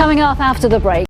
Coming up after the break.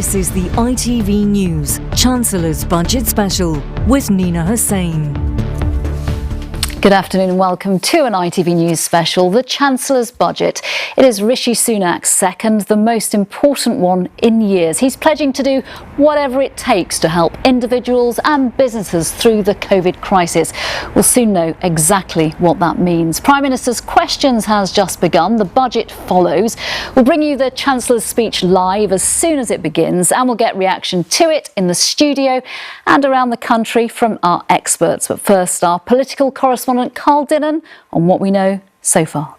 This is the ITV News Chancellor's Budget Special with Nina Hussain. Good afternoon and welcome to an ITV News special, the Chancellor's Budget. It is Rishi Sunak's second, the most important one in years. He's pledging to do whatever it takes to help individuals and businesses through the COVID crisis. We'll soon know exactly what that means. Prime Minister's Questions has just begun. The budget follows. We'll bring you the Chancellor's speech live as soon as it begins, and we'll get reaction to it in the studio and around the country from our experts. But first, our political correspondent Carl Dinnan on what we know so far.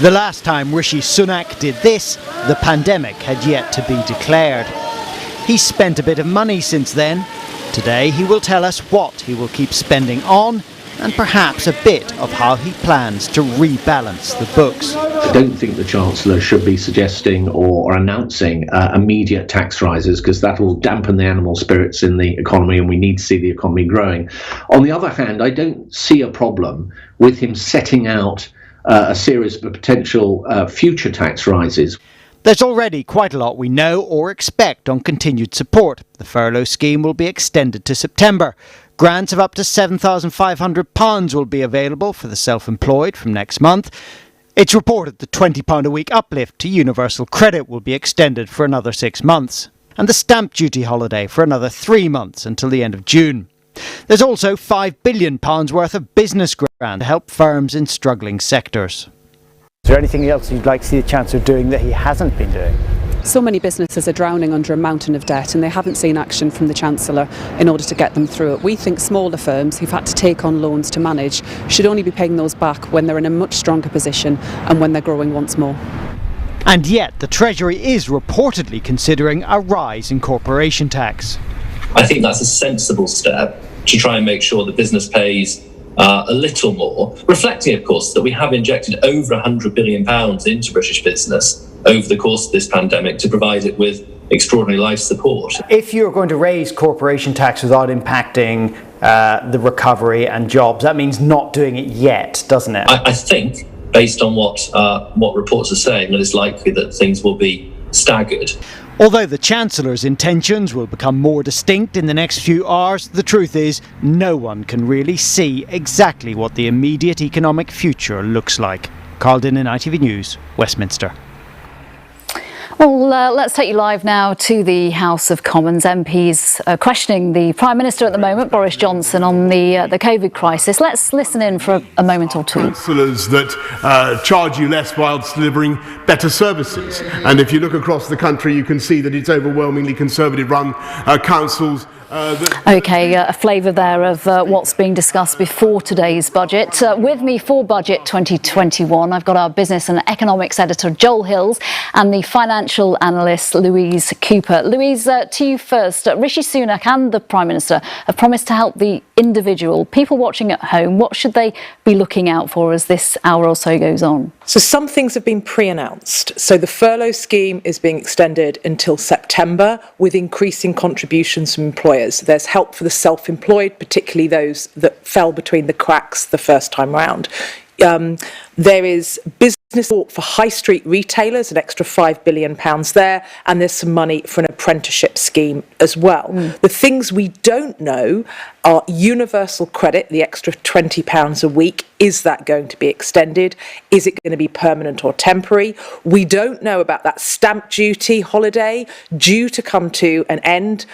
The last time Rishi Sunak did this, the pandemic had yet to be declared. He's spent a bit of money since then. Today he will tell us what he will keep spending on and perhaps a bit of how he plans to rebalance the books. I don't think the Chancellor should be suggesting or announcing immediate tax rises, because that will dampen the animal spirits in the economy, and we need to see the economy growing. On the other hand, I don't see a problem with him setting out a series of potential future tax rises. There's already quite a lot we know or expect on continued support. The furlough scheme will be extended to September. Grants of up to £7,500 will be available for the self-employed from next month. It's reported the £20 a week uplift to universal credit will be extended for another 6 months, and the stamp duty holiday for another 3 months until the end of June. There's also £5 billion worth of business grant to help firms in struggling sectors. Is there anything else you'd like to see the Chancellor doing that he hasn't been doing? So many businesses are drowning under a mountain of debt and they haven't seen action from the Chancellor in order to get them through it. We think smaller firms who've had to take on loans to manage should only be paying those back when they're in a much stronger position and when they're growing once more. And yet the Treasury is reportedly considering a rise in corporation tax. I think that's a sensible step to try and make sure the business pays a little more, reflecting, of course, that we have injected over £100 billion into British business over the course of this pandemic to provide it with extraordinary life support. If you're going to raise corporation tax without impacting the recovery and jobs, that means not doing it yet, doesn't it? I think, based on what reports are saying, that it's likely that things will be staggered. Although the Chancellor's intentions will become more distinct in the next few hours, the truth is no one can really see exactly what the immediate economic future looks like. Carl Dinnan, ITV News, Westminster. Well, let's take you live now to the House of Commons. MPs questioning the Prime Minister at the moment, Boris Johnson, on the COVID crisis. Let's listen in for a moment or two. Councillors that charge you less whilst delivering better services. And if you look across the country, you can see that it's overwhelmingly Conservative-run councils. OK, a flavour there of what's being discussed before today's budget. With me for Budget 2021, I've got our business and economics editor Joel Hills and the financial analyst Louise Cooper. Louise, to you first. Rishi Sunak and the Prime Minister have promised to help the individual. People watching at home, what should they be looking out for as this hour or so goes on? So some things have been pre-announced. So the furlough scheme is being extended until September with increasing contributions from employers. There's help for the self-employed, particularly those that fell between the cracks the first time round. There is business support for high street retailers, an extra £5 billion there, and there's some money for an apprenticeship scheme as well. The things we don't know are universal credit, the extra £20 a week. Is that going to be extended? Is it going to be permanent or temporary? We don't know about that stamp duty holiday due to come to an end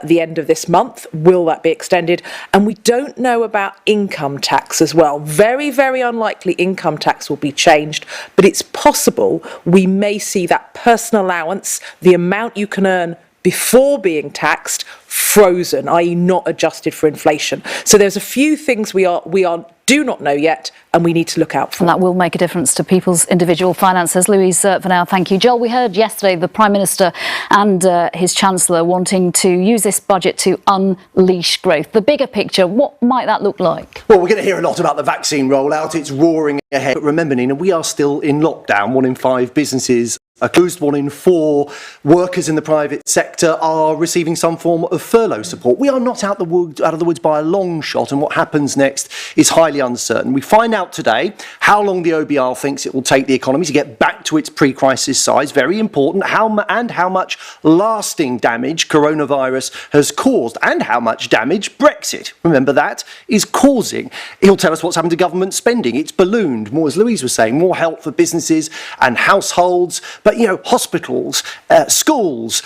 the end of this month. Will that be extended? And we don't know about income tax as well. Very, very unlikely income tax will be changed, but it's possible we may see that personal allowance, the amount you can earn before being taxed, frozen, i.e. not adjusted for inflation. So there's a few things we do not know yet, and we need to look out for. And that will make a difference to people's individual finances. Louise, for now, thank you. Joel, we heard yesterday the Prime Minister and his Chancellor wanting to use this budget to unleash growth. The bigger picture, what might that look like? Well, we're going to hear a lot about the vaccine rollout. It's roaring ahead. But remember, Nina, we are still in lockdown. 1 in 5 businesses A closed 1 in 4 workers in the private sector are receiving some form of furlough support. We are not out of the woods by a long shot, and what happens next is highly uncertain. We find out today how long the OBR thinks it will take the economy to get back to its pre-crisis size, very important, how much lasting damage coronavirus has caused and how much damage Brexit, remember that, is causing. He'll tell us what's happened to government spending. It's ballooned, more as Louise was saying, more help for businesses and households. But, you know, hospitals, schools,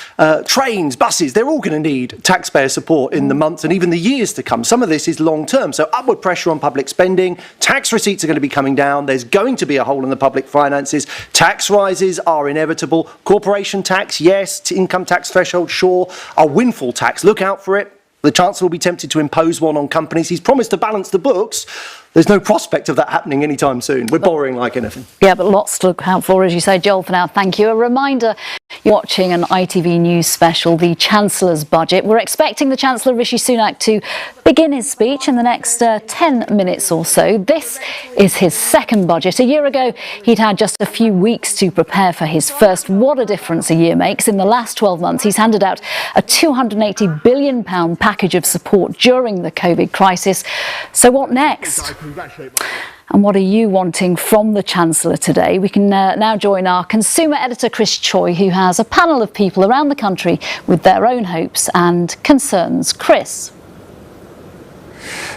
trains, buses, they're all going to need taxpayer support in the months and even the years to come. Some of this is long term. So upward pressure on public spending, tax receipts are going to be coming down, there's going to be a hole in the public finances, tax rises are inevitable, corporation tax, yes, income tax threshold, sure, a windfall tax, look out for it. The Chancellor will be tempted to impose one on companies. He's promised to balance the books. There's no prospect of that happening anytime soon. We're borrowing like anything. Yeah, but lots to look out for, as you say. Joel, for now, thank you. A reminder, you're watching an ITV News special, the Chancellor's Budget. We're expecting the Chancellor, Rishi Sunak, to begin his speech in the next 10 minutes or so. This is his second budget. A year ago, he'd had just a few weeks to prepare for his first. What a difference a year makes. In the last 12 months, he's handed out a £280 billion package of support during the COVID crisis. So what next? And what are you wanting from the Chancellor today? We can now join our consumer editor, Chris Choi, who has a panel of people around the country with their own hopes and concerns. Chris.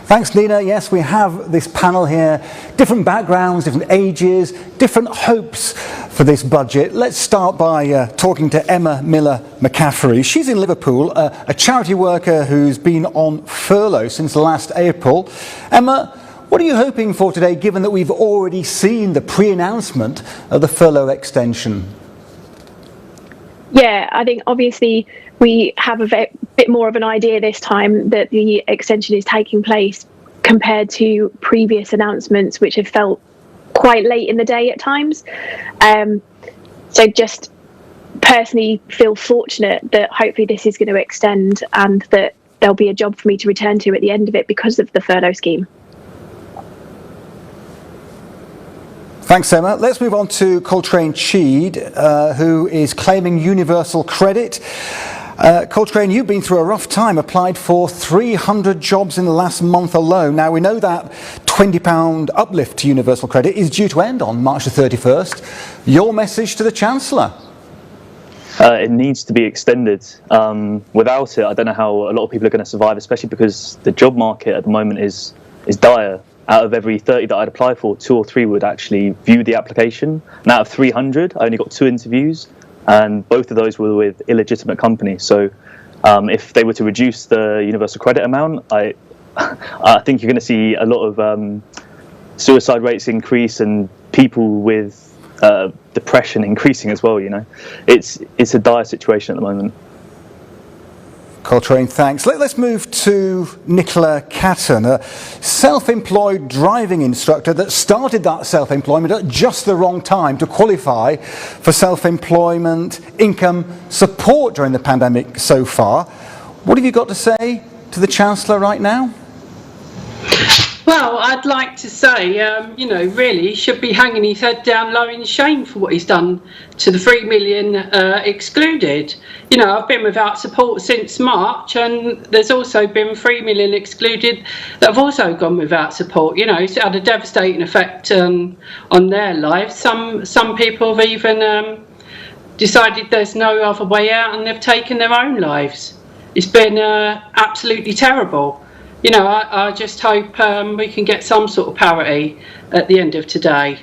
Thanks, Nina. Yes, we have this panel here, different backgrounds, different ages, different hopes for this budget. Let's start by talking to Emma Miller-McCaffrey. She's in Liverpool, a charity worker who's been on furlough since last April. Emma, what are you hoping for today, given that we've already seen the pre-announcement of the furlough extension? Yeah, I think obviously we have a bit more of an idea this time that the extension is taking place compared to previous announcements, which have felt quite late in the day at times. So just personally feel fortunate that hopefully this is going to extend and that there'll be a job for me to return to at the end of it because of the furlough scheme. Thanks, Emma. Let's move on to Coltrane Cheed, who is claiming universal credit. Coltrane, you've been through a rough time, applied for 300 jobs in the last month alone. Now, we know that £20 uplift to universal credit is due to end on March the 31st. Your message to the Chancellor? It needs to be extended. Without it, I don't know how a lot of people are going to survive, especially because the job market at the moment is dire. Out of every 30 that I'd apply for, 2 or 3 would actually view the application. And out of 300, I only got 2 interviews, and both of those were with illegitimate companies. So if they were to reduce the universal credit amount, I think you're going to see a lot of suicide rates increase and people with depression increasing as well. You know, it's a dire situation at the moment. Coltrane, thanks. Let's move to Nicola Catton, a self-employed driving instructor that started that self-employment at just the wrong time to qualify for self-employment income support during the pandemic so far. What have you got to say to the Chancellor right now? Well, I'd like to say, you know, really he should be hanging his head down low in shame for what he's done to the 3 million excluded. You know, I've been without support since March, and there's also been 3 million excluded that have also gone without support. You know, it's had a devastating effect on their lives. Some people have even decided there's no other way out and they've taken their own lives. It's been absolutely terrible. You know, I just hope we can get some sort of parity at the end of today.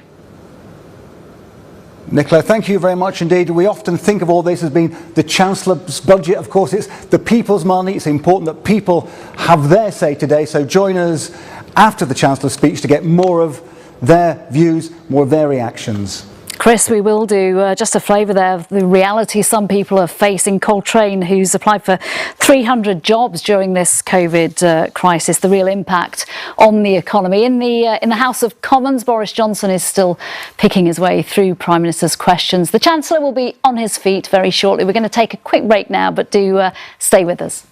Nicola, thank you very much indeed. We often think of all this as being the Chancellor's budget. Of course, it's the people's money. It's important that people have their say today. So join us after the Chancellor's speech to get more of their views, more of their reactions. Chris, we will do just a flavour there of the reality some people are facing. Coltrane, who's applied for 300 jobs during this COVID crisis, the real impact on the economy. In the House of Commons, Boris Johnson is still picking his way through Prime Minister's questions. The Chancellor will be on his feet very shortly. We're going to take a quick break now, but do stay with us.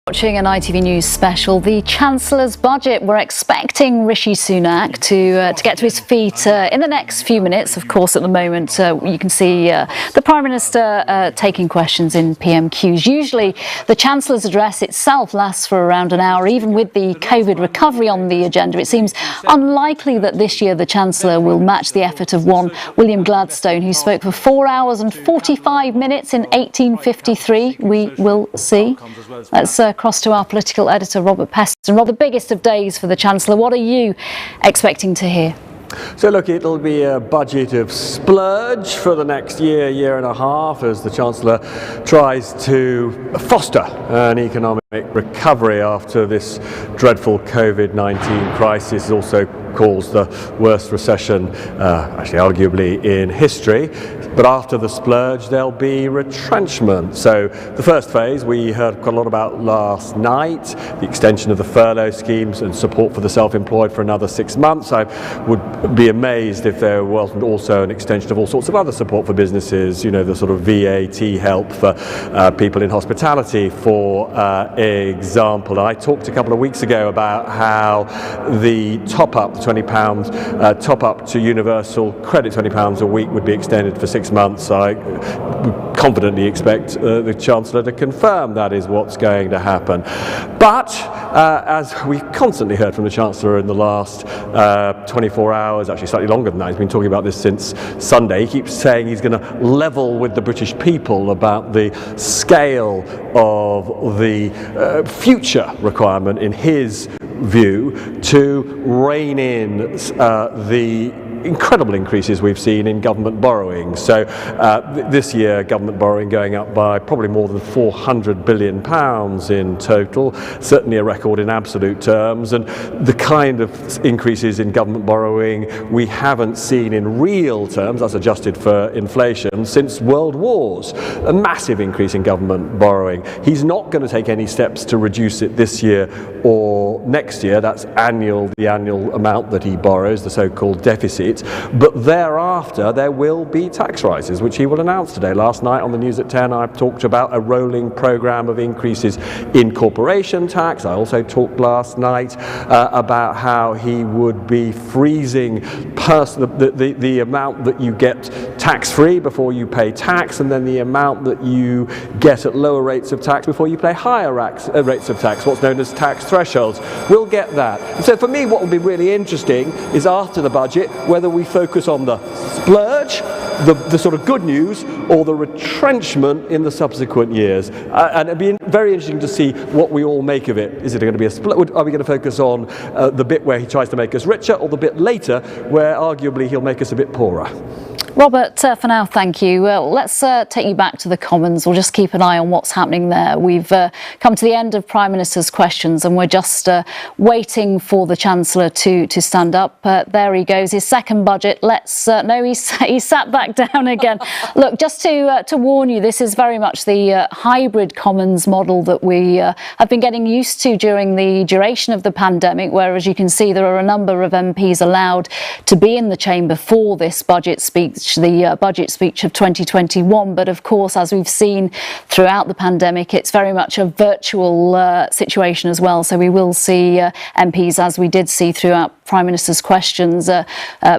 Watching an ITV News special, the Chancellor's budget. We're expecting Rishi Sunak to get to his feet in the next few minutes. Of course, at the moment, you can see the Prime Minister taking questions in PMQs. Usually, the Chancellor's address itself lasts for around an hour. Even with the COVID recovery on the agenda, it seems unlikely that this year the Chancellor will match the effort of one William Gladstone, who spoke for 4 hours and 45 minutes in 1853. We will see. Let's cross to our political editor, Robert Peston. Rob, the biggest of days for the Chancellor. What are you expecting to hear? So look, it'll be a budget of splurge for the next year and a half as the Chancellor tries to foster an economic recovery after this dreadful COVID-19 crisis. It also caused the worst recession, actually arguably in history. But after the splurge, there'll be retrenchment. So the first phase we heard quite a lot about last night, the extension of the furlough schemes and support for the self-employed for another 6 months. I would be amazed if there wasn't also an extension of all sorts of other support for businesses, you know, the sort of VAT help for people in hospitality, for example. I talked a couple of weeks ago about how the top-up, the £20 top-up to universal credit, £20 a week, would be extended for 6 months. I confidently expect the Chancellor to confirm that is what's going to happen. But as we've constantly heard from the Chancellor in the last 24 hours, actually slightly longer than that, he's been talking about this since Sunday, he keeps saying he's going to level with the British people about the scale of the future requirement, in his view, to rein in the incredible increases we've seen in government borrowing. So this year, government borrowing going up by probably more than £400 billion in total, certainly a record in absolute terms, and the kind of increases in government borrowing we haven't seen in real terms, that's adjusted for inflation, since world wars. A massive increase in government borrowing. He's not going to take any steps to reduce it this year or next year. That's the annual amount that he borrows, the so-called deficit. But thereafter, there will be tax rises, which he will announce today. Last night on the news at 10, I talked about a rolling programme of increases in corporation tax. I also talked last night about how he would be freezing the amount that you get tax-free before you pay tax, and then the amount that you get at lower rates of tax before you pay higher rates of tax, what's known as tax thresholds. We'll get that. And so for me, what will be really interesting is after the budget, whether we focus on the splurge, the sort of good news, or the retrenchment in the subsequent years. And it'd be very interesting to see what we all make of it. Is it going to be a split? Are we going to focus on the bit where he tries to make us richer, or the bit later where arguably he'll make us a bit poorer? Robert, for now, thank you. Let's take you back to the Commons. We'll just keep an eye on what's happening there. We've come to the end of Prime Minister's questions, and we're just waiting for the Chancellor to stand up. There he goes, his second budget. No, he sat back down again. Look, just to warn you, this is very much the hybrid Commons model that we have been getting used to during the duration of the pandemic, where, as you can see, there are a number of MPs allowed to be in the chamber for this budget speech, the budget speech of 2021. But of course, as we've seen throughout the pandemic, it's very much a virtual situation as well. So we will see MPs, as we did see throughout Prime Minister's questions,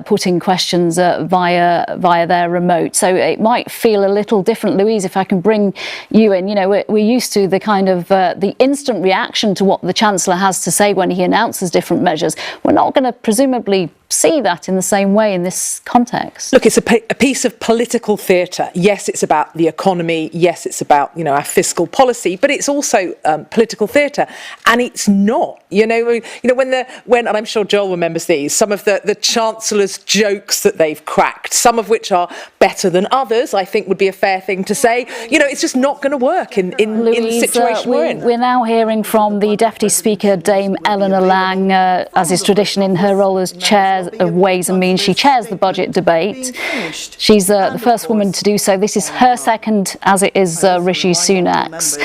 putting questions via their remote. So it might feel a little different. Louise, if I can bring you in, you know, we're used to the kind of the instant reaction to what the Chancellor has to say when he announces different measures. We're not going to presumably see that in the same way in this context. Look, it's a piece of political theatre. Yes, it's about the economy. Yes, it's about, you know, our fiscal policy, but it's also political theatre. And it's not, when and I'm sure Joel remembers these, some of the Chancellor's jokes that they've cracked, some of which are better than others, I think would be a fair thing to say. You know, it's just not going to work in the situation we're in. We're now hearing from the Deputy Speaker, Dame Eleanor Lang, as is tradition in her role as Chair of Ways and Means. She chairs the budget debate. She's the first woman to do so. This is her second, as it is Rishi Sunak's.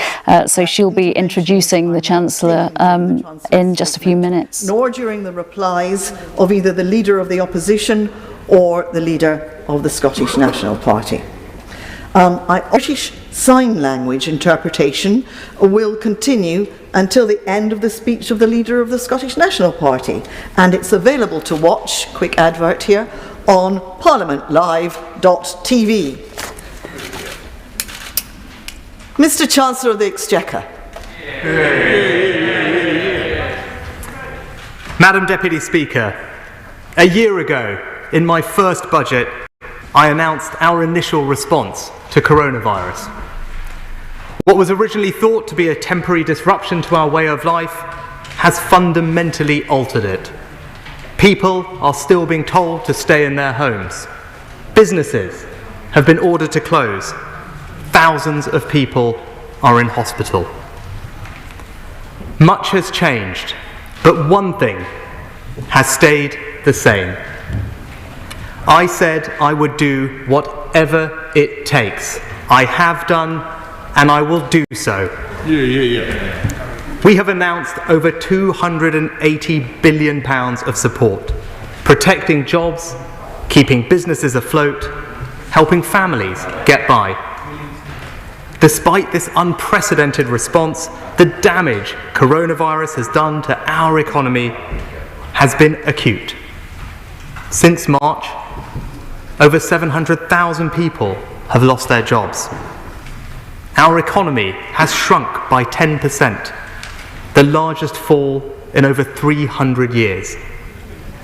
So she'll be introducing the Chancellor in just a few minutes. Nor during the replies of either the Leader of the Opposition or the Leader of the Scottish National Party. I urge sign language interpretation will continue until the end of the speech of the leader of the Scottish National Party, and it's available to watch, quick advert here, on parliamentlive.tv. Mr. Chancellor of the Exchequer. Madam Deputy Speaker, a year ago, in my first budget, I announced our initial response to coronavirus. What was originally thought to be a temporary disruption to our way of life has fundamentally altered it. People are still being told to stay in their homes. Businesses have been ordered to close. Thousands of people are in hospital. Much has changed, but one thing has stayed the same. I said I would do whatever it takes. I have done, and I will do so. We have announced over £280 billion of support, protecting jobs, keeping businesses afloat, helping families get by. Despite this unprecedented response, the damage coronavirus has done to our economy has been acute. Since March, over 700,000 people have lost their jobs. Our economy has shrunk by 10%, the largest fall in over 300 years.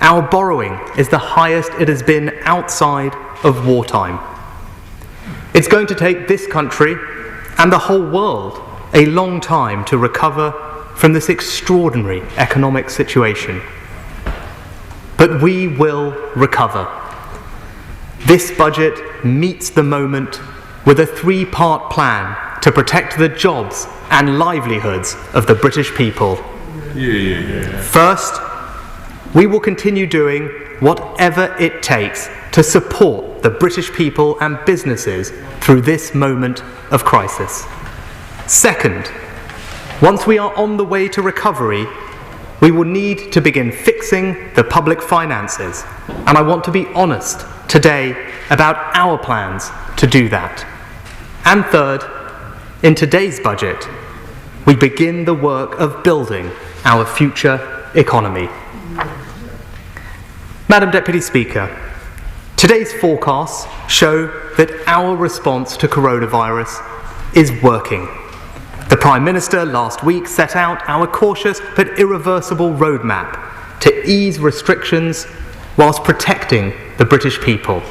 Our borrowing is the highest it has been outside of wartime. It's going to take this country and the whole world a long time to recover from this extraordinary economic situation. But we will recover. This budget meets the moment with a three-part plan to protect the jobs and livelihoods of the British people. First, we will continue doing whatever it takes to support the British people and businesses through this moment of crisis. Second, once we are on the way to recovery, we will need to begin fixing the public finances, and I want to be honest today about our plans to do that. And third, in today's budget, we begin the work of building our future economy. Madam Deputy Speaker, today's forecasts show that our response to coronavirus is working. The Prime Minister last week set out our cautious but irreversible roadmap to ease restrictions whilst protecting the British people.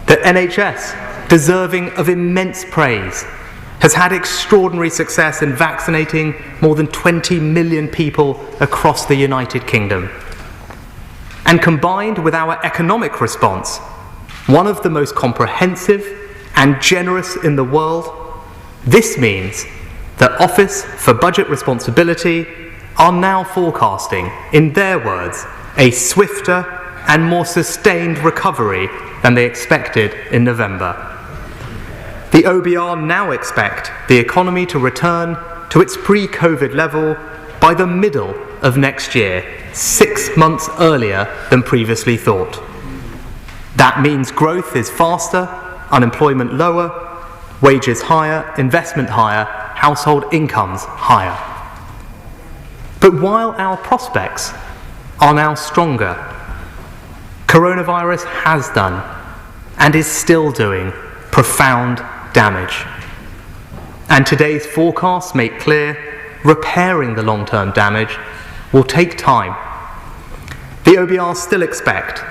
The NHS, deserving of immense praise, has had extraordinary success in vaccinating more than 20 million people across the United Kingdom. And combined with our economic response, one of the most comprehensive and generous in the world, this means the Office for Budget Responsibility are now forecasting, in their words, a swifter and more sustained recovery than they expected in November. The OBR now expect the economy to return to its pre-COVID level by the middle of next year, 6 months earlier than previously thought. That means growth is faster, unemployment lower, wages higher, investment higher, household incomes higher. But while our prospects are now stronger, coronavirus has done and is still doing profound damage. And today's forecasts make clear repairing the long-term damage will take time. The OBRs still expect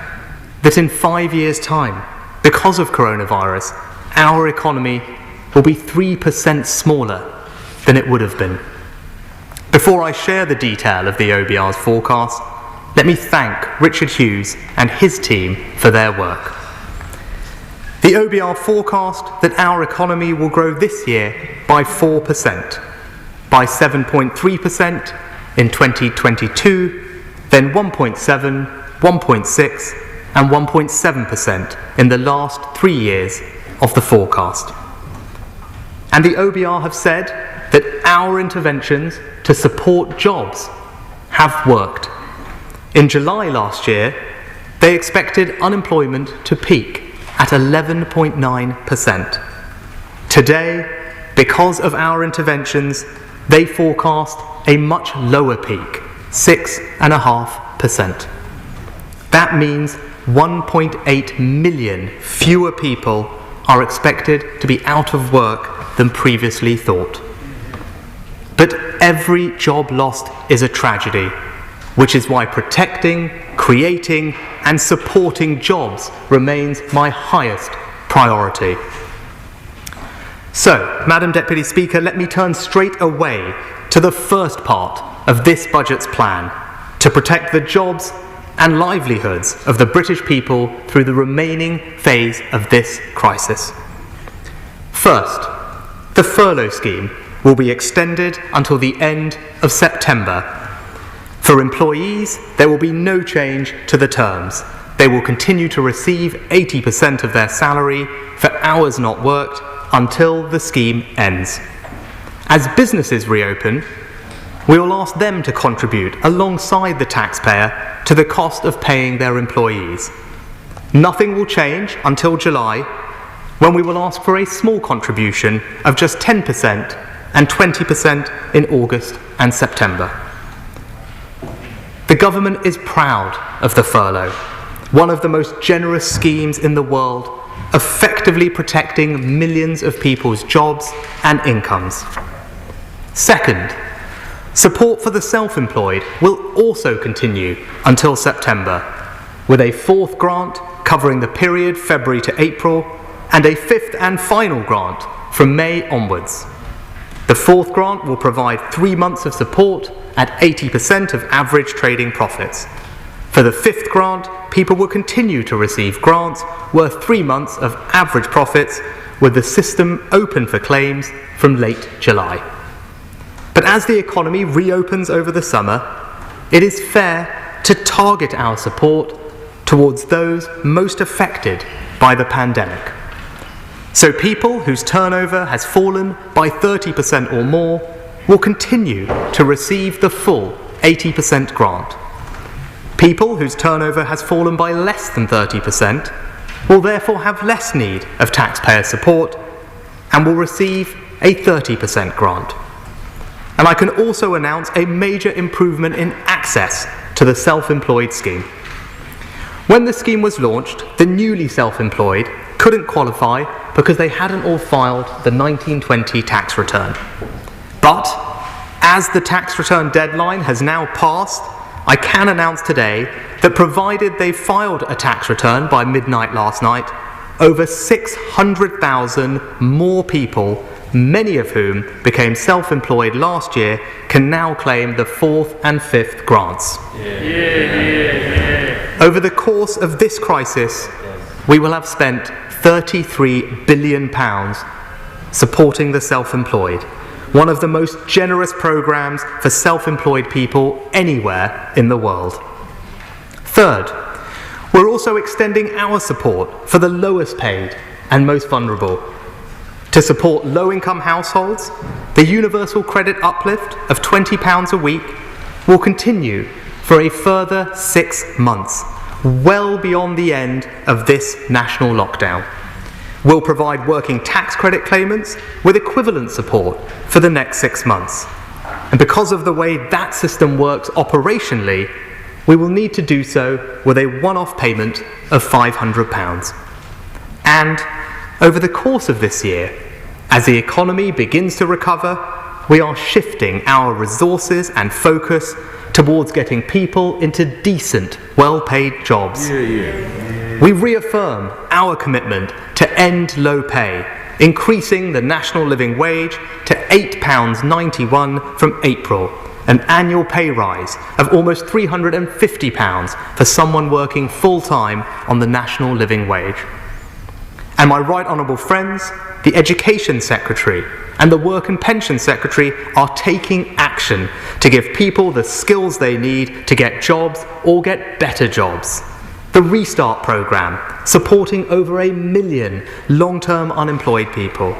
that in 5 years' time, because of coronavirus, our economy will be 3% smaller than it would have been. Before I share the detail of the OBR's forecast, let me thank Richard Hughes and his team for their work. The OBR forecast that our economy will grow this year by 4%, by 7.3% in 2022, then 1.7, 1.6 and 1.7% in the last 3 years of the forecast. And the OBR have said that our interventions to support jobs have worked. In July last year, they expected unemployment to peak at 11.9%. Today, because of our interventions, they forecast a much lower peak, 6.5%. That means 1.8 million fewer people are expected to be out of work than previously thought. But every job lost is a tragedy, which is why protecting, creating, and supporting jobs remains my highest priority. So, Madam Deputy Speaker, let me turn straight away to the first part of this budget's plan to protect the jobs and livelihoods of the British people through the remaining phase of this crisis. First, the furlough scheme will be extended until the end of September. For employees, there will be no change to the terms. They will continue to receive 80% of their salary for hours not worked until the scheme ends. As businesses reopen, we will ask them to contribute alongside the taxpayer to the cost of paying their employees. Nothing will change until July, when we will ask for a small contribution of just 10% and 20% in August and September. The government is proud of the furlough, one of the most generous schemes in the world, effectively protecting millions of people's jobs and incomes. Second, support for the self-employed will also continue until September, with a fourth grant covering the period February to April and a fifth and final grant from May onwards. The fourth grant will provide 3 months of support at 80% of average trading profits. For the fifth grant, people will continue to receive grants worth 3 months of average profits, with the system open for claims from late July. But as the economy reopens over the summer, it is fair to target our support towards those most affected by the pandemic. So people whose turnover has fallen by 30% or more will continue to receive the full 80% grant. People whose turnover has fallen by less than 30% will therefore have less need of taxpayer support and will receive a 30% grant. And I can also announce a major improvement in access to the self-employed scheme. When the scheme was launched, the newly self-employed couldn't qualify because they hadn't all filed the 1920 tax return. But as the tax return deadline has now passed, I can announce today that provided they filed a tax return by midnight last night, over 600,000 more people, many of whom became self-employed last year, can now claim the fourth and fifth grants. Over the course of this crisis, we will have spent £33 billion supporting the self-employed, one of the most generous programmes for self-employed people anywhere in the world. Third, we're also extending our support for the lowest paid and most vulnerable. To support low-income households, the universal credit uplift of £20 a week will continue for a further 6 months, well beyond the end of this national lockdown. We'll provide working tax credit claimants with equivalent support for the next 6 months. And because of the way that system works operationally, we will need to do so with a one-off payment of £500. And over the course of this year, as the economy begins to recover, we are shifting our resources and focus towards getting people into decent, well-paid jobs. We reaffirm our commitment to end low pay, increasing the national living wage to £8.91 from April, an annual pay rise of almost £350 for someone working full-time on the national living wage. And my right honourable friends, the Education Secretary and the Work and Pension Secretary are taking action to give people the skills they need to get jobs or get better jobs. The Restart programme, supporting over 1 million long-term unemployed people.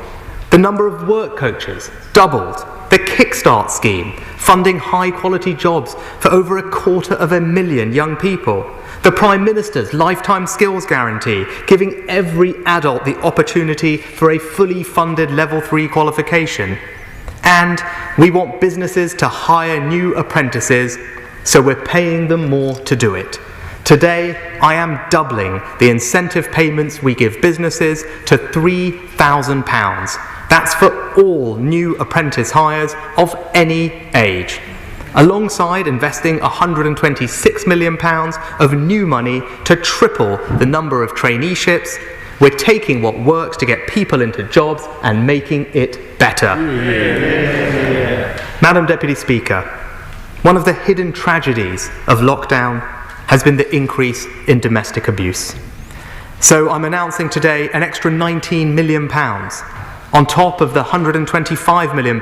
The number of work coaches doubled. The Kickstart scheme, funding high-quality jobs for over 250,000 young people. The Prime Minister's lifetime skills guarantee, giving every adult the opportunity for a fully funded Level 3 qualification. And we want businesses to hire new apprentices, so we're paying them more to do it. Today, I am doubling the incentive payments we give businesses to £3,000. That's for all new apprentice hires of any age. Alongside investing £126 million of new money to triple the number of traineeships, we're taking what works to get people into jobs and making it better. Madam Deputy Speaker, one of the hidden tragedies of lockdown has been the increase in domestic abuse. So I'm announcing today an extra £19 million on top of the £125 million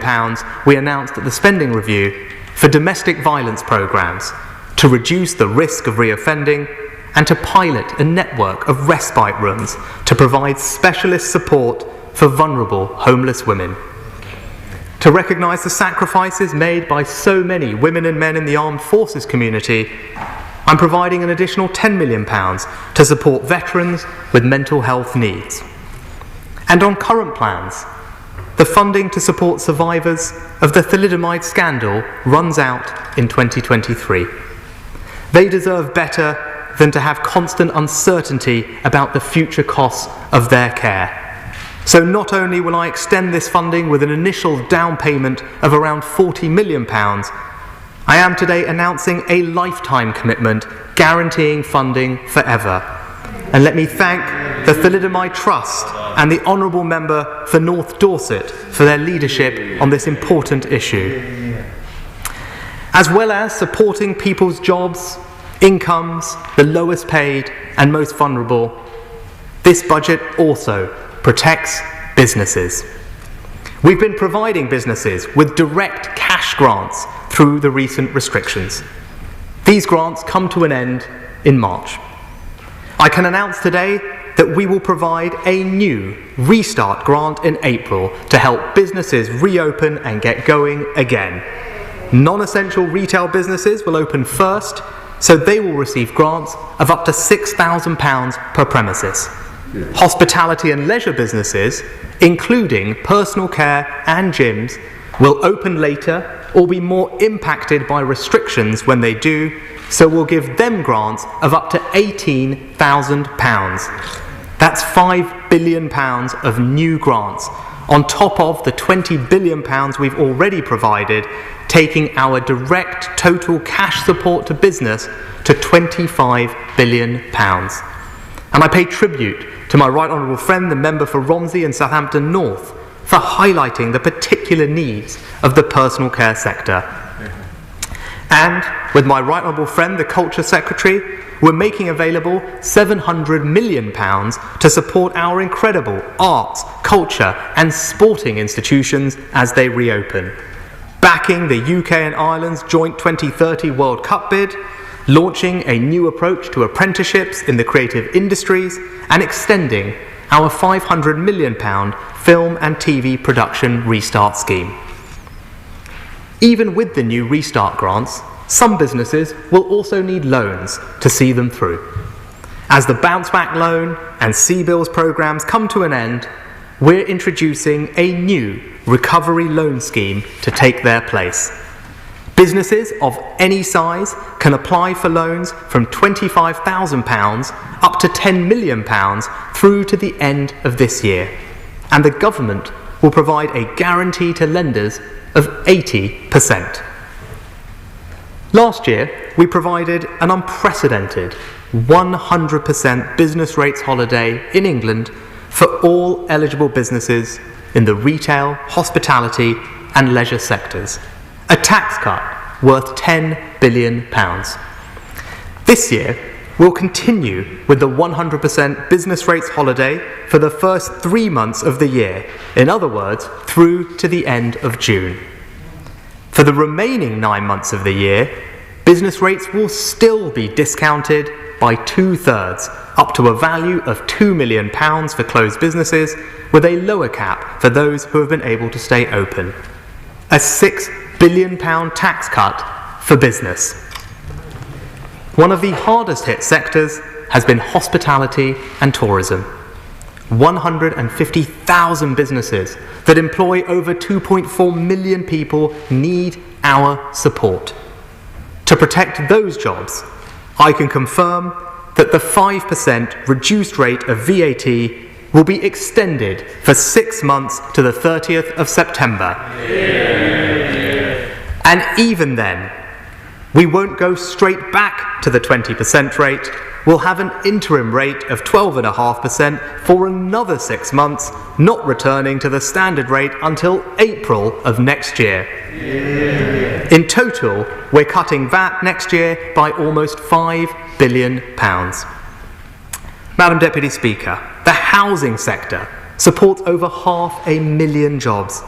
we announced at the spending review for domestic violence programmes to reduce the risk of reoffending and to pilot a network of respite rooms to provide specialist support for vulnerable homeless women. To recognise the sacrifices made by so many women and men in the armed forces community, I'm providing an additional £10 million to support veterans with mental health needs. And on current plans, the funding to support survivors of the thalidomide scandal runs out in 2023. They deserve better than to have constant uncertainty about the future costs of their care. So not only will I extend this funding with an initial down payment of around £40 million, I am today announcing a lifetime commitment guaranteeing funding forever. And let me thank the Thalidomide Trust and the Honourable Member for North Dorset for their leadership on this important issue. As well as supporting people's jobs, incomes, the lowest paid and most vulnerable, this budget also protects businesses. We've been providing businesses with direct cash grants through the recent restrictions. These grants come to an end in March. I can announce today that we will provide a new Restart grant in April to help businesses reopen and get going again. Non-essential retail businesses will open first, so they will receive grants of up to £6,000 per premises. Hospitality and leisure businesses, including personal care and gyms, will open later or be more impacted by restrictions when they do, so we'll give them grants of up to £18,000. That's £5 billion of new grants, on top of the £20 billion we've already provided, taking our direct total cash support to business to £25 billion. And I pay tribute to my right honourable friend, the member for Romsey and Southampton North, for highlighting the particular needs of the personal care sector. And with my right honourable friend, the Culture Secretary, we're making available £700 million to support our incredible arts, culture and sporting institutions as they reopen. Backing the UK and Ireland's joint 2030 World Cup bid, launching a new approach to apprenticeships in the creative industries, and extending our £500 million film and TV production restart scheme. Even with the new restart grants, some businesses will also need loans to see them through. As the Bounce Back Loan and CBILS programmes come to an end, we're introducing a new recovery loan scheme to take their place. Businesses of any size can apply for loans from £25,000 up to £10 million through to the end of this year. And the government will provide a guarantee to lenders of 80%. Last year, we provided an unprecedented 100% business rates holiday in England for all eligible businesses in the retail, hospitality and leisure sectors. A tax cut worth £10 billion. This year, we'll continue with the 100% business rates holiday for the first 3 months of the year, in other words, through to the end of June. For the remaining 9 months of the year, business rates will still be discounted by 2/3, up to a value of £2 million for closed businesses, with a lower cap for those who have been able to stay open. A £6 billion tax cut for business. One of the hardest hit sectors has been hospitality and tourism. 150,000 businesses that employ over 2.4 million people need our support. To protect those jobs, I can confirm that the 5% reduced rate of VAT will be extended for 6 months to the 30th of September. And even then, we won't go straight back to the 20% rate. We'll have an interim rate of 12.5% for another 6 months, not returning to the standard rate until April of next year. In total, we're cutting VAT next year by almost £5 billion. Madam Deputy Speaker, the housing sector supports over 500,000 jobs.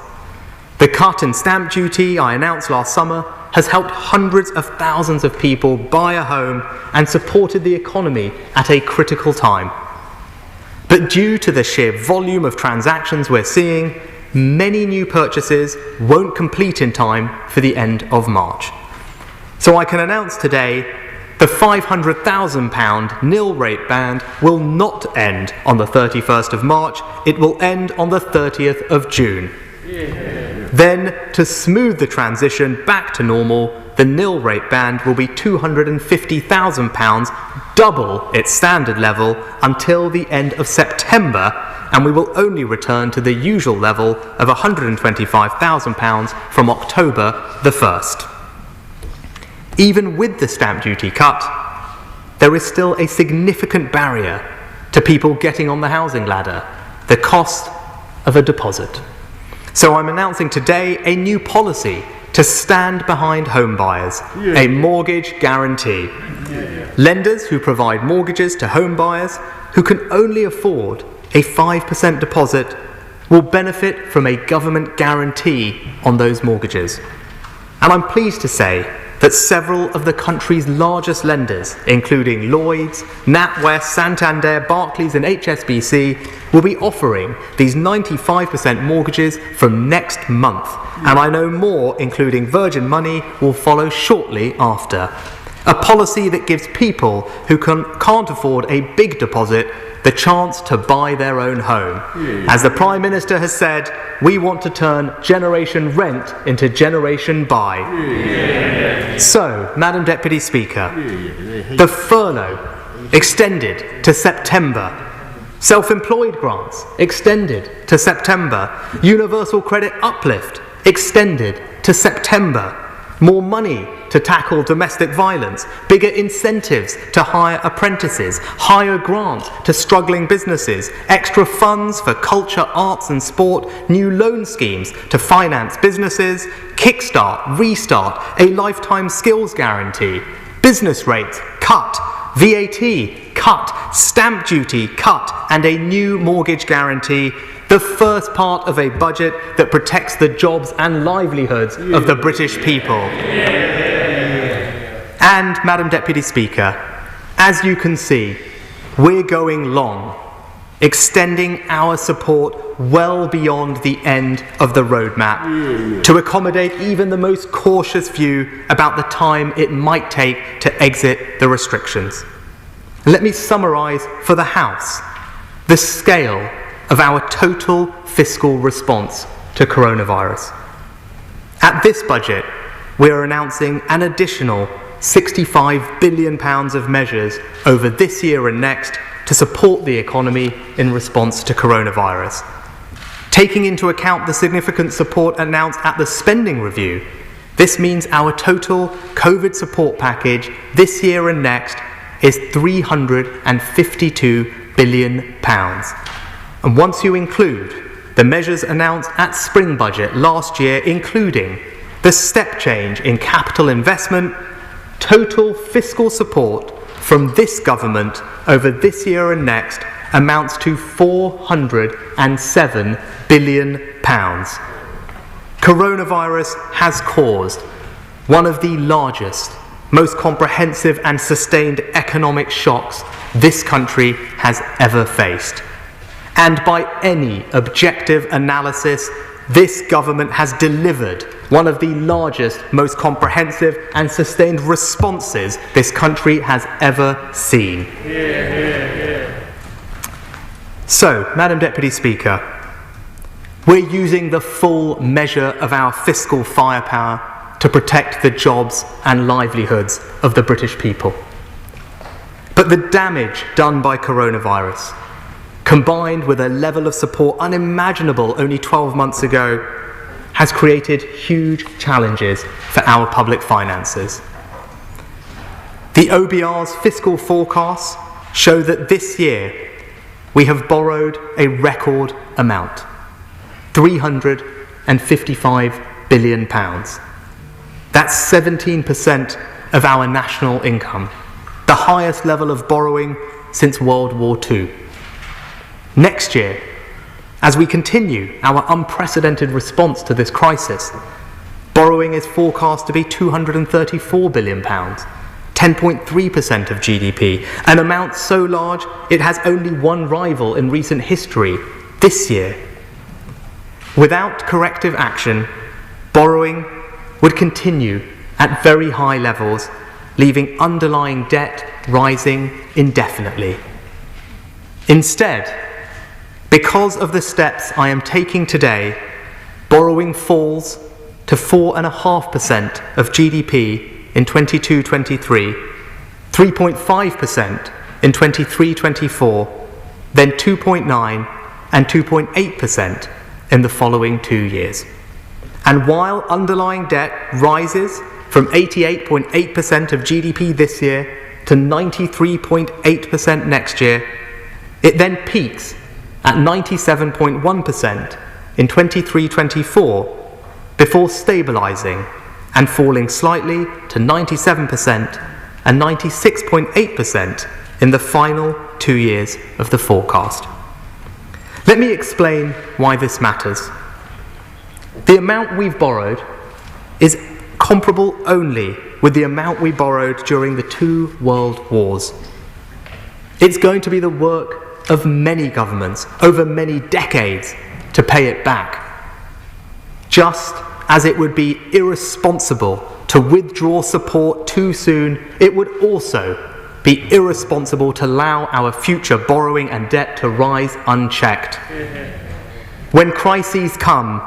The cut in stamp duty I announced last summer has helped hundreds of thousands of people buy a home and supported the economy at a critical time. But due to the sheer volume of transactions we're seeing, many new purchases won't complete in time for the end of March. So I can announce today the £500,000 nil rate band will not end on the 31st of March, it will end on the 30th of June. Then, to smooth the transition back to normal, the nil rate band will be £250,000, double its standard level, until the end of September, and we will only return to the usual level of £125,000 from October the 1st. Even with the stamp duty cut, there is still a significant barrier to people getting on the housing ladder: the cost of a deposit. So I'm announcing today a new policy to stand behind home buyers, a mortgage guarantee. Lenders who provide mortgages to home buyers who can only afford a 5% deposit will benefit from a government guarantee on those mortgages. And I'm pleased to say that several of the country's largest lenders, including Lloyds, NatWest, Santander, Barclays and HSBC, will be offering these 95% mortgages from next month. And I know more, including Virgin Money, will follow shortly after. A policy that gives people who can't afford a big deposit the chance to buy their own home. As the Prime Minister has said, we want to turn Generation Rent into Generation Buy. So, Madam Deputy Speaker, the furlough extended to September. Self-employed grants extended to September. Universal credit uplift extended to September. More money to tackle domestic violence, bigger incentives to hire apprentices, higher grants to struggling businesses, extra funds for culture, arts and sport, new loan schemes to finance businesses, kickstart, restart, a lifetime skills guarantee, business rates cut, VAT cut, stamp duty cut, and a new mortgage guarantee. The first part of a budget that protects the jobs and livelihoods of the British people. And, Madam Deputy Speaker, as you can see, we're going long, extending our support well beyond the end of the roadmap to accommodate even the most cautious view about the time it might take to exit the restrictions. Let me summarise for the House the scale of our total fiscal response to coronavirus. At this budget, we are announcing an additional £65 billion of measures over this year and next to support the economy in response to coronavirus. Taking into account the significant support announced at the spending review, this means our total COVID support package this year and next is £352 billion. And once you include the measures announced at spring budget last year, including the step change in capital investment, total fiscal support from this government over this year and next amounts to £407 billion. Coronavirus has caused one of the largest, most comprehensive and sustained economic shocks this country has ever faced. And by any objective analysis, this government has delivered one of the largest, most comprehensive and sustained responses this country has ever seen. So, Madam Deputy Speaker, we're using the full measure of our fiscal firepower to protect the jobs and livelihoods of the British people. But the damage done by coronavirus, combined with a level of support unimaginable only 12 months ago, has created huge challenges for our public finances. The OBR's fiscal forecasts show that this year we have borrowed a record amount, £355 billion. That's 17% of our national income, the highest level of borrowing since World War II. Next year, as we continue our unprecedented response to this crisis, borrowing is forecast to be £234 billion, 10.3% of GDP, an amount so large it has only one rival in recent history, this year. Without corrective action, borrowing would continue at very high levels, leaving underlying debt rising indefinitely. Instead, because of the steps I am taking today, borrowing falls to 4.5% of GDP in 22-23, 3.5% in 23-24, then 2.9% and 2.8% in the following 2 years. And while underlying debt rises from 88.8% of GDP this year to 93.8% next year, it then peaks at 97.1% in 23-24 before stabilising and falling slightly to 97% and 96.8% in the final 2 years of the forecast. Let me explain why this matters. The amount we've borrowed is comparable only with the amount we borrowed during the 2 world wars. It's going to be the work of many governments over many decades to pay it back. Just as it would be irresponsible to withdraw support too soon, it would also be irresponsible to allow our future borrowing and debt to rise unchecked. When crises come,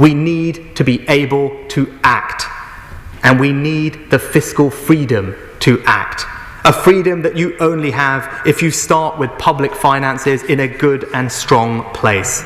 we need to be able to act, and we need the fiscal freedom to act. A freedom that you only have if you start with public finances in a good and strong place.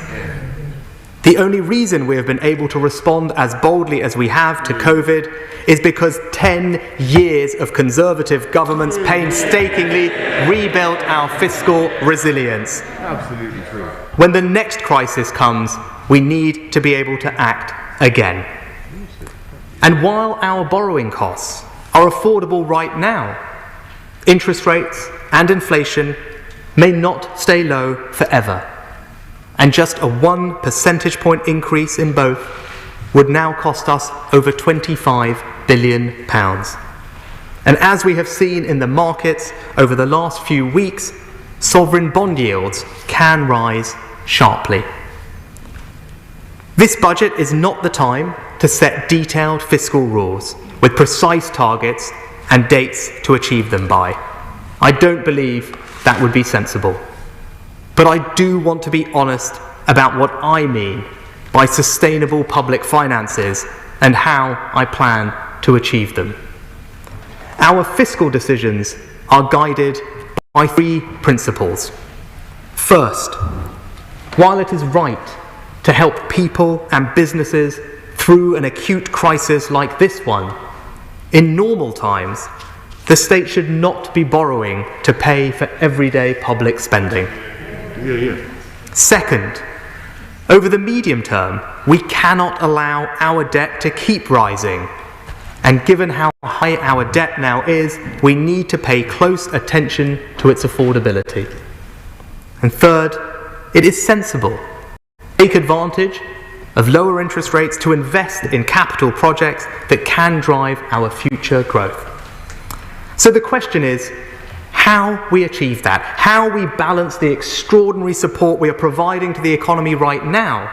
The only reason we have been able to respond as boldly as we have to COVID is because 10 years of Conservative governments painstakingly rebuilt our fiscal resilience. Absolutely true. When the next crisis comes, we need to be able to act again. And while our borrowing costs are affordable right now, interest rates and inflation may not stay low forever. And just a 1 percentage point increase in both would now cost us over £25 billion. And as we have seen in the markets over the last few weeks, sovereign bond yields can rise sharply. This budget is not the time to set detailed fiscal rules with precise targets and dates to achieve them by. I don't believe that would be sensible. But I do want to be honest about what I mean by sustainable public finances and how I plan to achieve them. Our fiscal decisions are guided by 3 principles. First, while it is right to help people and businesses through an acute crisis like this one, in normal times, the state should not be borrowing to pay for everyday public spending. Second, over the medium term, we cannot allow our debt to keep rising. And given how high our debt now is, we need to pay close attention to its affordability. And third, it is sensible to take advantage of lower interest rates to invest in capital projects that can drive our future growth. So the question is, how we achieve that, how we balance the extraordinary support we are providing to the economy right now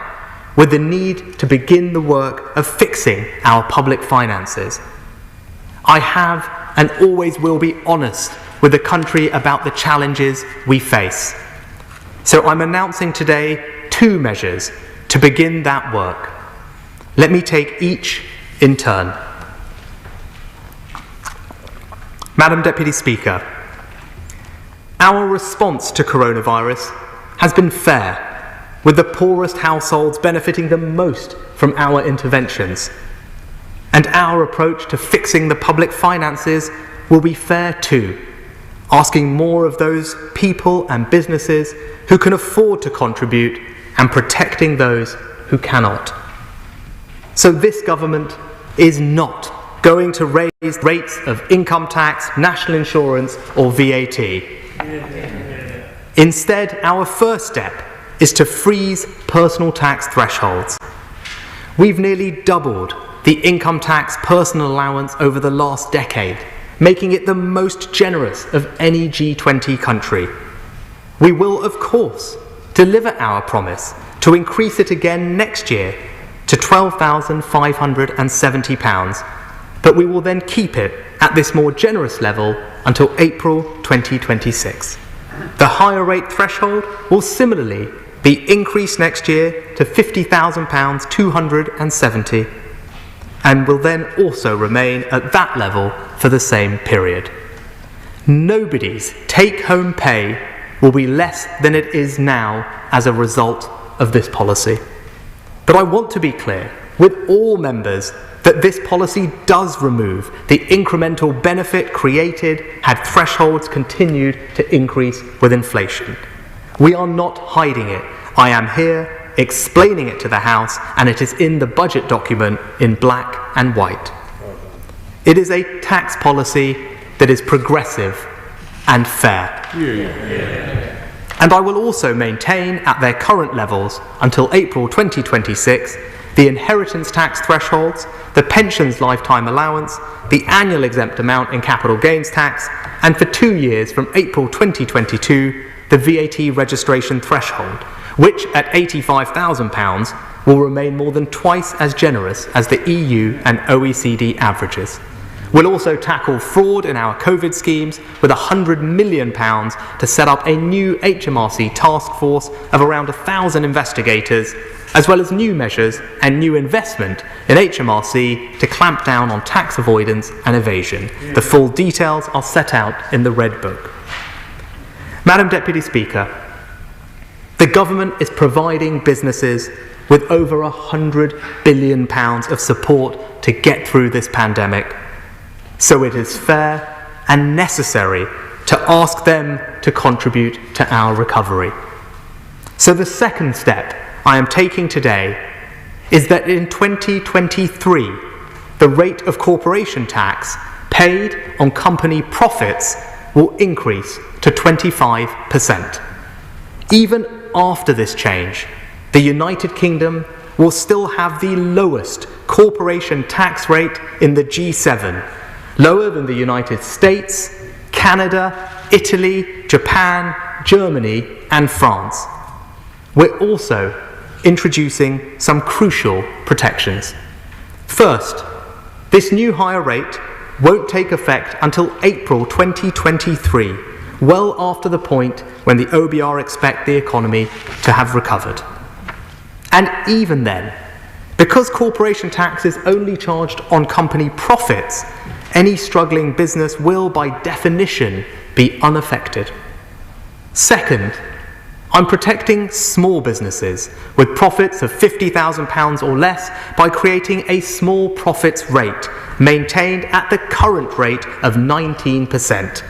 with the need to begin the work of fixing our public finances. I have and always will be honest with the country about the challenges we face. So I'm announcing today 2 measures to begin that work. Let me take each in turn. Madam Deputy Speaker, our response to coronavirus has been fair, with the poorest households benefiting the most from our interventions. And our approach to fixing the public finances will be fair too, asking more of those people and businesses who can afford to contribute and protecting those who cannot. So this government is not going to raise rates of income tax, national insurance or VAT. Instead, our first step is to freeze personal tax thresholds. We've nearly doubled the income tax personal allowance over the last decade, making it the most generous of any G20 country. We will, of course, deliver our promise to increase it again next year to £12,570, but we will then keep it at this more generous level until April 2026. The higher rate threshold will similarly be increased next year to £50,000 270, and will then also remain at that level for the same period. Nobody's take-home pay will be less than it is now as a result of this policy. But I want to be clear with all members that this policy does remove the incremental benefit created had thresholds continued to increase with inflation. We are not hiding it. I am here explaining it to the House, and it is in the budget document in black and white. It is a tax policy that is progressive and fair. And I will also maintain at their current levels until April 2026 the inheritance tax thresholds, the pensions lifetime allowance, the annual exempt amount in capital gains tax, and for 2 years from April 2022 the VAT registration threshold, which at £85,000 will remain more than twice as generous as the EU and OECD averages. We'll also tackle fraud in our COVID schemes with £100 million to set up a new HMRC task force of around 1,000 investigators, as well as new measures and new investment in HMRC to clamp down on tax avoidance and evasion. The full details are set out in the Red Book. Madam Deputy Speaker, the government is providing businesses with over £100 billion of support to get through this pandemic. So it is fair and necessary to ask them to contribute to our recovery. So the second step I am taking today is that in 2023, the rate of corporation tax paid on company profits will increase to 25%. Even after this change, the United Kingdom will still have the lowest corporation tax rate in the G7, lower than the United States, Canada, Italy, Japan, Germany, and France. We're also introducing some crucial protections. First, this new higher rate won't take effect until April 2023, well after the point when the OBR expect the economy to have recovered. And even then, because corporation tax is only charged on company profits, any struggling business will, by definition, be unaffected. Second, I'm protecting small businesses with profits of £50,000 or less by creating a small profits rate, maintained at the current rate of 19%.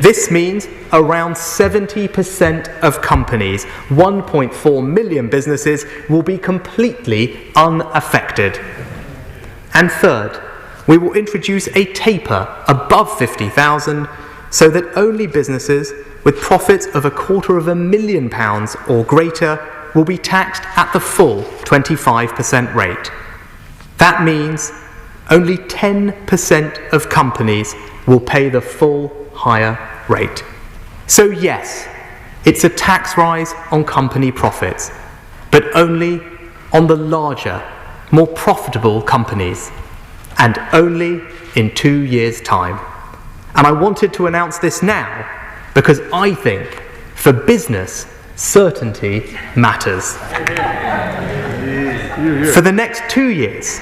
This means around 70% of companies, 1.4 million businesses, will be completely unaffected. And third, we will introduce a taper above 50,000 so that only businesses with profits of £250,000 or greater will be taxed at the full 25% rate. That means only 10% of companies will pay the full higher rate. So yes, it's a tax rise on company profits, but only on the larger, more profitable companies, and only in 2 years' time. And I wanted to announce this now because I think, for business, certainty matters. For the next 2 years,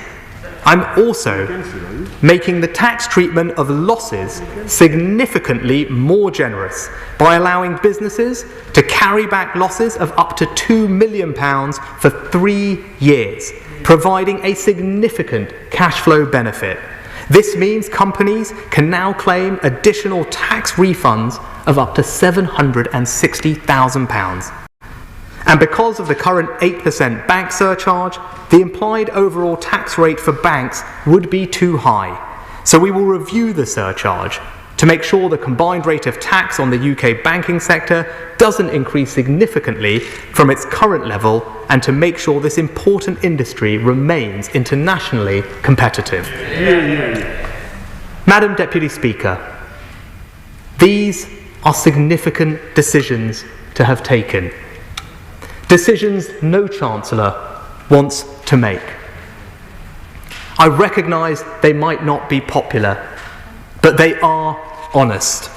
I'm also making the tax treatment of losses significantly more generous by allowing businesses to carry back losses of up to £2 million for 3 years, providing a significant cash flow benefit. This means companies can now claim additional tax refunds of up to £760,000. And because of the current 8% bank surcharge, the implied overall tax rate for banks would be too high. So we will review the surcharge to make sure the combined rate of tax on the UK banking sector doesn't increase significantly from its current level, and to make sure this important industry remains internationally competitive. Madam Deputy Speaker, these are significant decisions to have taken. Decisions no Chancellor wants to make. I recognise they might not be popular, but they are honest.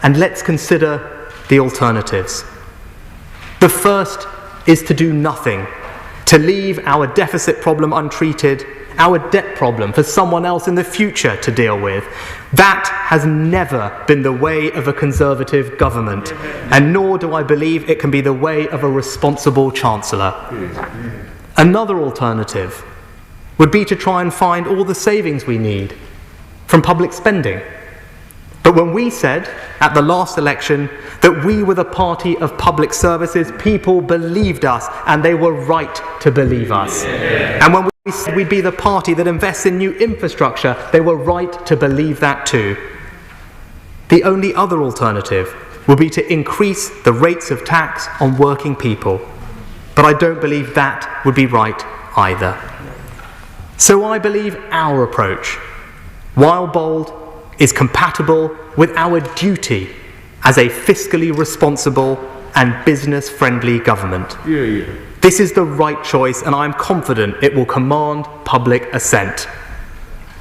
And let's consider the alternatives. The first is to do nothing, to leave our deficit problem untreated, our debt problem for someone else in the future to deal with. That has never been the way of a Conservative government, and nor do I believe it can be the way of a responsible Chancellor. Another alternative would be to try and find all the savings we need from public spending. But when we said at the last election that we were the party of public services, people believed us, and they were right to believe us. And when we said we'd be the party that invests in new infrastructure, they were right to believe that too. The only other alternative would be to increase the rates of tax on working people. But I don't believe that would be right either. So I believe our approach, while bold, is compatible with our duty as a fiscally responsible and business-friendly government. This is the right choice, and I am confident it will command public assent.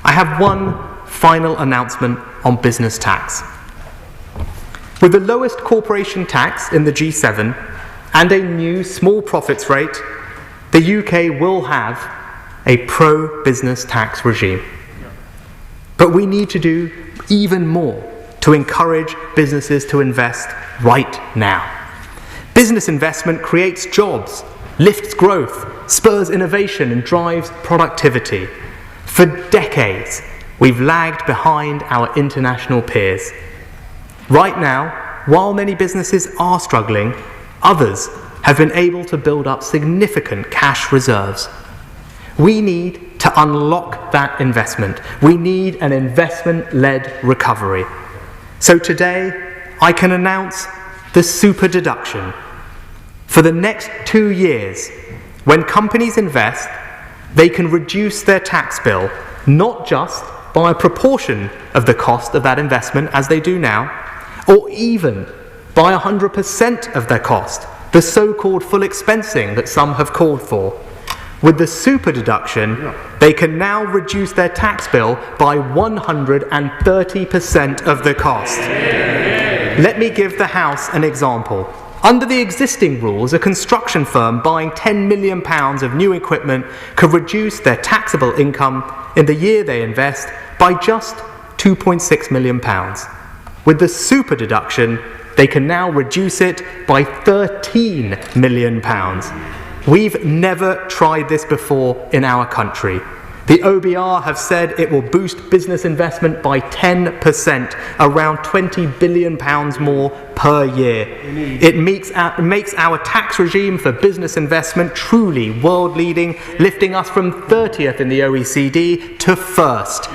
I have one final announcement on business tax. With the lowest corporation tax in the G7 and a new small profits rate, the UK will have a pro-business tax regime. But we need to do even more to encourage businesses to invest right now. Business investment creates jobs, lifts growth, spurs innovation and drives productivity. For decades, we've lagged behind our international peers. Right now, while many businesses are struggling, others have been able to build up significant cash reserves. We need to unlock that investment. We need an investment-led recovery. So today, I can announce the super deduction. For the next 2 years, when companies invest, they can reduce their tax bill, not just by a proportion of the cost of that investment as they do now, or even by 100% of their cost, the so-called full expensing that some have called for. With the super deduction, they can now reduce their tax bill by 130% of the cost. Let me give the House an example. Under the existing rules, a construction firm buying £10 million of new equipment could reduce their taxable income in the year they invest by just £2.6 million. With the super deduction, they can now reduce it by £13 million. We've never tried this before in our country. The OBR have said it will boost business investment by 10%, around £20 billion more per year. It makes our tax regime for business investment truly world-leading, lifting us from 30th in the OECD to 1st.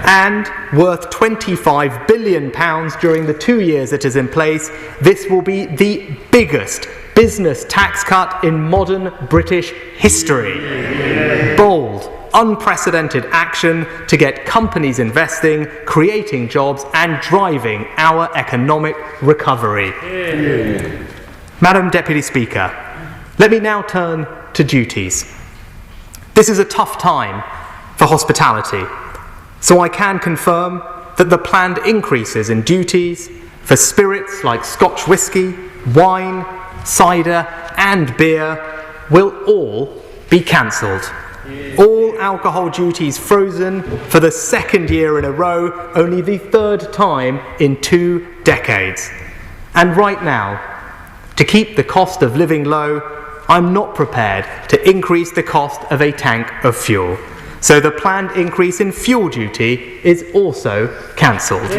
And worth £25 billion during the 2 years it is in place, this will be the biggest business tax cut in modern British history. Bold, unprecedented action to get companies investing, creating jobs and driving our economic recovery. Madam Deputy Speaker, Let me now turn to duties. This is a tough time for hospitality, so I can confirm that the planned increases in duties for spirits like Scotch whisky, wine, cider and beer will all be cancelled. All alcohol duties frozen for the second year in a row, only the third time in 2 decades. And right now, to keep the cost of living low, I'm not prepared to increase the cost of a tank of fuel. So the planned increase in fuel duty is also cancelled.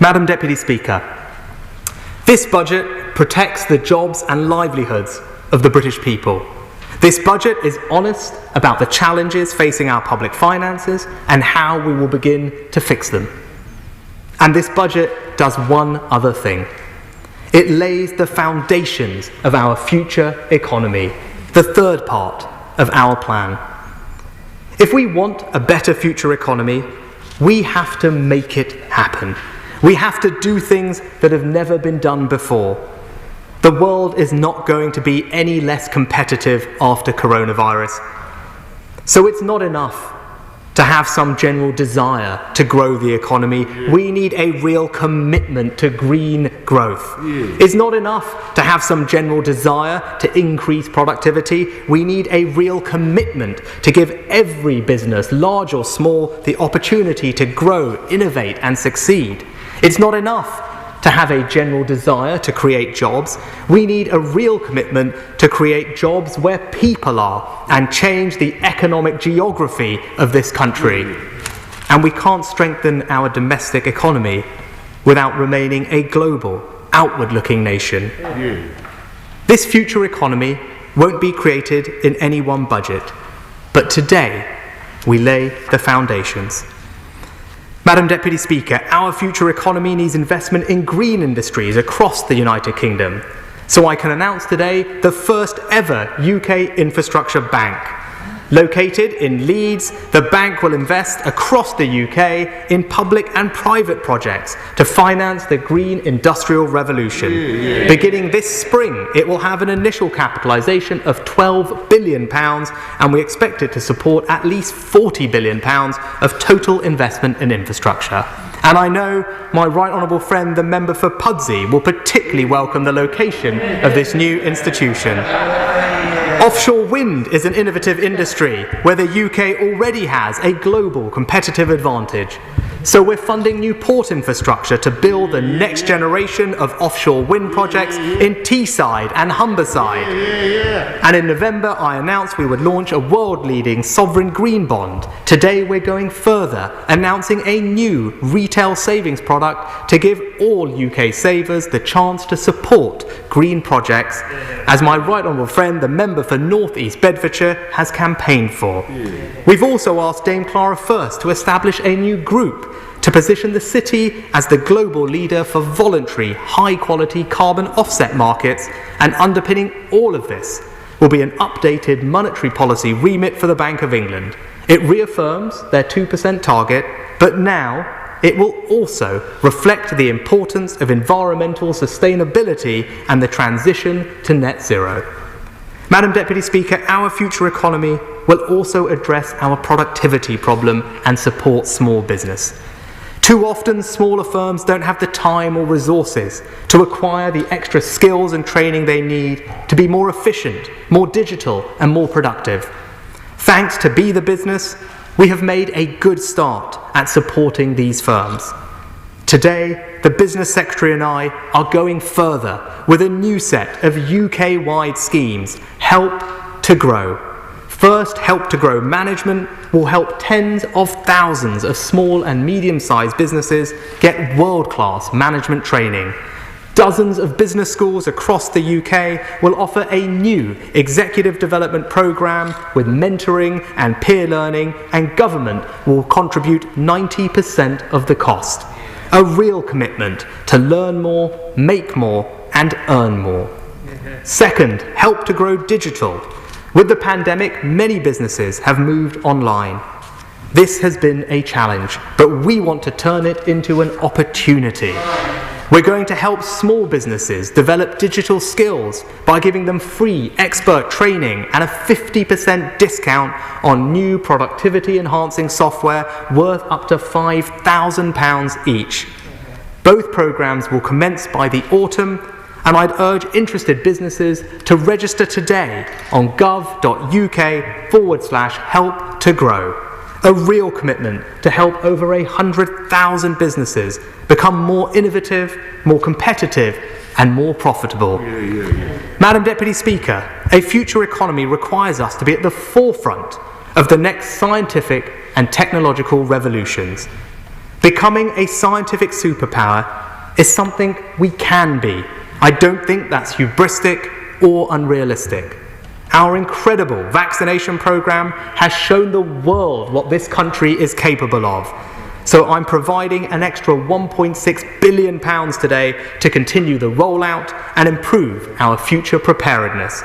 Madam Deputy Speaker, this budget protects the jobs and livelihoods of the British people. This budget is honest about the challenges facing our public finances and how we will begin to fix them. And this budget does one other thing. It lays the foundations of our future economy, the third part of our plan. If we want a better future economy, we have to make it happen. We have to do things that have never been done before. The world is not going to be any less competitive after coronavirus. So it's not enough to have some general desire to grow the economy. We need a real commitment to green growth. It's not enough to have some general desire to increase productivity. We need a real commitment to give every business, large or small, the opportunity to grow, innovate and succeed. It's not enough to have a general desire to create jobs. We need a real commitment to create jobs where people are and change the economic geography of this country. And we can't strengthen our domestic economy without remaining a global, outward-looking nation. This future economy won't be created in any one budget, but today we lay the foundations. Madam Deputy Speaker, our future economy needs investment in green industries across the United Kingdom. So I can announce today the first ever UK infrastructure bank. Located in Leeds, the bank will invest across the UK in public and private projects to finance the green industrial revolution. Beginning this spring, it will have an initial capitalisation of £12 billion and we expect it to support at least £40 billion of total investment in infrastructure. And I know my right honourable friend, the member for Pudsey, will particularly welcome the location of this new institution. Offshore wind is an innovative industry where the UK already has a global competitive advantage. So we're funding new port infrastructure to build the next generation of offshore wind projects in Teesside and Humberside. And in November, I announced we would launch a world-leading sovereign green bond. Today, we're going further, announcing a new retail savings product to give all UK savers the chance to support green projects, as my right honourable friend, the member for North East Bedfordshire, has campaigned for. We've also asked Dame Clara First to establish a new group to position the city as the global leader for voluntary, high-quality carbon offset markets, and underpinning all of this will be an updated monetary policy remit for the Bank of England. It reaffirms their 2% target, but now it will also reflect the importance of environmental sustainability and the transition to net zero. Madam Deputy Speaker, our future economy will also address our productivity problem and support small business. Too often, smaller firms don't have the time or resources to acquire the extra skills and training they need to be more efficient, more digital, and more productive. Thanks to Be the Business, we have made a good start at supporting these firms. Today, the Business Secretary and I are going further with a new set of UK-wide schemes, Help to Grow. First, Help to Grow management will help tens of thousands of small and medium-sized businesses get world-class management training. Dozens of business schools across the UK will offer a new executive development programme with mentoring and peer learning, and government will contribute 90% of the cost. A real commitment to learn more, make more, and earn more. Second, Help to Grow digital. With the pandemic, many businesses have moved online. This has been a challenge, but we want to turn it into an opportunity. We're going to help small businesses develop digital skills by giving them free expert training and a 50% discount on new productivity enhancing software worth up to £5,000 each. Both programmes will commence by the autumn, and I'd urge interested businesses to register today on gov.uk/help to grow. A real commitment to help over 100,000 businesses become more innovative, more competitive and more profitable. Madam Deputy Speaker, a future economy requires us to be at the forefront of the next scientific and technological revolutions. Becoming a scientific superpower is something we can be. I don't think that's hubristic or unrealistic. Our incredible vaccination programme has shown the world what this country is capable of. So I'm providing an extra £1.6 billion today to continue the rollout and improve our future preparedness.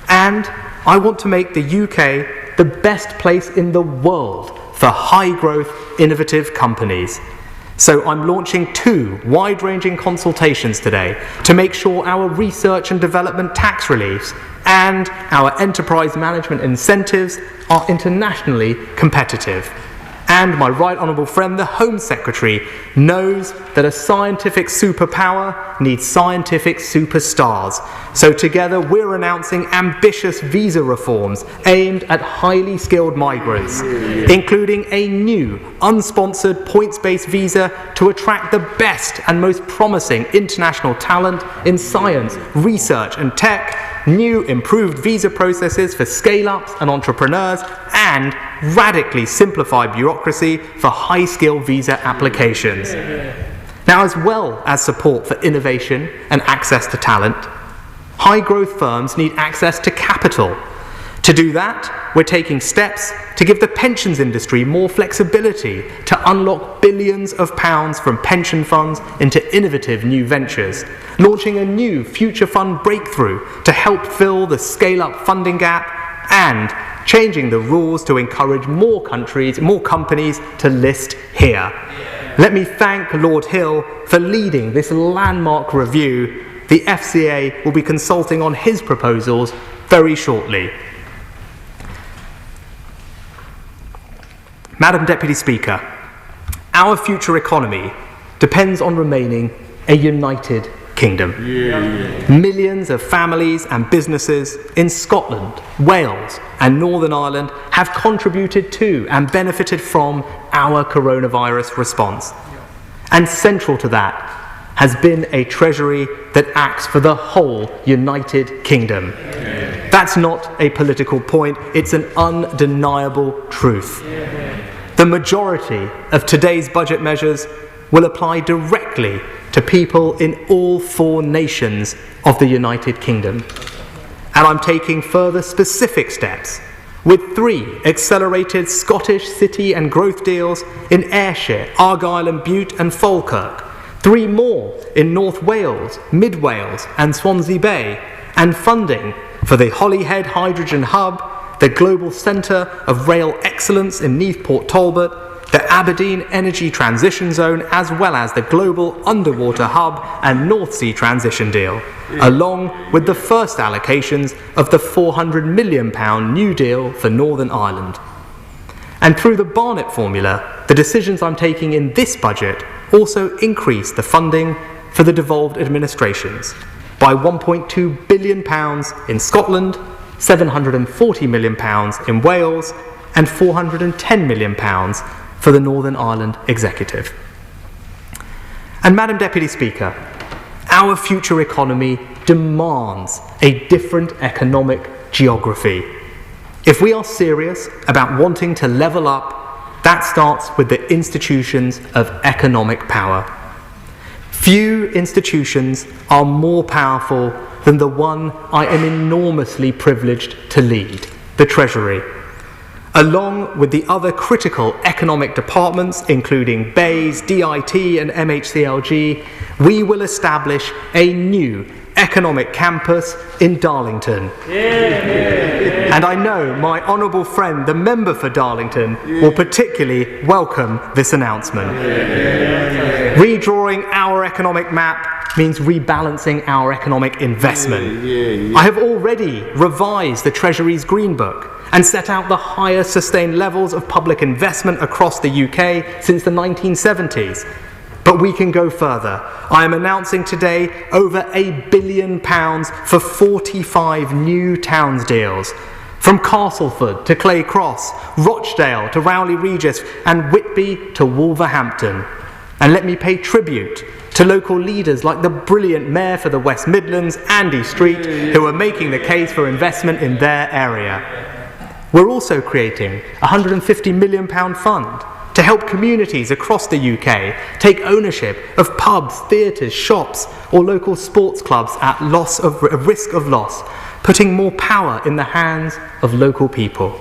And I want to make the UK the best place in the world for high-growth, innovative companies. So I'm launching 2 wide-ranging consultations today to make sure our research and development tax reliefs and our enterprise management incentives are internationally competitive. And my right honourable friend, the Home Secretary, knows that a scientific superpower needs scientific superstars. So together we're announcing ambitious visa reforms aimed at highly skilled migrants, including a new unsponsored points-based visa to attract the best and most promising international talent in science, research and tech, new improved visa processes for scale-ups and entrepreneurs, and radically simplified bureaucracy for high-skill visa applications. Now, as well as support for innovation and access to talent, high-growth firms need access to capital. To do that, we're taking steps to give the pensions industry more flexibility to unlock billions of pounds from pension funds into innovative new ventures, launching a new future fund breakthrough to help fill the scale-up funding gap, and changing the rules to encourage more companies to list here. Let me thank Lord Hill for leading this landmark review. The FCA will be consulting on his proposals very shortly. Madam Deputy Speaker, our future economy depends on remaining a united kingdom. Millions of families and businesses in Scotland, Wales and Northern Ireland have contributed to and benefited from our coronavirus response. And central to that has been a treasury that acts for the whole United Kingdom. That's not a political point, it's an undeniable truth. The majority of today's budget measures will apply directly to people in all 4 nations of the United Kingdom. And I'm taking further specific steps with 3 accelerated Scottish city and growth deals in Ayrshire, Argyll and Bute and Falkirk, 3 more in North Wales, Mid Wales and Swansea Bay, and funding for the Holyhead Hydrogen Hub, the Global Centre of Rail Excellence in Neath Port Talbot, the Aberdeen Energy Transition Zone, as well as the Global Underwater Hub and North Sea Transition Deal, along with the first allocations of the £400 million new deal for Northern Ireland. And through the Barnett formula, the decisions I'm taking in this budget also increase the funding for the devolved administrations by £1.2 billion in Scotland, £740 million in Wales, and £410 million for the Northern Ireland Executive. And Madam Deputy Speaker, our future economy demands a different economic geography. If we are serious about wanting to level up, that starts with the institutions of economic power. Few institutions are more powerful than the one I am enormously privileged to lead, the Treasury. Along with the other critical economic departments, including BEIS, DIT and MHCLG, we will establish a new economic campus in Darlington. And I know my honourable friend, the member for Darlington, will particularly welcome this announcement. Redrawing our economic map means rebalancing our economic investment. I have already revised the Treasury's Green Book and set out the highest sustained levels of public investment across the UK since the 1970s. But we can go further. I am announcing today over £1 billion for 45 new towns deals. From Castleford to Clay Cross, Rochdale to Rowley Regis, and Whitby to Wolverhampton. And let me pay tribute to local leaders like the brilliant Mayor for the West Midlands, Andy Street, who are making the case for investment in their area. We're also creating a £150 million fund to help communities across the UK take ownership of pubs, theatres, shops or local sports clubs at risk of loss, putting more power in the hands of local people.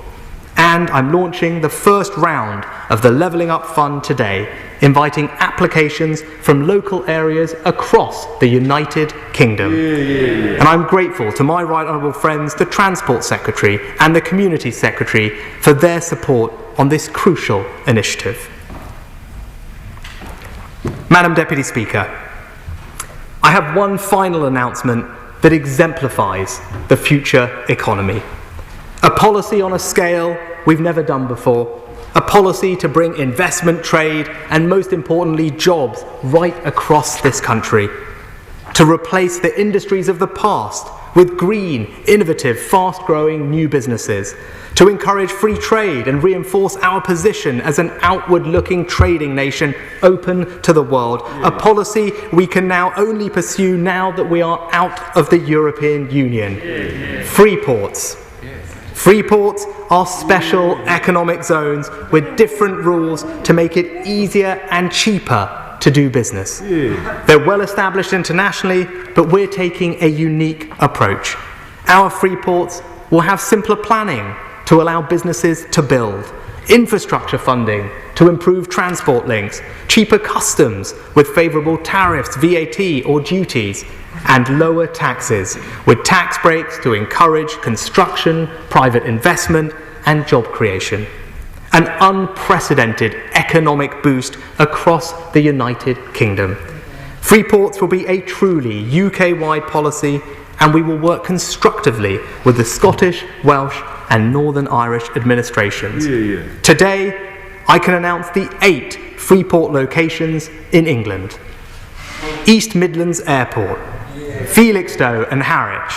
And I'm launching the first round of the Levelling Up Fund today, inviting applications from local areas across the United Kingdom. And I'm grateful to my right honourable friends, the Transport Secretary and the Community Secretary, for their support on this crucial initiative. Madam Deputy Speaker, I have one final announcement that exemplifies the future economy. A policy on a scale we've never done before. A policy to bring investment, trade, and most importantly, jobs right across this country. To replace the industries of the past with green, innovative, fast-growing new businesses. To encourage free trade and reinforce our position as an outward-looking trading nation open to the world. A policy we can now only pursue now that we are out of the European Union. Free ports. Free ports are special economic zones with different rules to make it easier and cheaper to do business. They're well established internationally, but we're taking a unique approach. Our free ports will have simpler planning to allow businesses to build, infrastructure funding to improve transport links, cheaper customs with favourable tariffs, VAT or duties, and lower taxes with tax breaks to encourage construction, private investment and job creation. An unprecedented economic boost across the United Kingdom. Free ports will be a truly UK-wide policy, and we will work constructively with the Scottish, Welsh and Northern Irish administrations. Today, I can announce the 8 free port locations in England. East Midlands Airport, Felixstowe and Harwich,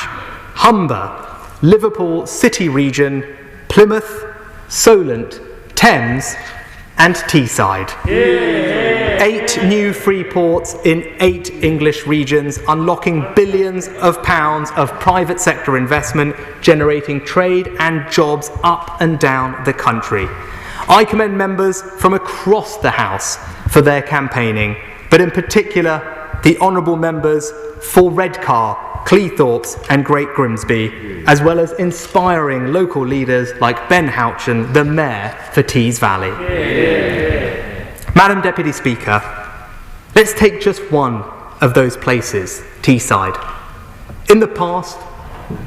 Humber, Liverpool City Region, Plymouth, Solent, Thames and Teesside. 8 new free ports in 8 English regions, unlocking billions of pounds of private sector investment, generating trade and jobs up and down the country. I commend members from across the House for their campaigning, but in particular the honourable members for Redcar, Cleethorpes and Great Grimsby, as well as inspiring local leaders like Ben Houchen, the Mayor for Tees Valley. Madam Deputy Speaker, let's take just one of those places, Teesside. In the past,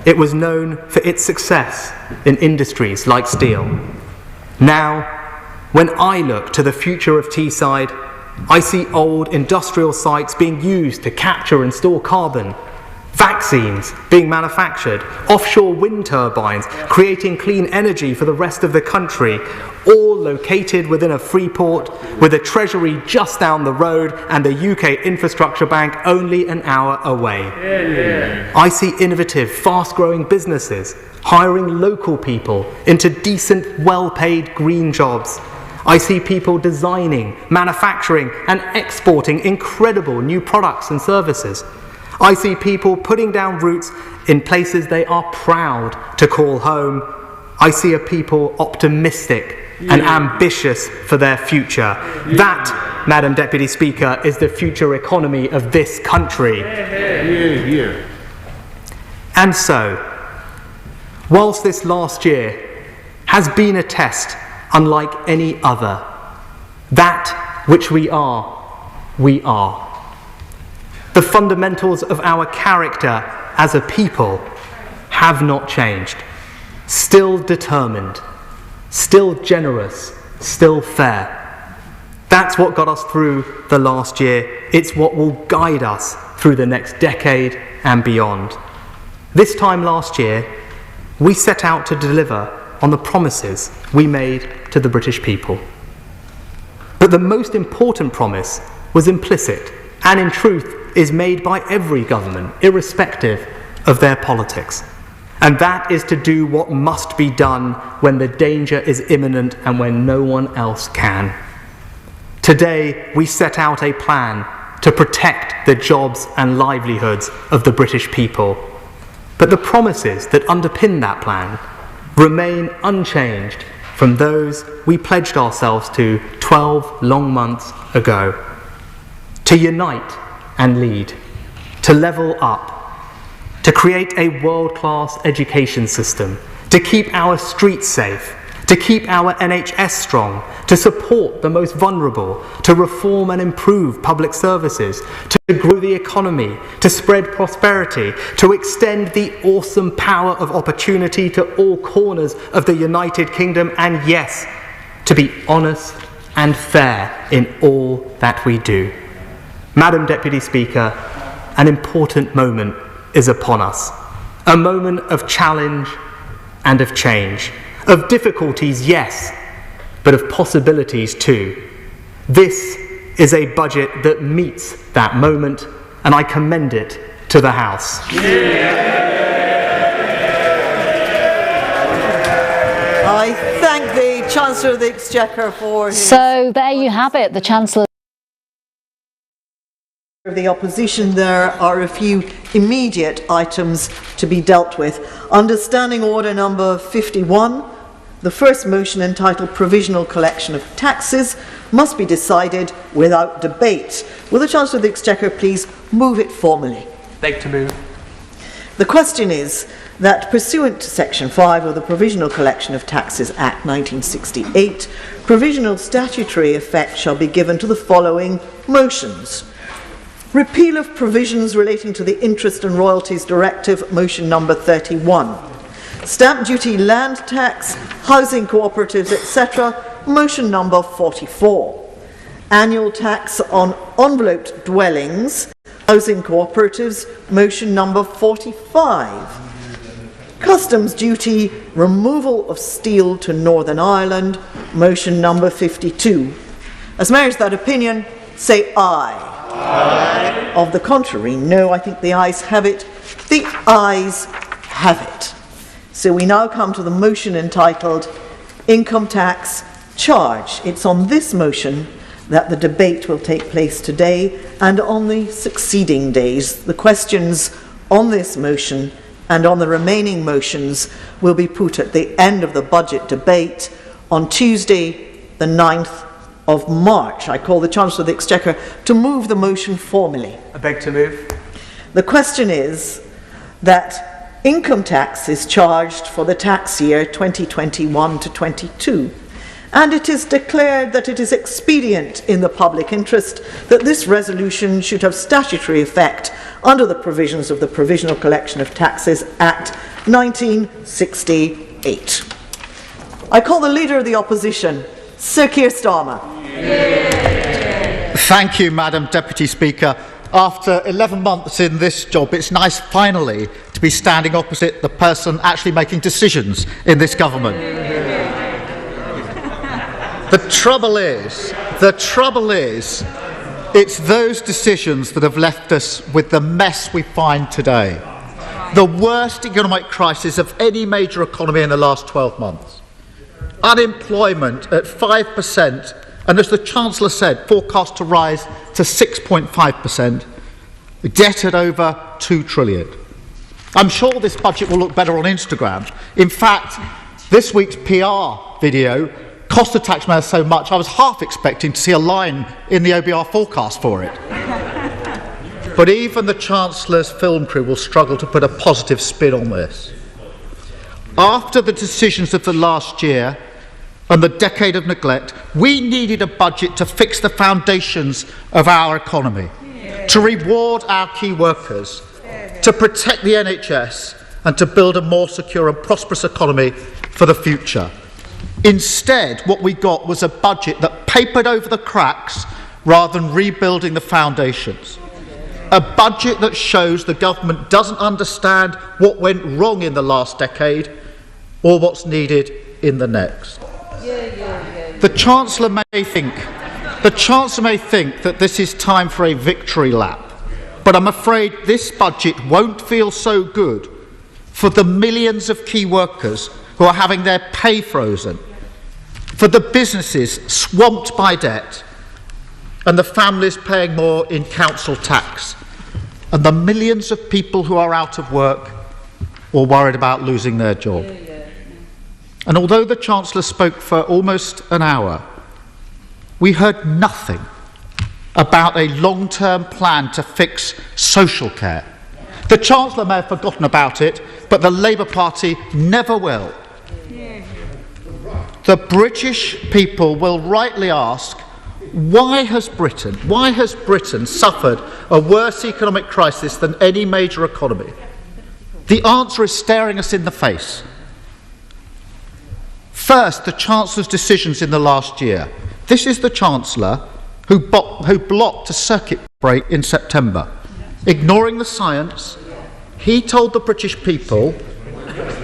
it was known for its success in industries like steel. Now, when I look to the future of Teesside, I see old industrial sites being used to capture and store carbon, vaccines being manufactured, offshore wind turbines creating clean energy for the rest of the country, all located within a free port with a treasury just down the road and the UK Infrastructure Bank only an hour away. I see innovative, fast-growing businesses hiring local people into decent, well-paid green jobs. I see people designing, manufacturing and exporting incredible new products and services. I see people putting down roots in places they are proud to call home. I see a people optimistic and ambitious for their future. That, Madam Deputy Speaker, is the future economy of this country. And so, whilst this last year has been a test unlike any other, that which we are, we are. The fundamentals of our character as a people have not changed. Still determined, still generous, still fair. That's what got us through the last year. It's what will guide us through the next decade and beyond. This time last year, we set out to deliver on the promises we made to the British people. But the most important promise was implicit and in truth is made by every government, irrespective of their politics. And that is to do what must be done when the danger is imminent and when no one else can. Today, we set out a plan to protect the jobs and livelihoods of the British people. But the promises that underpin that plan remain unchanged from those we pledged ourselves to 12 long months ago. To unite and lead, to level up, to create a world-class education system, to keep our streets safe, to keep our NHS strong, to support the most vulnerable, to reform and improve public services, to grow the economy, to spread prosperity, to extend the awesome power of opportunity to all corners of the United Kingdom, and yes, to be honest and fair in all that we do. Madam Deputy Speaker, an important moment is upon us. A moment of challenge and of change. Of difficulties, yes, but of possibilities too. This is a budget that meets that moment, and I commend it to the House. I thank the Chancellor of the Exchequer for his... So there you have it, the Chancellor of the opposition. There are a few immediate items to be dealt with. Under Standing Order number 51, the first motion, entitled Provisional Collection of Taxes, must be decided without debate. Will the Chancellor of the Exchequer please move it formally? Beg to move. The question is that, pursuant to Section 5 of the Provisional Collection of Taxes Act 1968, provisional statutory effect shall be given to the following motions. Repeal of provisions relating to the Interest and Royalties Directive, motion number 31. Stamp duty, land tax, housing cooperatives, etc., motion number 44. Annual tax on enveloped dwellings, housing cooperatives, motion number 45. Customs duty, removal of steel to Northern Ireland, motion number 52. As mayor of that opinion, say aye. Aye. Of the contrary, no. I think the ayes have it. The ayes have it. So we now come to the motion entitled Income Tax Charge. It's on this motion that the debate will take place today and on the succeeding days. The questions on this motion and on the remaining motions will be put at the end of the budget debate on Tuesday, the 9th of March. I call the Chancellor of the Exchequer to move the motion formally. I beg to move. The question is that income tax is charged for the tax year 2021 to 22, and it is declared that it is expedient in the public interest that this resolution should have statutory effect under the provisions of the Provisional Collection of Taxes Act 1968. I call the Leader of the Opposition, Sir Keir Starmer. Thank you, Madam Deputy Speaker. After 11 months in this job, it's nice finally to be standing opposite the person actually making decisions in this government. The trouble is, it's those decisions that have left us with the mess we find today. The worst economic crisis of any major economy in the last 12 months. Unemployment at 5%, and as the Chancellor said, forecast to rise to 6.5%, debt at over 2 trillion. I'm sure this budget will look better on Instagram. In fact, this week's PR video cost the taxpayer so much I was half expecting to see a line in the OBR forecast for it. But even the Chancellor's film crew will struggle to put a positive spin on this. After the decisions of the last year and the decade of neglect, we needed a budget to fix the foundations of our economy, to reward our key workers, to protect the NHS, and to build a more secure and prosperous economy for the future. Instead, what we got was a budget that papered over the cracks rather than rebuilding the foundations. A budget that shows the government doesn't understand what went wrong in the last decade or what's needed in the next. The Chancellor may think that this is time for a victory lap, but I'm afraid this budget won't feel so good for the millions of key workers who are having their pay frozen, for the businesses swamped by debt, and the families paying more in council tax, and the millions of people who are out of work or worried about losing their job. And although the Chancellor spoke for almost an hour, we heard nothing about a long-term plan to fix social care. The Chancellor may have forgotten about it, but the Labour Party never will. The British people will rightly ask, why has Britain suffered a worse economic crisis than any major economy? The answer is staring us in the face. First, the Chancellor's decisions in the last year. This is the Chancellor who blocked a circuit break in September. Ignoring the science, he told the British people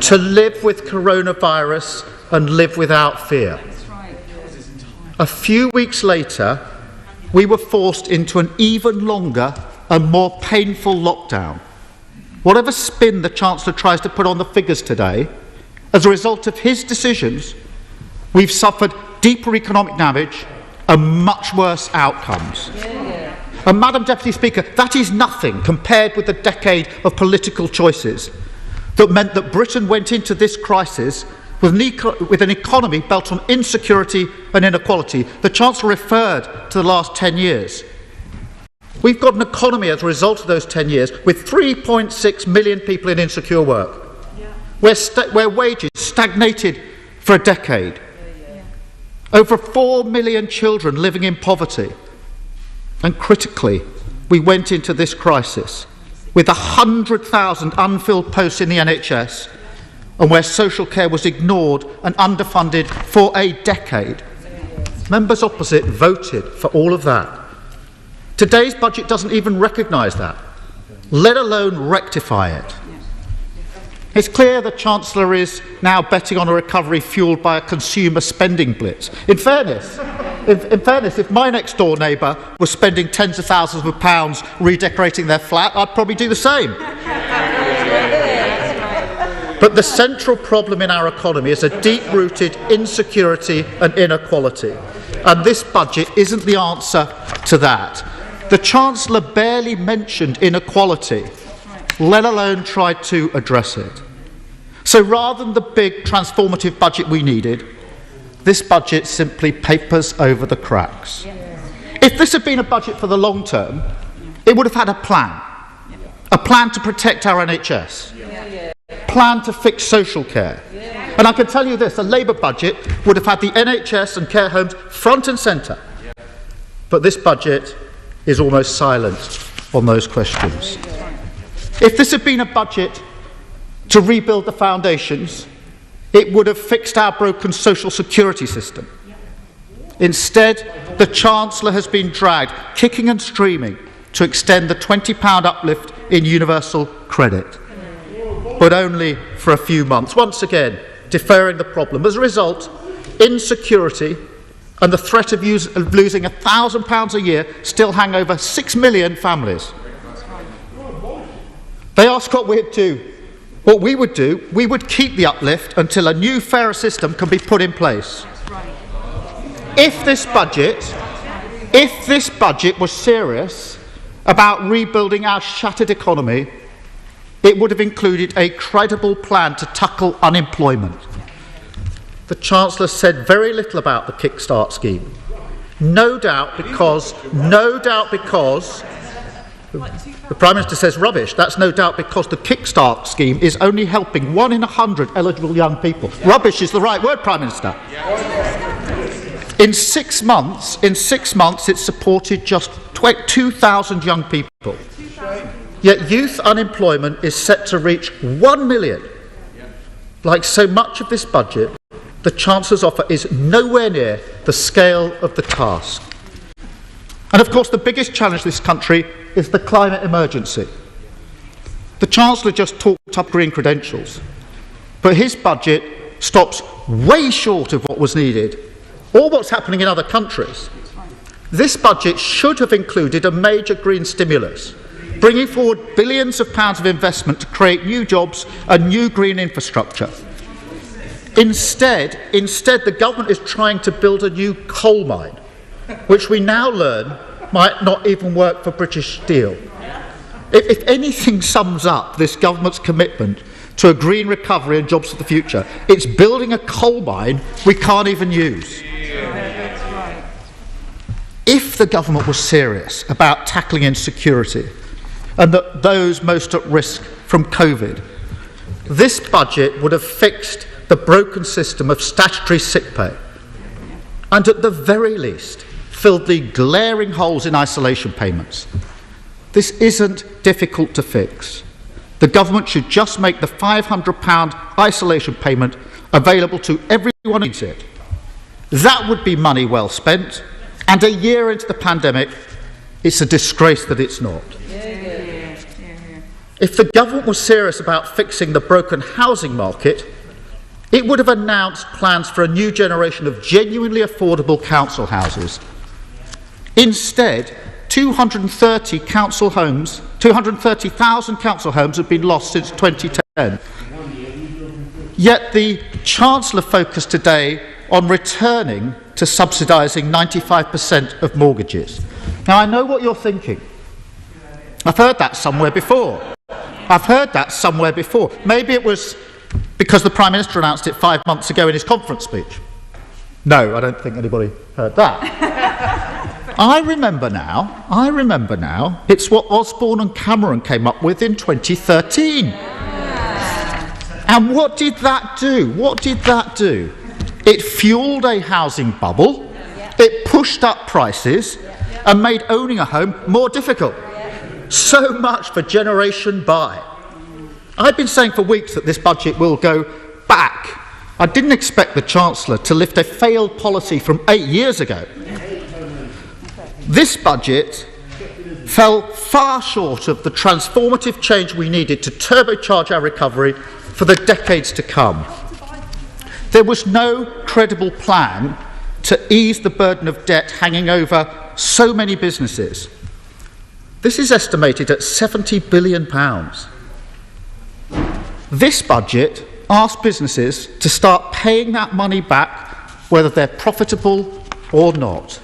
to live with coronavirus and live without fear. A few weeks later, we were forced into an even longer and more painful lockdown. Whatever spin the Chancellor tries to put on the figures today, as a result of his decisions, we've suffered deeper economic damage and much worse outcomes. And Madam Deputy Speaker, that is nothing compared with the decade of political choices that meant that Britain went into this crisis with an economy built on insecurity and inequality. The Chancellor referred to the last 10 years. We've got an economy as a result of those 10 years with 3.6 million people in insecure work, where wages stagnated for a decade, over 4 million children living in poverty, and critically, we went into this crisis with 100,000 unfilled posts in the NHS, and where social care was ignored and underfunded for a decade. Members opposite voted for all of that. Today's budget doesn't even recognise that, let alone rectify it. It's clear the Chancellor is now betting on a recovery fuelled by a consumer spending blitz. In fairness, if my next door neighbour was spending tens of thousands of pounds redecorating their flat, I'd probably do the same. But the central problem in our economy is a deep-rooted insecurity and inequality. And this budget isn't the answer to that. The Chancellor barely mentioned inequality, let alone tried to address it. So rather than the big transformative budget we needed, this budget simply papers over the cracks. If this had been a budget for the long term, it would have had a plan to protect our NHS, plan to fix social care. And I can tell you this, a Labour budget would have had the NHS and care homes front and centre. But this budget is almost silent on those questions. If this had been a budget to rebuild the foundations, it would have fixed our broken social security system. Instead, the Chancellor has been dragged, kicking and screaming, to extend the £20 uplift in universal credit, but only for a few months, once again deferring the problem. As a result, insecurity and the threat of losing £1,000 a year still hang over 6 million families. They ask what we'd do. What we would do, we would keep the uplift until a new, fairer system can be put in place. If this budget was serious about rebuilding our shattered economy, it would have included a credible plan to tackle unemployment. The Chancellor said very little about the Kickstart scheme. No doubt because the Prime Minister says rubbish. That's no doubt because the Kickstart scheme is only helping 1 in 100 eligible young people. Rubbish is the right word, Prime Minister. In 6 months, it supported just 2,000 young people. Yet youth unemployment is set to reach 1 million. Like so much of this budget, the Chancellor's offer is nowhere near the scale of the task. And of course, the biggest challenge to this country is the climate emergency. The Chancellor just talked up green credentials, but his budget stops way short of what was needed, or what's happening in other countries. This budget should have included a major green stimulus, bringing forward billions of pounds of investment to create new jobs and new green infrastructure. Instead, the government is trying to build a new coal mine, which we now learn might not even work for British Steel. If anything sums up this government's commitment to a green recovery and jobs for the future, it's building a coal mine we can't even use. If the government was serious about tackling insecurity and those most at risk from COVID, this budget would have fixed the broken system of statutory sick pay and, at the very least, filled the glaring holes in isolation payments. This isn't difficult to fix. The government should just make the £500 isolation payment available to everyone who needs it. That would be money well spent, and a year into the pandemic, it's a disgrace that it's not. If the government was serious about fixing the broken housing market, it would have announced plans for a new generation of genuinely affordable council houses. Instead, 230,000 council homes have been lost since 2010. Yet the Chancellor focused today on returning to subsidising 95% of mortgages. Now, I know what you're thinking. I've heard that somewhere before. Maybe it was because the Prime Minister announced it 5 months ago in his conference speech. No, I don't think anybody heard that. I remember now, it's what Osborne and Cameron came up with in 2013. And what did that do? It fuelled a housing bubble, it pushed up prices, and made owning a home more difficult. So much for Generation Buy. I've been saying for weeks that this budget will go back. I didn't expect the Chancellor to lift a failed policy from 8 years ago. This budget fell far short of the transformative change we needed to turbocharge our recovery for the decades to come. There was no credible plan to ease the burden of debt hanging over so many businesses. This is estimated at £70 billion. This budget asks businesses to start paying that money back, whether they're profitable or not.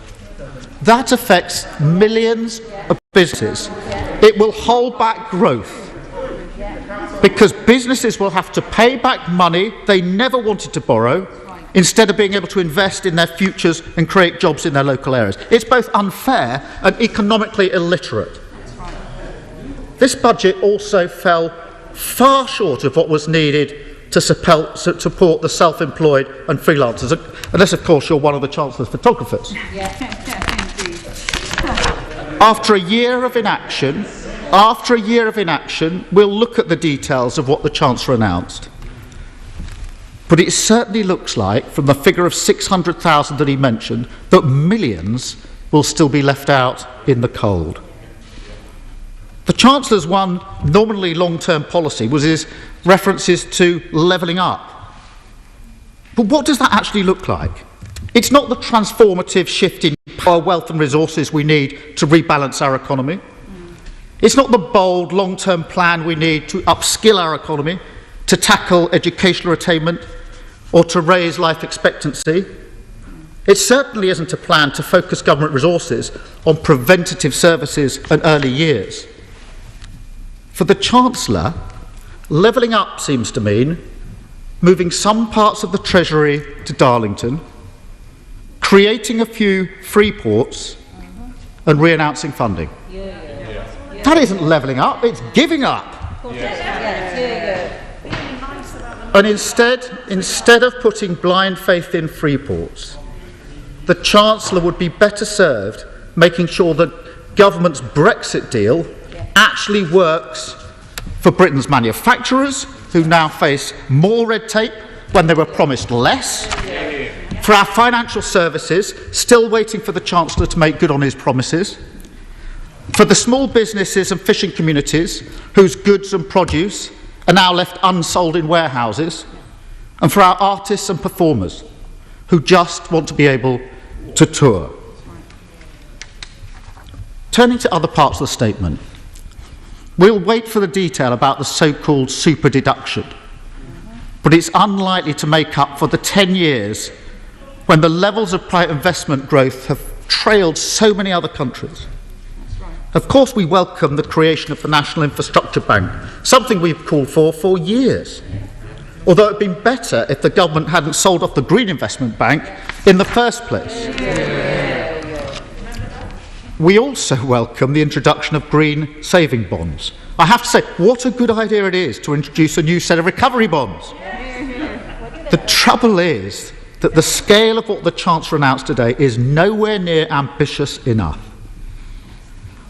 That affects millions of businesses. It will hold back growth because businesses will have to pay back money they never wanted to borrow instead of being able to invest in their futures and create jobs in their local areas. It's both unfair and economically illiterate. This budget also fell far short of what was needed to support the self-employed and freelancers, unless, of course, you're one of the Chancellor's photographers. After a year of inaction, we'll look at the details of what the Chancellor announced. But it certainly looks like, from the figure of 600,000 that he mentioned, that millions will still be left out in the cold. The Chancellor's one nominally long-term policy was his references to levelling up. But what does that actually look like? It's not the transformative shift in power, wealth and resources we need to rebalance our economy. It's not the bold long-term plan we need to upskill our economy, to tackle educational attainment or to raise life expectancy. It certainly isn't a plan to focus government resources on preventative services and early years. For the Chancellor, levelling up seems to mean moving some parts of the Treasury to Darlington, creating a few free ports and re-announcing funding. That isn't levelling up, it's giving up. And instead of putting blind faith in free ports, the Chancellor would be better served making sure that government's Brexit deal actually works for Britain's manufacturers, who now face more red tape when they were promised less, For our financial services, still waiting for the Chancellor to make good on his promises. For the small businesses and fishing communities whose goods and produce are now left unsold in warehouses. And for our artists and performers who just want to be able to tour. Turning to other parts of the statement, we'll wait for the detail about the so-called super deduction, but it's unlikely to make up for the 10 years when the levels of private investment growth have trailed so many other countries. Of course, we welcome the creation of the National Infrastructure Bank, something we've called for years. Although it would have been better if the government hadn't sold off the Green Investment Bank in the first place. We also welcome the introduction of green saving bonds. I have to say, what a good idea it is to introduce a new set of recovery bonds. The trouble is that the scale of what the Chancellor announced today is nowhere near ambitious enough.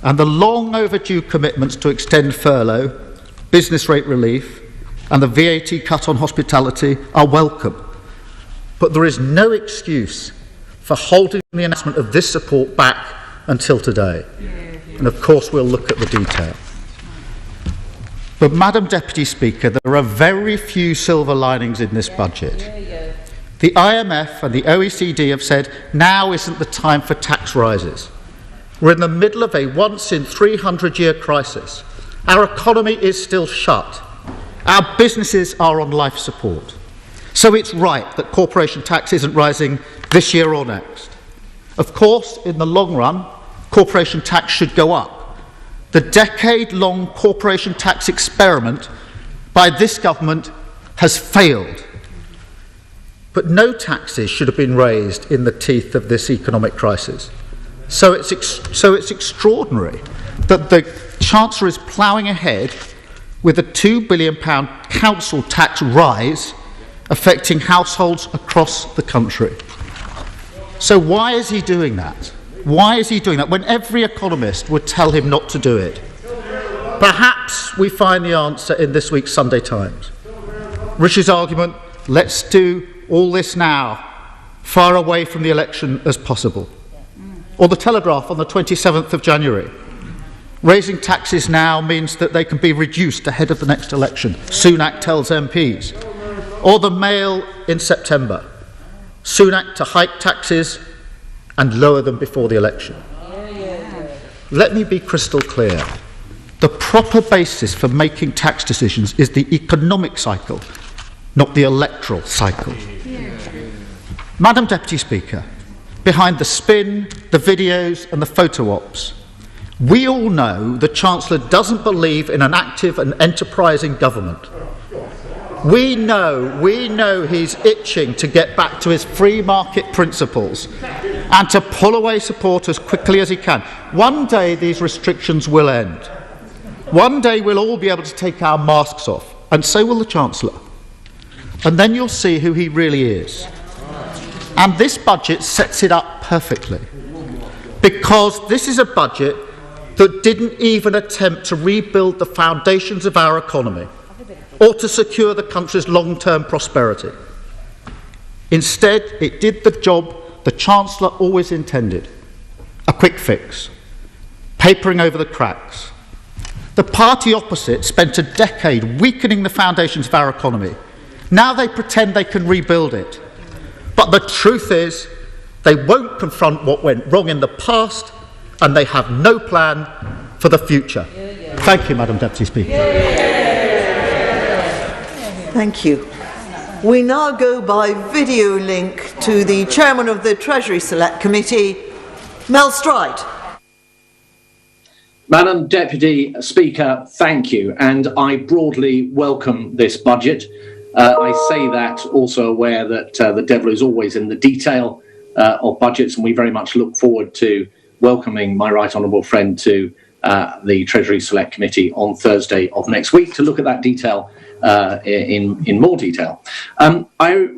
And the long overdue commitments to extend furlough, business rate relief, and the VAT cut on hospitality are welcome. But there is no excuse for holding the announcement of this support back until today. And of course we'll look at the detail. But Madam Deputy Speaker, there are very few silver linings in this budget. The IMF and the OECD have said now isn't the time for tax rises. We're in the middle of a once-in-300-year crisis. Our economy is still shut. Our businesses are on life support. So it's right that corporation tax isn't rising this year or next. Of course, in the long run, corporation tax should go up. The decade-long corporation tax experiment by this government has failed. But no taxes should have been raised in the teeth of this economic crisis. So it's extraordinary that the Chancellor is ploughing ahead with a £2 billion council tax rise affecting households across the country. So why is he doing that? Why is he doing that when every economist would tell him not to do it? Perhaps we find the answer in this week's Sunday Times. Rishi's argument, let's do all this now, far away from the election as possible. Or the Telegraph on the 27th of January. Raising taxes now means that they can be reduced ahead of the next election, Sunak tells MPs. Or the Mail in September. Sunak to hike taxes and lower them before the election. Let me be crystal clear. The proper basis for making tax decisions is the economic cycle, not the electoral cycle. Madam Deputy Speaker, behind the spin, the videos and the photo ops, we all know the Chancellor doesn't believe in an active and enterprising government. We know he's itching to get back to his free market principles and to pull away support as quickly as he can. One day these restrictions will end. One day we'll all be able to take our masks off, and so will the Chancellor. And then you'll see who he really is. And this budget sets it up perfectly, because this is a budget that didn't even attempt to rebuild the foundations of our economy or to secure the country's long-term prosperity. Instead, it did the job the Chancellor always intended: a quick fix, papering over the cracks. The party opposite spent a decade weakening the foundations of our economy. Now they pretend they can rebuild it. But the truth is, they won't confront what went wrong in the past, and they have no plan for the future. Thank you, Madam Deputy Speaker. Thank you. We now go by video link to the Chairman of the Treasury Select Committee, Mel Stride. Madam Deputy Speaker, thank you, and I broadly welcome this budget. I say that also aware that the devil is always in the detail of budgets, and we very much look forward to welcoming my right honourable friend to the Treasury Select Committee on Thursday of next week to look at that detail in more detail. I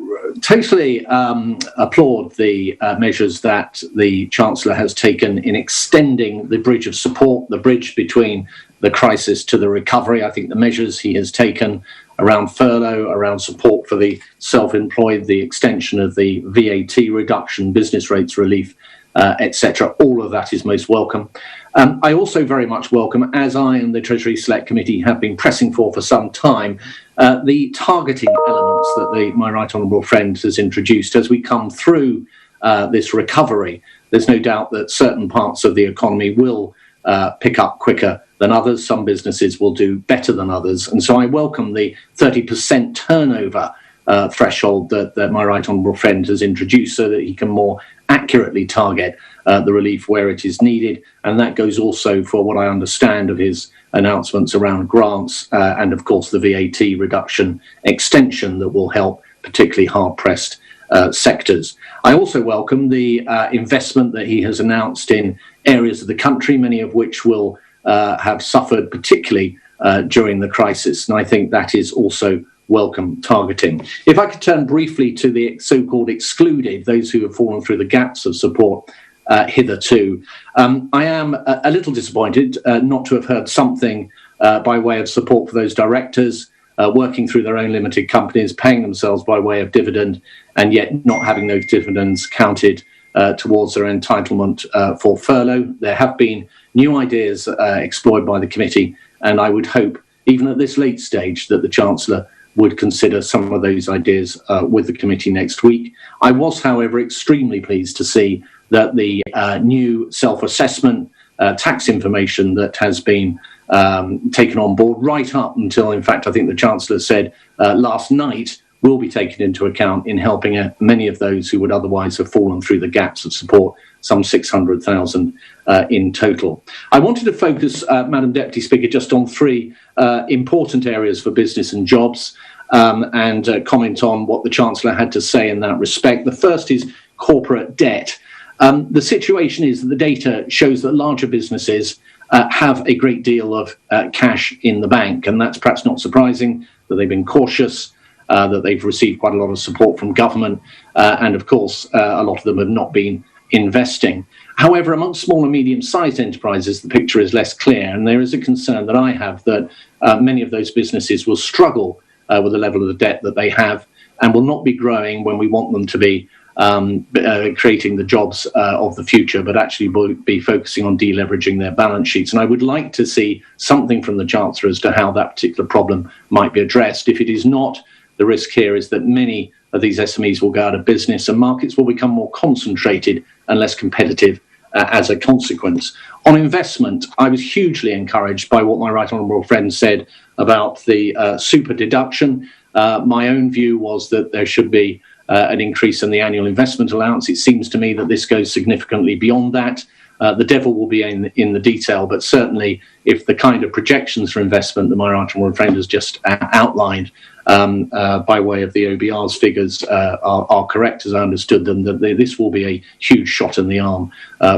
totally applaud the measures that the Chancellor has taken in extending the bridge of support, the bridge between the crisis to the recovery. I think the measures he has taken around furlough, around support for the self-employed, the extension of the VAT reduction, business rates relief, etc. All of that is most welcome. I also very much welcome, as I and the Treasury Select Committee have been pressing for some time, the targeting elements that my right honourable friend has introduced as we come through this recovery. There's no doubt that certain parts of the economy will pick up quicker than others. Some businesses will do better than others. And so I welcome the 30% turnover threshold that my right honourable friend has introduced so that he can more accurately target the relief where it is needed. And that goes also for what I understand of his announcements around grants and, of course, the VAT reduction extension that will help particularly hard-pressed sectors. I also welcome the investment that he has announced in areas of the country, many of which will have suffered particularly during the crisis. And I think that is also welcome targeting. If I could turn briefly to the so-called excluded, those who have fallen through the gaps of support hitherto, I am a little disappointed not to have heard something by way of support for those directors working through their own limited companies, paying themselves by way of dividend, and yet not having those dividends counted towards their entitlement for furlough. There have been new ideas explored by the committee, and I would hope, even at this late stage, that the Chancellor would consider some of those ideas with the committee next week. I was, however, extremely pleased to see that the new self-assessment tax information that has been taken on board right up until, in fact, I think the Chancellor said last night, will be taken into account in helping many of those who would otherwise have fallen through the gaps of support, some 600,000 in total. I wanted to focus, Madam Deputy Speaker, just on three important areas for business and jobs and comment on what the Chancellor had to say in that respect. The first is corporate debt. The situation is that the data shows that larger businesses have a great deal of cash in the bank, and that's perhaps not surprising that they've been cautious, that they've received quite a lot of support from government, and of course a lot of them have not been investing. However, amongst small and medium-sized enterprises, the picture is less clear, and there is a concern that I have that many of those businesses will struggle with the level of the debt that they have and will not be growing when we want them to be creating the jobs of the future, but actually will be focusing on deleveraging their balance sheets. And I would like to see something from the Chancellor as to how that particular problem might be addressed. If it is not, the risk here is that many of these SMEs will go out of business and markets will become more concentrated and less competitive as a consequence. On investment, I was hugely encouraged by what my right honourable friend said about the super deduction. My own view was that there should be an increase in the annual investment allowance. It seems to me that this goes significantly beyond that. The devil will be in the detail, but certainly if the kind of projections for investment that my right honourable friend has just outlined by way of the OBR's figures are correct, as I understood them, that this will be a huge shot in the arm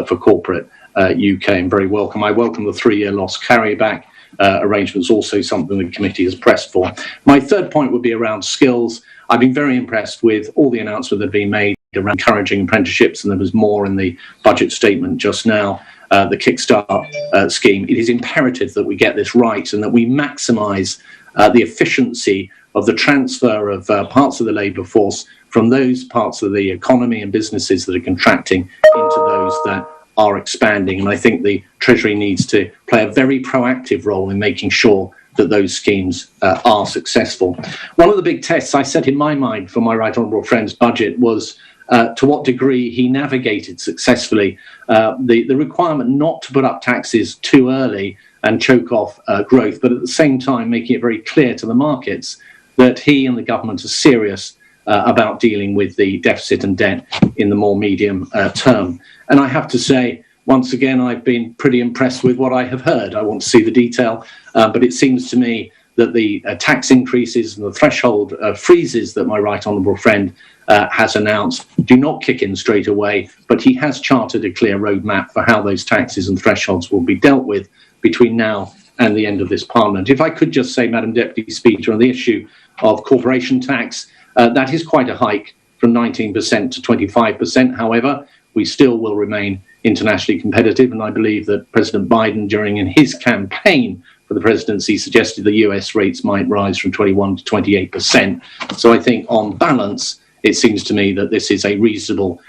for corporate UK, and very welcome. I welcome the 3-year loss carryback arrangements, also something the committee has pressed for. My third point would be around skills. I've been very impressed with all the announcements that have been made around encouraging apprenticeships, and there was more in the budget statement just now, the Kickstart scheme. It is imperative that we get this right and that we maximise the efficiency of the transfer of parts of the labour force from those parts of the economy and businesses that are contracting into those that are expanding. And I think the Treasury needs to play a very proactive role in making sure that those schemes are successful. One of the big tests I set in my mind for my right honourable friend's budget was to what degree he navigated successfully the requirement not to put up taxes too early and choke off growth, but at the same time making it very clear to the markets that he and the government are serious about dealing with the deficit and debt in the more medium term. And I have to say, once again, I've been pretty impressed with what I have heard. I want to see the detail, but it seems to me that the tax increases and the threshold freezes that my right honourable friend has announced do not kick in straight away, but he has charted a clear roadmap for how those taxes and thresholds will be dealt with between now and the end of this Parliament. If I could just say, Madam Deputy Speaker, on the issue of corporation tax, that is quite a hike from 19% to 25%. However, we still will remain internationally competitive, and I believe that President Biden, during his campaign for the presidency suggested the US rates might rise from 21 to 28%. So I think on balance, it seems to me that this is a reasonable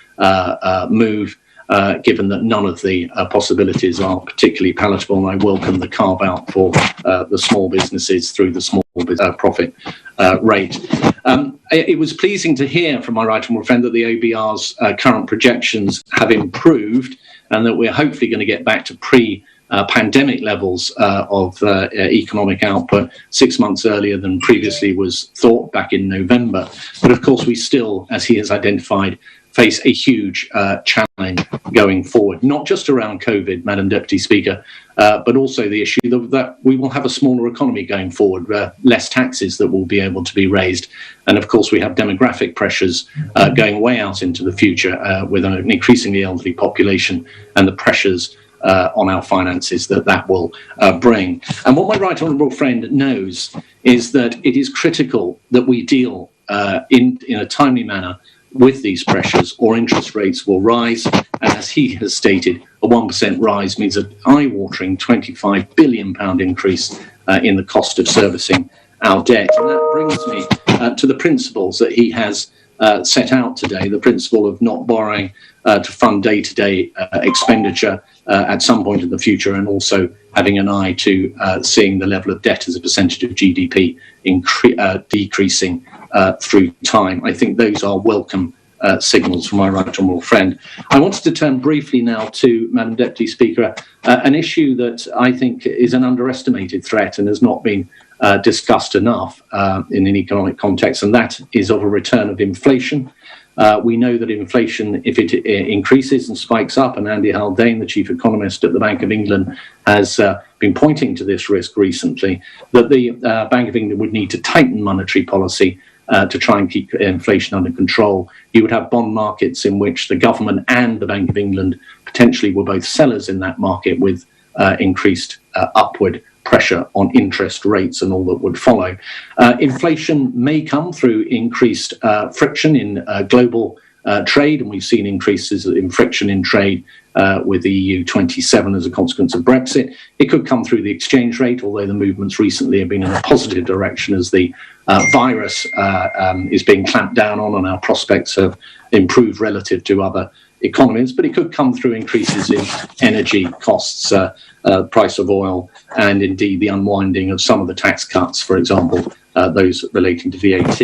move, given that none of the possibilities are particularly palatable, and I welcome the carve-out for the small businesses through the small profit rate. It was pleasing to hear from my right honourable friend that the OBR's current projections have improved and that we're hopefully going to get back to pre-pandemic levels of economic output 6 months earlier than previously was thought back in November. But of course, we still, as he has identified, face a huge challenge going forward, not just around COVID, Madam Deputy Speaker, but also the issue that we will have a smaller economy going forward, less taxes that will be able to be raised. And of course, we have demographic pressures going way out into the future with an increasingly elderly population and the pressures on our finances that will bring. And what my right honourable friend knows is that it is critical that we deal in a timely manner with these pressures, or interest rates will rise. And as he has stated, a 1% rise means an eye-watering £25 billion increase in the cost of servicing our debt. And that brings me to the principles that he has set out today, the principle of not borrowing to fund day-to-day expenditure at some point in the future, and also having an eye to seeing the level of debt as a percentage of GDP decreasing through time. I think those are welcome signals from my right honourable friend. I wanted to turn briefly now to, Madam Deputy Speaker, an issue that I think is an underestimated threat and has not been discussed enough in an economic context, and that is of a return of inflation. We know that inflation, if it increases and spikes up, and Andy Haldane, the chief economist at the Bank of England, has been pointing to this risk recently, that the Bank of England would need to tighten monetary policy to try and keep inflation under control. You would have bond markets in which the government and the Bank of England potentially were both sellers in that market, with increased upward pressure on interest rates and all that would follow. Inflation may come through increased friction in global trade, and we've seen increases in friction in trade with the EU 27 as a consequence of Brexit. It could come through the exchange rate, although the movements recently have been in a positive direction as the virus is being clamped down on, and our prospects have improved relative to other economies. But it could come through increases in energy costs, price of oil, and indeed the unwinding of some of the tax cuts, for example, those relating to VAT.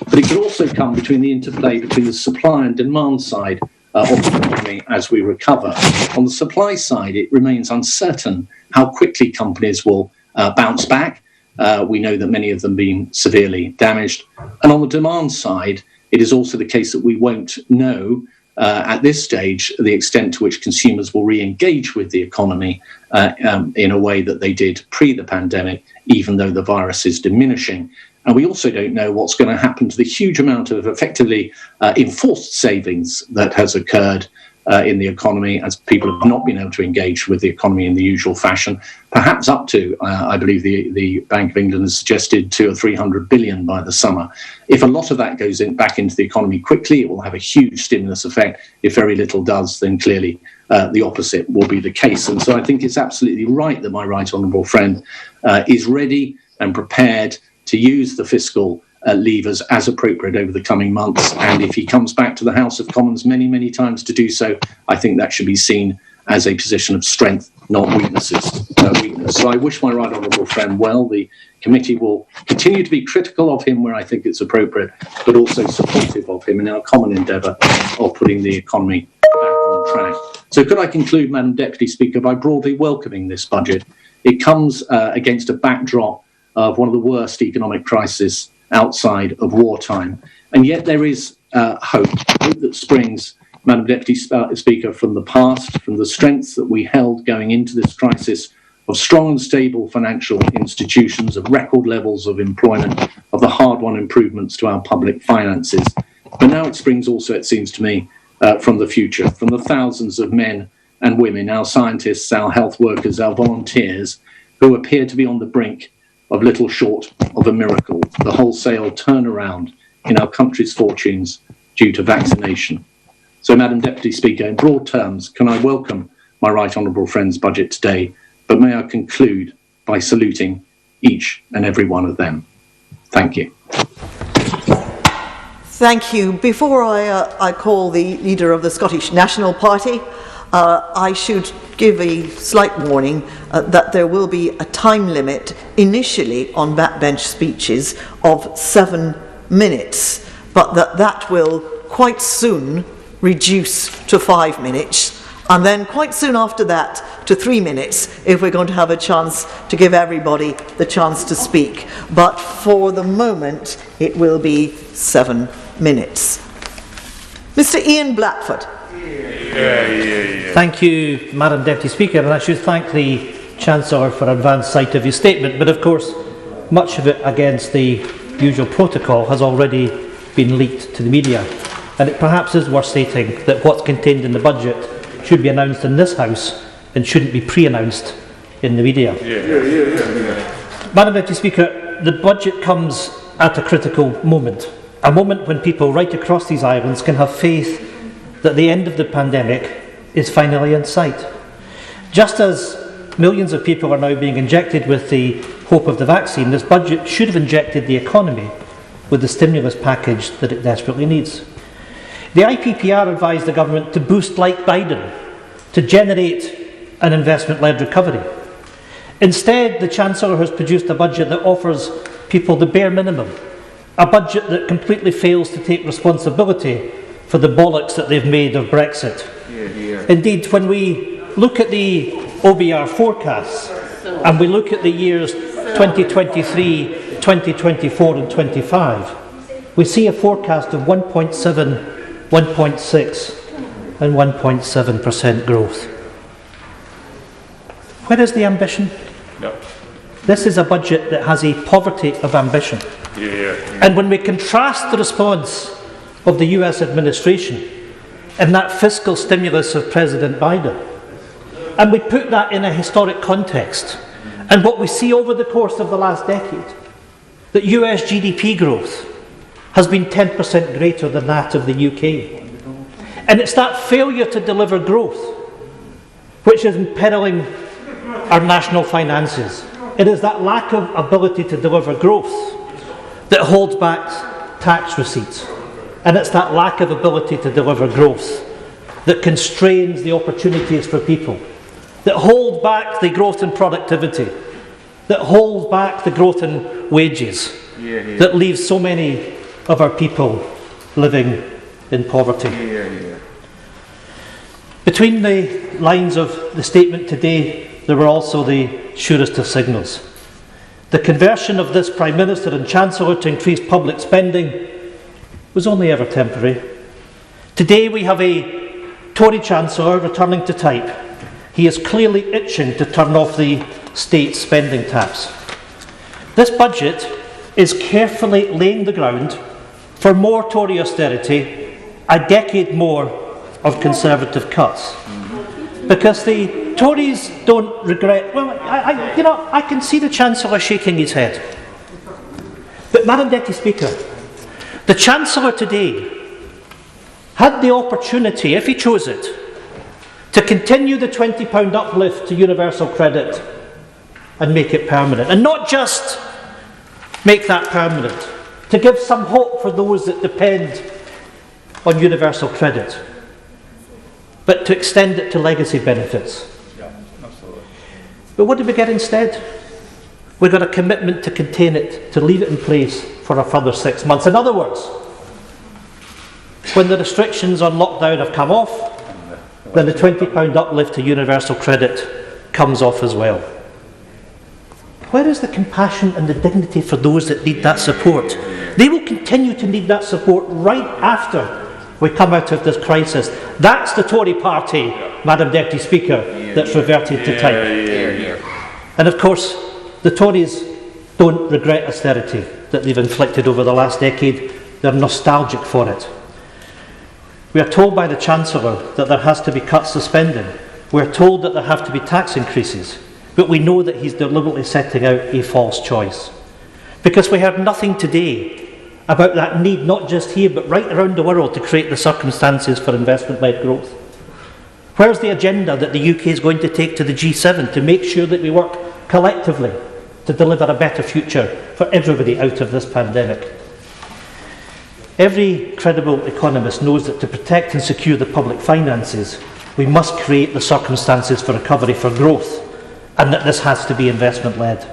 But it could also come between the interplay between the supply and demand side of the economy as we recover. On the supply side, it remains uncertain how quickly companies will bounce back. We know that many of them have been severely damaged. And on the demand side, it is also the case that we won't know at this stage the extent to which consumers will re-engage with the economy in a way that they did pre the pandemic, even though the virus is diminishing. And we also don't know what's going to happen to the huge amount of effectively enforced savings that has occurred in the economy, as people have not been able to engage with the economy in the usual fashion, perhaps up to, I believe the Bank of England has suggested 200 or 300 billion by the summer. If a lot of that goes back into the economy quickly, it will have a huge stimulus effect. If very little does, then clearly the opposite will be the case. And so I think it's absolutely right that my right honourable friend is ready and prepared to use the fiscal levers as appropriate over the coming months. And if he comes back to the House of Commons many, many times to do so, I think that should be seen as a position of strength, not weakness. So I wish my right honourable friend well. The committee will continue to be critical of him where I think it's appropriate, but also supportive of him in our common endeavour of putting the economy back on track. So could I conclude, Madam Deputy Speaker, by broadly welcoming this budget? It comes against a backdrop of one of the worst economic crises outside of wartime. And yet there is hope that springs, Madam Deputy Speaker, from the past, from the strengths that we held going into this crisis, of strong and stable financial institutions, of record levels of employment, of the hard-won improvements to our public finances. But now it springs also, it seems to me, from the future, from the thousands of men and women, our scientists, our health workers, our volunteers, who appear to be on the brink of little short of a miracle, the wholesale turnaround in our country's fortunes due to vaccination. So, Madam Deputy Speaker, in broad terms, can I welcome my right honourable friend's budget today, but may I conclude by saluting each and every one of them. Thank you. Thank you. Before I call the leader of the Scottish National Party, I should give a slight warning that there will be a time limit initially on backbench speeches of 7 minutes, but that will quite soon reduce to 5 minutes, and then quite soon after that to 3 minutes if we're going to have a chance to give everybody the chance to speak. But for the moment, it will be 7 minutes. Mr. Ian Blackford. Thank you, Madam Deputy Speaker, and I should thank the Chancellor for advance sight of his statement, but of course much of it against the usual protocol has already been leaked to the media, and it perhaps is worth stating that what's contained in the budget should be announced in this House and shouldn't be pre-announced in the media. Madam Deputy Speaker, the budget comes at a critical moment, a moment when people right across these islands can have faith that the end of the pandemic is finally in sight. Just as millions of people are now being injected with the hope of the vaccine, this budget should have injected the economy with the stimulus package that it desperately needs. The IPPR advised the government to boost like Biden, to generate an investment-led recovery. Instead, the Chancellor has produced a budget that offers people the bare minimum, a budget that completely fails to take responsibility for the bollocks that they've made of Brexit. Indeed, when we look at the OBR forecasts and we look at the years 2023, 2024 and 25, we see a forecast of 1.7, 1.6 and 1.7% growth. Where is the ambition? No. This is a budget that has a poverty of ambition. And when we contrast the response of the US administration and that fiscal stimulus of President Biden, and we put that in a historic context, and what we see over the course of the last decade, that US GDP growth has been 10% greater than that of the UK. And it's that failure to deliver growth which is imperiling our national finances. It is that lack of ability to deliver growth that holds back tax receipts. And it's that lack of ability to deliver growth that constrains the opportunities for people, that holds back the growth in productivity, that holds back the growth in wages, that leaves so many of our people living in poverty. Between the lines of the statement today, there were also the surest of signals. The conversion of this Prime Minister and Chancellor to increase public spending was only ever temporary. Today we have a Tory Chancellor returning to type. He is clearly itching to turn off the state spending taps. This budget is carefully laying the ground for more Tory austerity, a decade more of Conservative cuts. Because the Tories don't regret, well, I can see the Chancellor shaking his head. But Madam Deputy Speaker, the Chancellor today had the opportunity, if he chose it, to continue the £20 uplift to universal credit and make it permanent. And not just make that permanent, to give some hope for those that depend on universal credit, but to extend it to legacy benefits. But what did we get instead? We got a commitment to contain it, to leave it in place for a further 6 months. In other words, when the restrictions on lockdown have come off, then the £20 uplift to universal credit comes off as well. Where is the compassion and the dignity for those that need that support? They will continue to need that support right after we come out of this crisis. That's the Tory party, Madam Deputy Speaker, that's reverted to type. And of course, the Tories don't regret austerity that they've inflicted over the last decade. They're nostalgic for it. We are told by the Chancellor that there has to be cuts to spending. We're told that there have to be tax increases. But we know that he's deliberately setting out a false choice. Because we heard nothing today about that need, not just here, but right around the world, to create the circumstances for investment-led growth. Where's the agenda that the UK is going to take to the G7 to make sure that we work collectively, to deliver a better future for everybody out of this pandemic. Every credible economist knows that to protect and secure the public finances, we must create the circumstances for recovery, for growth, and that this has to be investment-led.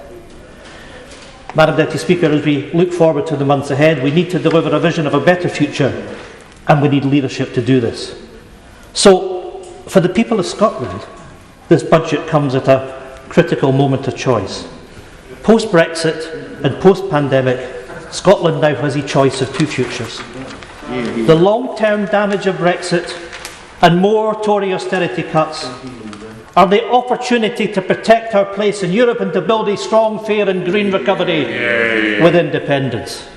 Madam Deputy Speaker, as we look forward to the months ahead, we need to deliver a vision of a better future, and we need leadership to do this. So, for the people of Scotland, this budget comes at a critical moment of choice. Post-Brexit and post-pandemic, Scotland now has a choice of two futures. The long-term damage of Brexit and more Tory austerity cuts are the opportunity to protect our place in Europe and to build a strong, fair and green recovery with independence.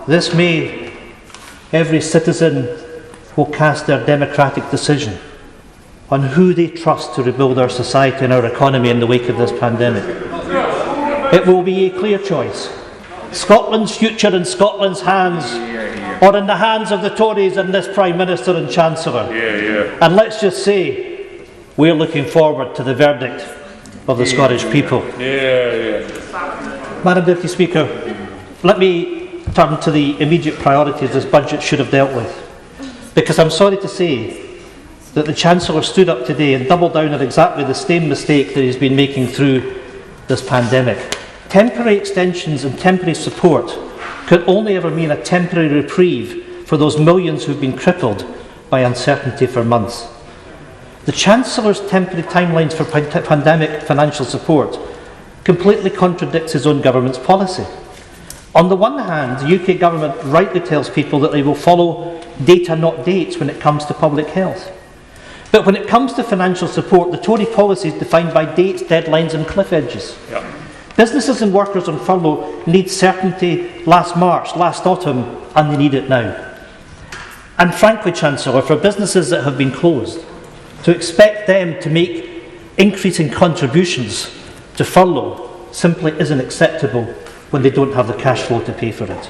This May, every citizen will cast their democratic decision on who they trust to rebuild our society and our economy in the wake of this pandemic. It will be a clear choice. Scotland's future in Scotland's hands, or in the hands of the Tories and this Prime Minister and Chancellor. And let's just say, we're looking forward to the verdict of the Scottish people. Madam Deputy Speaker, let me turn to the immediate priorities this budget should have dealt with. Because I'm sorry to say that the Chancellor stood up today and doubled down on exactly the same mistake that he's been making through this pandemic. Temporary extensions and temporary support could only ever mean a temporary reprieve for those millions who've been crippled by uncertainty for months. The Chancellor's temporary timelines for pandemic financial support completely contradicts his own government's policy. On the one hand, the UK government rightly tells people that they will follow data, not dates, when it comes to public health. But when it comes to financial support, the Tory policy is defined by dates, deadlines and cliff edges. Businesses and workers on furlough need certainty last March, last autumn, and they need it now. And frankly, Chancellor, for businesses that have been closed, to expect them to make increasing contributions to furlough simply isn't acceptable when they don't have the cash flow to pay for it.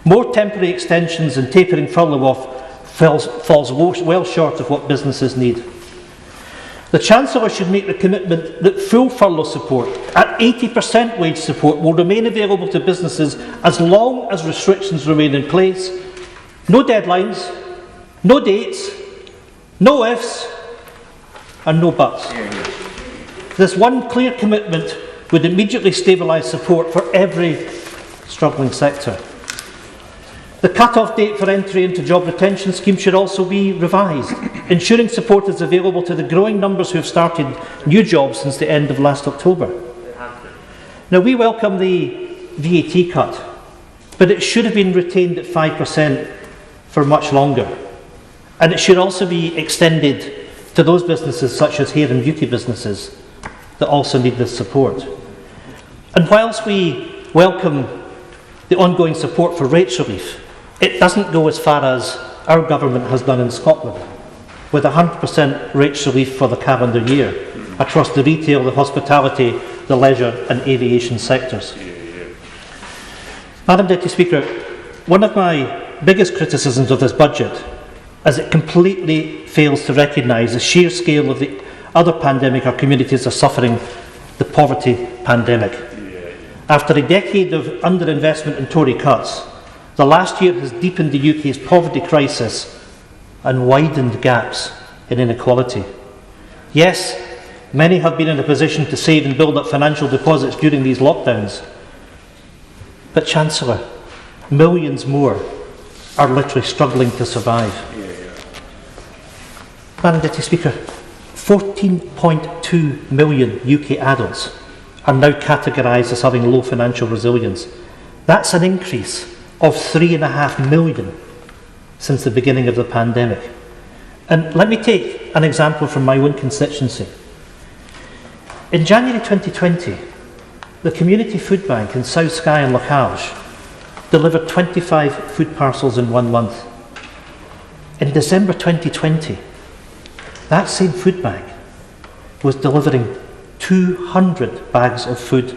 More temporary extensions and tapering furlough off falls well short of what businesses need. The Chancellor should make the commitment that full furlough support at 80% wage support will remain available to businesses as long as restrictions remain in place. No deadlines, no dates, no ifs, and no buts. This one clear commitment would immediately stabilise support for every struggling sector. The cut-off date for entry into job retention scheme should also be revised, ensuring support is available to the growing numbers who have started new jobs since the end of last October. Now, we welcome the VAT cut, but it should have been retained at 5% for much longer. And it should also be extended to those businesses such as hair and beauty businesses that also need this support. And whilst we welcome the ongoing support for rates relief, it doesn't go as far as our government has done in Scotland, with 100% rates relief for the calendar year across the retail, the hospitality, the leisure and aviation sectors. Madam Deputy Speaker, one of my biggest criticisms of this budget is it completely fails to recognise the sheer scale of the other pandemic our communities are suffering, the poverty pandemic. After a decade of underinvestment and Tory cuts, the last year has deepened the UK's poverty crisis and widened gaps in inequality. Yes, many have been in a position to save and build up financial deposits during these lockdowns. But Chancellor, millions more are literally struggling to survive. Madam Deputy Speaker, 14.2 million UK adults are now categorised as having low financial resilience. That's an increase of 3.5 million since the beginning of the pandemic. And let me take an example from my own constituency. In January 2020, the Community Food Bank in South Skye and Lochalsh delivered 25 food parcels in 1 month. In December 2020, that same food bank was delivering 200 bags of food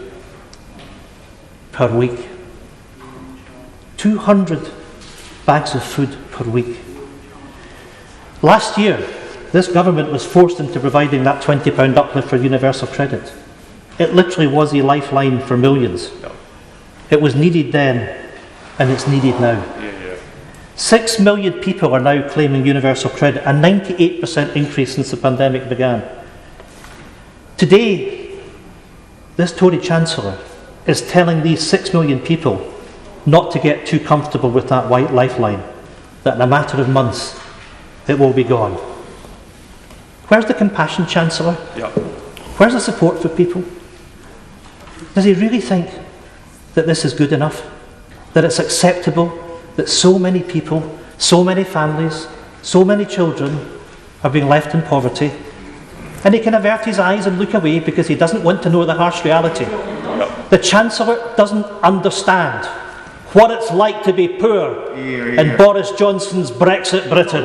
per week. 200 bags of food per week. Last year, this government was forced into providing that £20 uplift for universal credit. It literally was a lifeline for millions. It was needed then, and it's needed now. 6 million people are now claiming universal credit, a 98% increase since the pandemic began. Today, this Tory Chancellor is telling these 6 million people not to get too comfortable with that white lifeline, that in a matter of months it will be gone. Where's the compassion, Chancellor? Where's the support for people? Does he really think that this is good enough? That it's acceptable that so many people, so many families, so many children are being left in poverty? And he can avert his eyes and look away because he doesn't want to know the harsh reality. The Chancellor doesn't understand what it's like to be poor in Boris Johnson's Brexit Britain.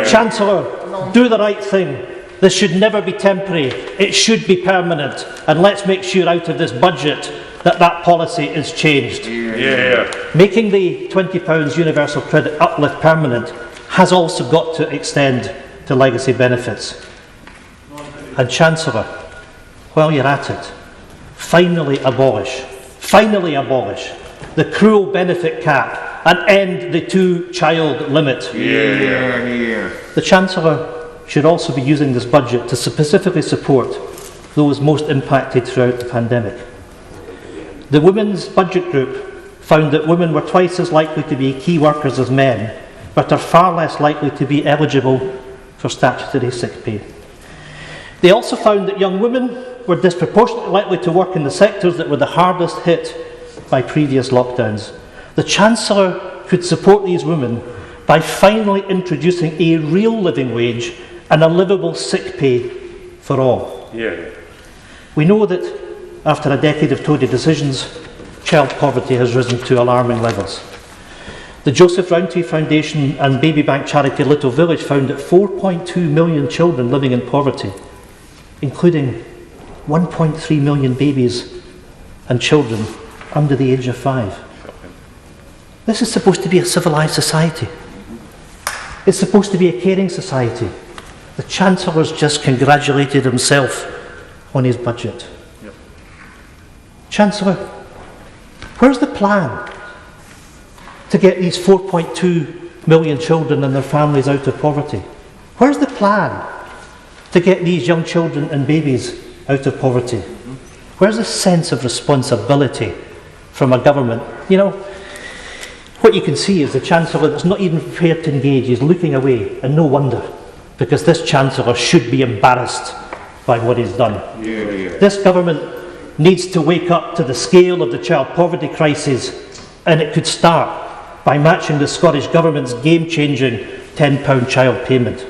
Chancellor, do the right thing. This should never be temporary. It should be permanent. And let's make sure out of this budget that policy is changed. Making the £20 universal credit uplift permanent has also got to extend to legacy benefits. And Chancellor, while you're at it, finally abolish the cruel benefit cap and end the 2-child limit. The Chancellor should also be using this budget to specifically support those most impacted throughout the pandemic. The Women's Budget Group found that women were twice as likely to be key workers as men, but are far less likely to be eligible for statutory sick pay. They also found that young women were disproportionately likely to work in the sectors that were the hardest hit by previous lockdowns. The Chancellor could support these women by finally introducing a real living wage and a livable sick pay for all. We know that after a decade of Tory decisions, child poverty has risen to alarming levels. The Joseph Rowntree Foundation and baby bank charity Little Village found that 4.2 million children living in poverty, including 1.3 million babies and children under the age of 5. This is supposed to be a civilised society. It's supposed to be a caring society. The Chancellor's just congratulated himself on his budget. Chancellor, where's the plan to get these 4.2 million children and their families out of poverty? Where's the plan to get these young children and babies out of poverty? Where's the sense of responsibility from a government? You know, what you can see is the Chancellor that's not even prepared to engage is looking away, and no wonder, because this Chancellor should be embarrassed by what he's done. This government needs to wake up to the scale of the child poverty crisis, and it could start by matching the Scottish Government's game-changing £10 child payment.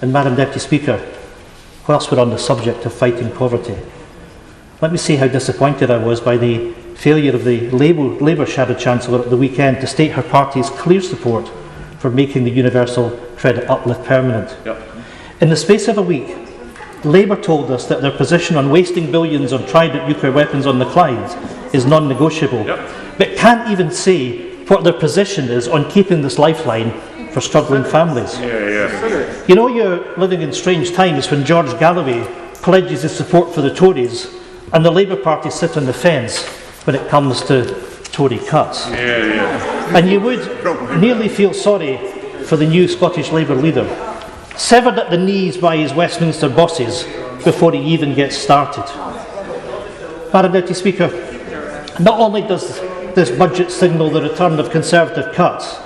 And Madam Deputy Speaker, whilst we're on the subject of fighting poverty, let me say how disappointed I was by the failure of the Labour Shadow Chancellor at the weekend to state her party's clear support for making the universal credit uplift permanent. In the space of a week, Labour told us that their position on wasting billions on Trident nuclear weapons on the Clydes is non-negotiable, but can't even say what their position is on keeping this lifeline for struggling families. You know, you're living in strange times when George Galloway pledges his support for the Tories and the Labour Party sit on the fence when it comes to Tory cuts. And you would nearly feel sorry for the new Scottish Labour leader, severed at the knees by his Westminster bosses before he even gets started. Madam Deputy Speaker, not only does this budget signal the return of Conservative cuts,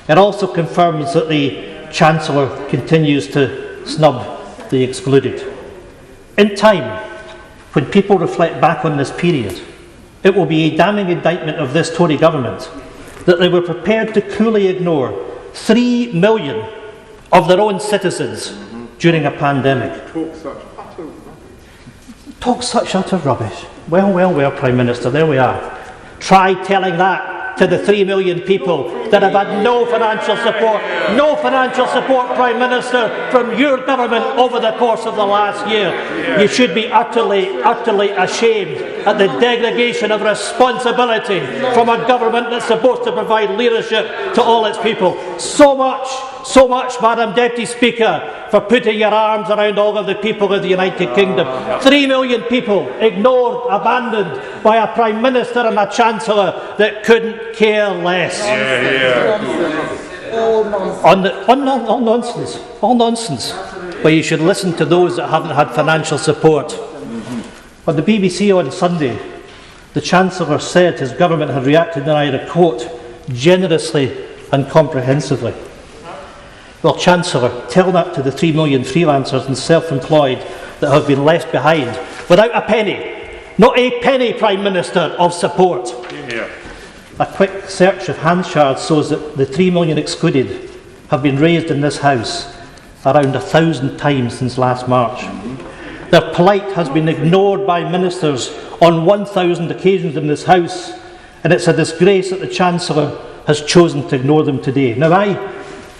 it also confirms that the Chancellor continues to snub the excluded. In time, when people reflect back on this period, it will be a damning indictment of this Tory government that they were prepared to coolly ignore 3 million of their own citizens during a pandemic. Talk such utter rubbish. Well, Prime Minister, there we are. Try telling that to the 3 million people that have had no financial support, No financial support, Prime Minister, from your government over the course of the last year. You should be utterly ashamed at the degradation of responsibility from a government that's supposed to provide leadership to all its people. So much, Madam Deputy Speaker, for putting your arms around all of the people of the United Kingdom. 3 million people ignored, abandoned by a Prime Minister and a Chancellor that couldn't care less. All nonsense. Well, you should listen to those that haven't had financial support. On the BBC on Sunday, the Chancellor said his government had reacted, and I quote, generously and comprehensively. Well, Chancellor, tell that to the 3 million freelancers and self-employed that have been left behind without a penny, not a penny, Prime Minister, of support. A quick search of Hansard shows that the 3 million excluded have been raised in this House around 1,000 times since last March. Their plight has been ignored by ministers on 1,000 occasions in this House, and it's a disgrace that the Chancellor has chosen to ignore them today. Now, I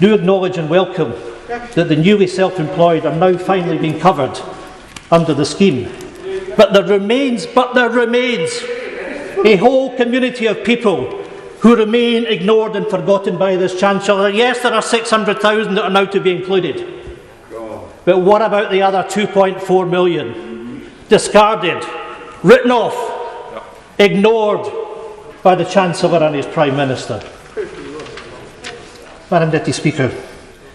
do acknowledge and welcome that the newly self-employed are now finally being covered under the scheme. But there remains a whole community of people who remain ignored and forgotten by this Chancellor. Yes, there are 600,000 that are now to be included. But what about the other 2.4 million? Discarded, written off, ignored by the Chancellor and his Prime Minister. Madam Deputy Speaker,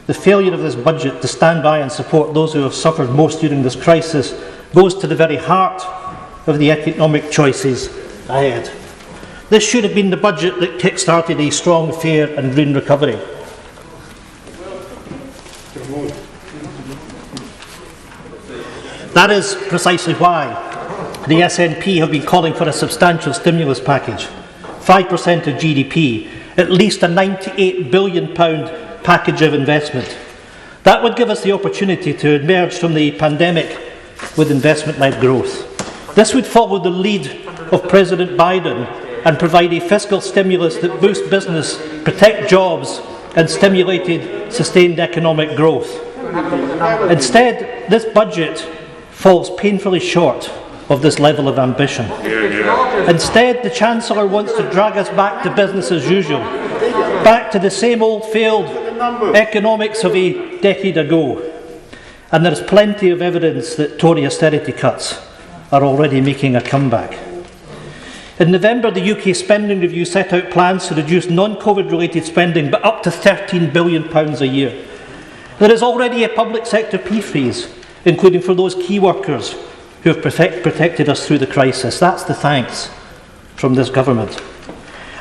the failure of this budget to stand by and support those who have suffered most during this crisis goes to the very heart of the economic choices ahead. This should have been the budget that kick-started a strong, fair and green recovery. That is precisely why the SNP have been calling for a substantial stimulus package, 5% of GDP, at least a £98 billion package of investment. That would give us the opportunity to emerge from the pandemic with investment-led growth. This would follow the lead of President Biden and provide a fiscal stimulus that boosts business, protect jobs and stimulated sustained economic growth. Instead, this budget falls painfully short of this level of ambition. Instead, the Chancellor wants to drag us back to business as usual, back to the same old failed economics of a decade ago. And there is plenty of evidence that Tory austerity cuts are already making a comeback. In November, the UK Spending Review set out plans to reduce non-COVID related spending by up to £13 billion a year. There is already a public sector pay freeze, including for those key workers who have protected us through the crisis. That's the thanks from this government.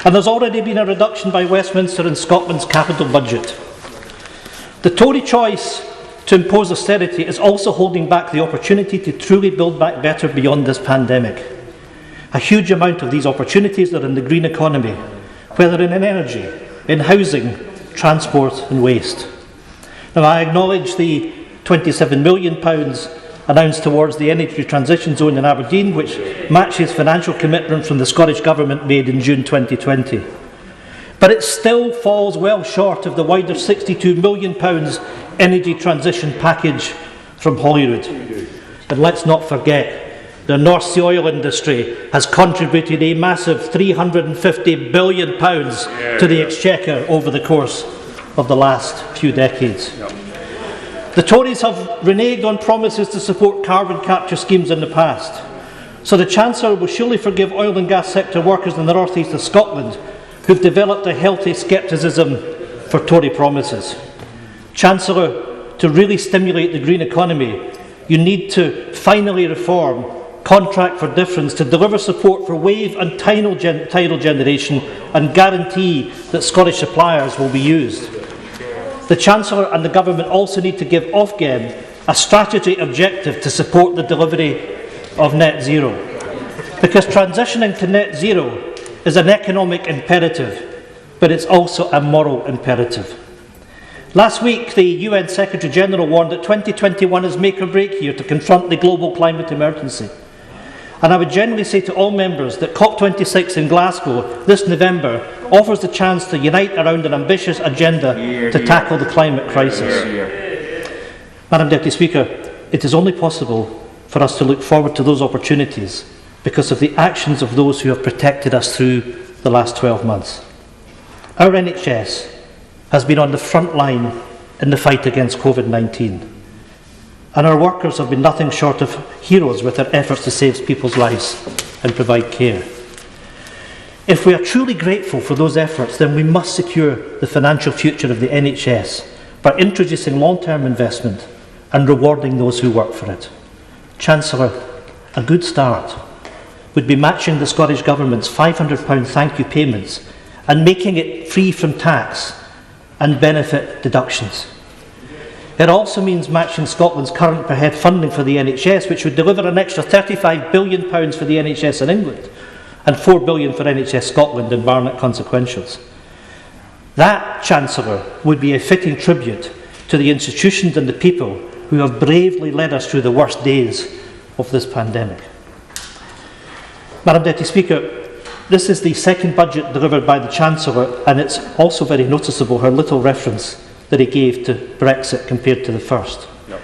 And there's already been a reduction by Westminster in Scotland's capital budget. The Tory choice to impose austerity is also holding back the opportunity to truly build back better beyond this pandemic. A huge amount of these opportunities are in the green economy, whether in energy, in housing, transport and waste. Now, I acknowledge the £27 million announced towards the energy transition zone in Aberdeen, which matches financial commitments from the Scottish Government made in June 2020. But it still falls well short of the wider £62 million energy transition package from Holyrood. And let's not forget, the North Sea oil industry has contributed a massive £350 billion to the Exchequer over the course of the last few decades. The Tories have reneged on promises to support carbon capture schemes in the past, so the Chancellor will surely forgive oil and gas sector workers in the north east of Scotland who've developed a healthy scepticism for Tory promises. Chancellor, to really stimulate the green economy, you need to finally reform Contract for Difference to deliver support for wave and tidal generation and guarantee that Scottish suppliers will be used. The Chancellor and the Government also need to give Ofgem a strategy objective to support the delivery of net zero. Because transitioning to net zero is an economic imperative, but it's also a moral imperative. Last week, the UN Secretary-General warned that 2021 is make or break year to confront the global climate emergency. And I would generally say to all members that COP26 in Glasgow this November offers the chance to unite around an ambitious agenda to tackle the climate crisis. Madam Deputy Speaker, it is only possible for us to look forward to those opportunities because of the actions of those who have protected us through the last 12 months. Our NHS has been on the front line in the fight against COVID-19. And our workers have been nothing short of heroes with their efforts to save people's lives and provide care. If we are truly grateful for those efforts, then we must secure the financial future of the NHS by introducing long-term investment and rewarding those who work for it. Chancellor, a good start would be matching the Scottish Government's £500 thank you payments and making it free from tax and benefit deductions. It also means matching Scotland's current per head funding for the NHS, which would deliver an extra £35 billion for the NHS in England and £4 billion for NHS Scotland in Barnett consequentials. That, Chancellor, would be a fitting tribute to the institutions and the people who have bravely led us through the worst days of this pandemic. Madam Deputy Speaker, this is the second budget delivered by the Chancellor, and it's also very noticeable her little reference that he gave to Brexit compared to the first. Yep.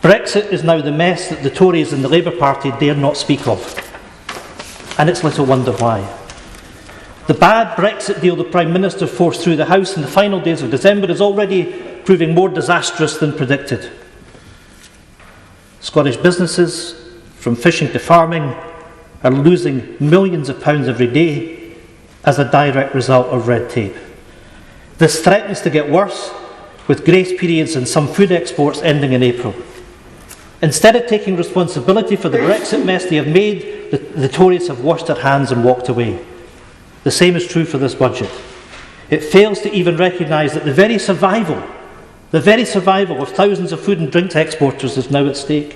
Brexit is now the mess that the Tories and the Labour Party dare not speak of. And it's little wonder why. The bad Brexit deal the Prime Minister forced through the House in the final days of December is already proving more disastrous than predicted. Scottish businesses, from fishing to farming, are losing millions of pounds every day as a direct result of red tape. This threatens to get worse, with grace periods and some food exports ending in April. Instead of taking responsibility for the Brexit mess they have made, the Tories have washed their hands and walked away. The same is true for this budget. It fails to even recognise that the very survival of thousands of food and drink exporters is now at stake.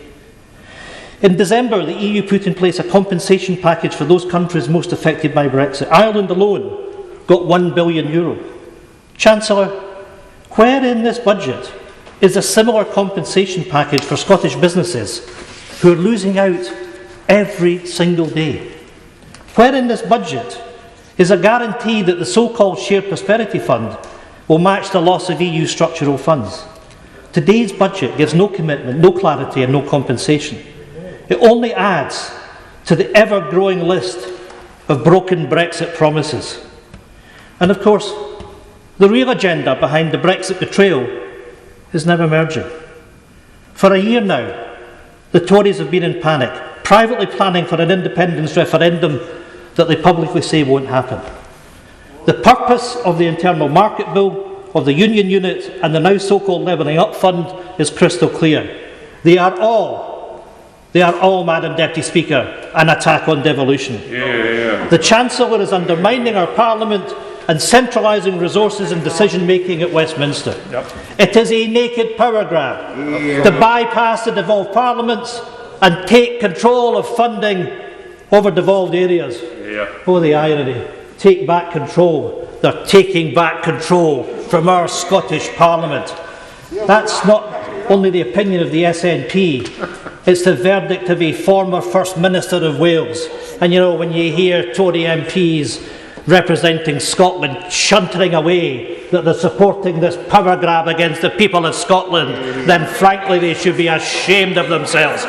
In December, the EU put in place a compensation package for those countries most affected by Brexit. Ireland alone got €1 billion. Chancellor, where in this budget is a similar compensation package for Scottish businesses who are losing out every single day? Where in this budget is a guarantee that the so-called Shared Prosperity Fund will match the loss of EU structural funds? Today's budget gives no commitment, no clarity and no compensation. It only adds to the ever-growing list of broken Brexit promises. And of course, the real agenda behind the Brexit betrayal is now emerging. For a year now, the Tories have been in panic, privately planning for an independence referendum that they publicly say won't happen. The purpose of the Internal Market Bill, of the Union Unit and the now so-called Levelling Up Fund is crystal clear. They are all, Madam Deputy Speaker, an attack on devolution. The Chancellor is undermining our Parliament and centralising resources and decision-making at Westminster. It is a naked power grab to bypass the devolved parliaments and take control of funding over devolved areas. Oh, the irony. Take back control. They're taking back control from our Scottish Parliament. That's not only the opinion of the SNP, it's the verdict of a former First Minister of Wales. And you know, when you hear Tory MPs representing Scotland chuntering away that they're supporting this power grab against the people of Scotland, then frankly they should be ashamed of themselves.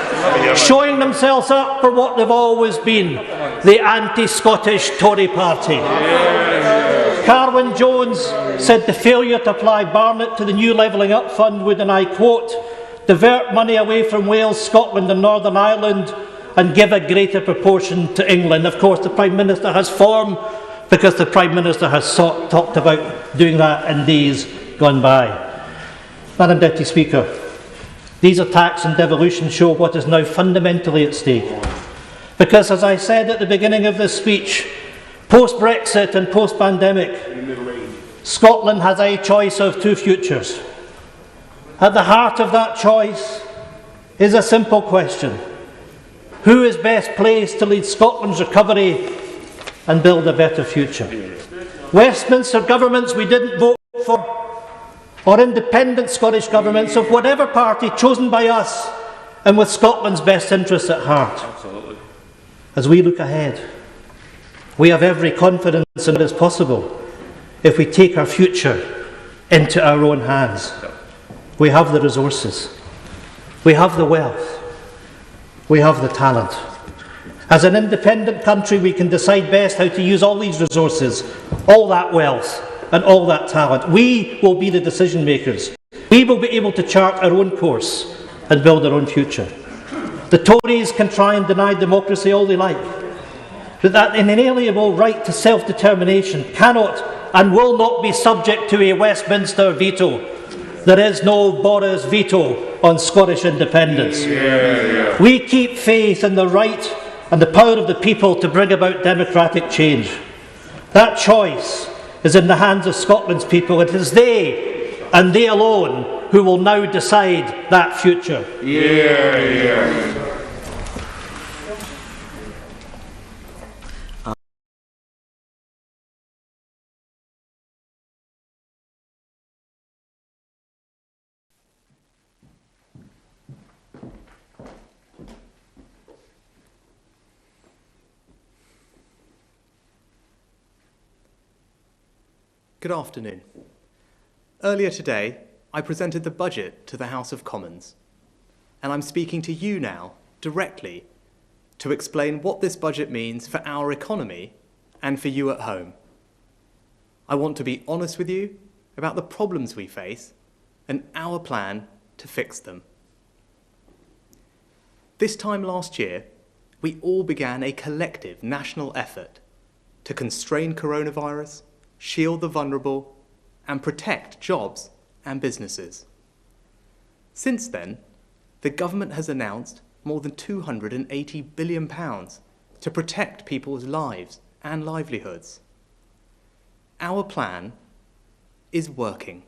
Showing themselves up for what they've always been, the anti-Scottish Tory party. Carwyn Jones said the failure to apply Barnett to the new Levelling Up Fund would, and I quote, divert money away from Wales, Scotland and Northern Ireland and give a greater proportion to England. Of course, the Prime Minister has form because the Prime Minister has talked about doing that in days gone by. Madam Deputy Speaker, these attacks on devolution show what is now fundamentally at stake. Because, as I said at the beginning of this speech, post-Brexit and post-pandemic, Scotland has a choice of two futures. At the heart of that choice is a simple question. Who is best placed to lead Scotland's recovery and build a better future? Westminster governments we didn't vote for, or independent Scottish governments of whatever party chosen by us and with Scotland's best interests at heart. As we look ahead, we have every confidence in it is possible if we take our future into our own hands. We have the resources, we have the wealth, we have the talent. As an independent country, we can decide best how to use all these resources, all that wealth and all that talent. We will be the decision makers. We will be able to chart our own course and build our own future. The Tories can try and deny democracy all they like, but that inalienable right to self-determination cannot and will not be subject to a Westminster veto. There is no Boris veto on Scottish independence. We keep faith in the right and the power of the people to bring about democratic change. That choice is in the hands of Scotland's people. It is they, and they alone, who will now decide that future. Good afternoon. Earlier today, I presented the budget to the House of Commons, and I'm speaking to you now, directly, to explain what this budget means for our economy and for you at home. I want to be honest with you about the problems we face and our plan to fix them. This time last year, we all began a collective national effort to constrain coronavirus, shield the vulnerable, and protect jobs and businesses. Since then, the government has announced more than £280 billion to protect people's lives and livelihoods. Our plan is working.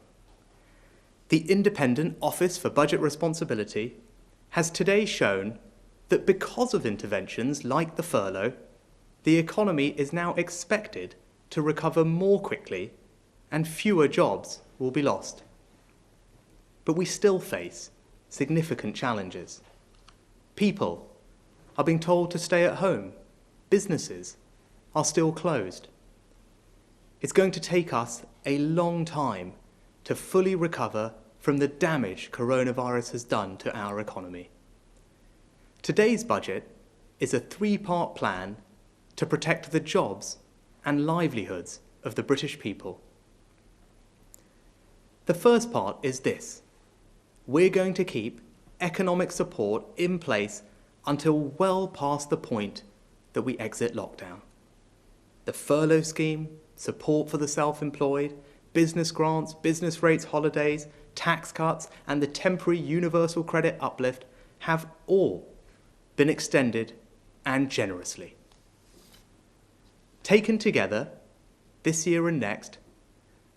The Independent Office for Budget Responsibility has today shown that because of interventions like the furlough, the economy is now expected to recover more quickly and fewer jobs will be lost. But we still face significant challenges. People are being told to stay at home. Businesses are still closed. It's going to take us a long time to fully recover from the damage coronavirus has done to our economy. Today's budget is a three-part plan to protect the jobs and livelihoods of the British people. The first part is this: we're going to keep economic support in place until well past the point that we exit lockdown. The furlough scheme, support for the self-employed, business grants, business rates holidays, tax cuts, and the temporary universal credit uplift have all been extended and generously. Taken together, this year and next,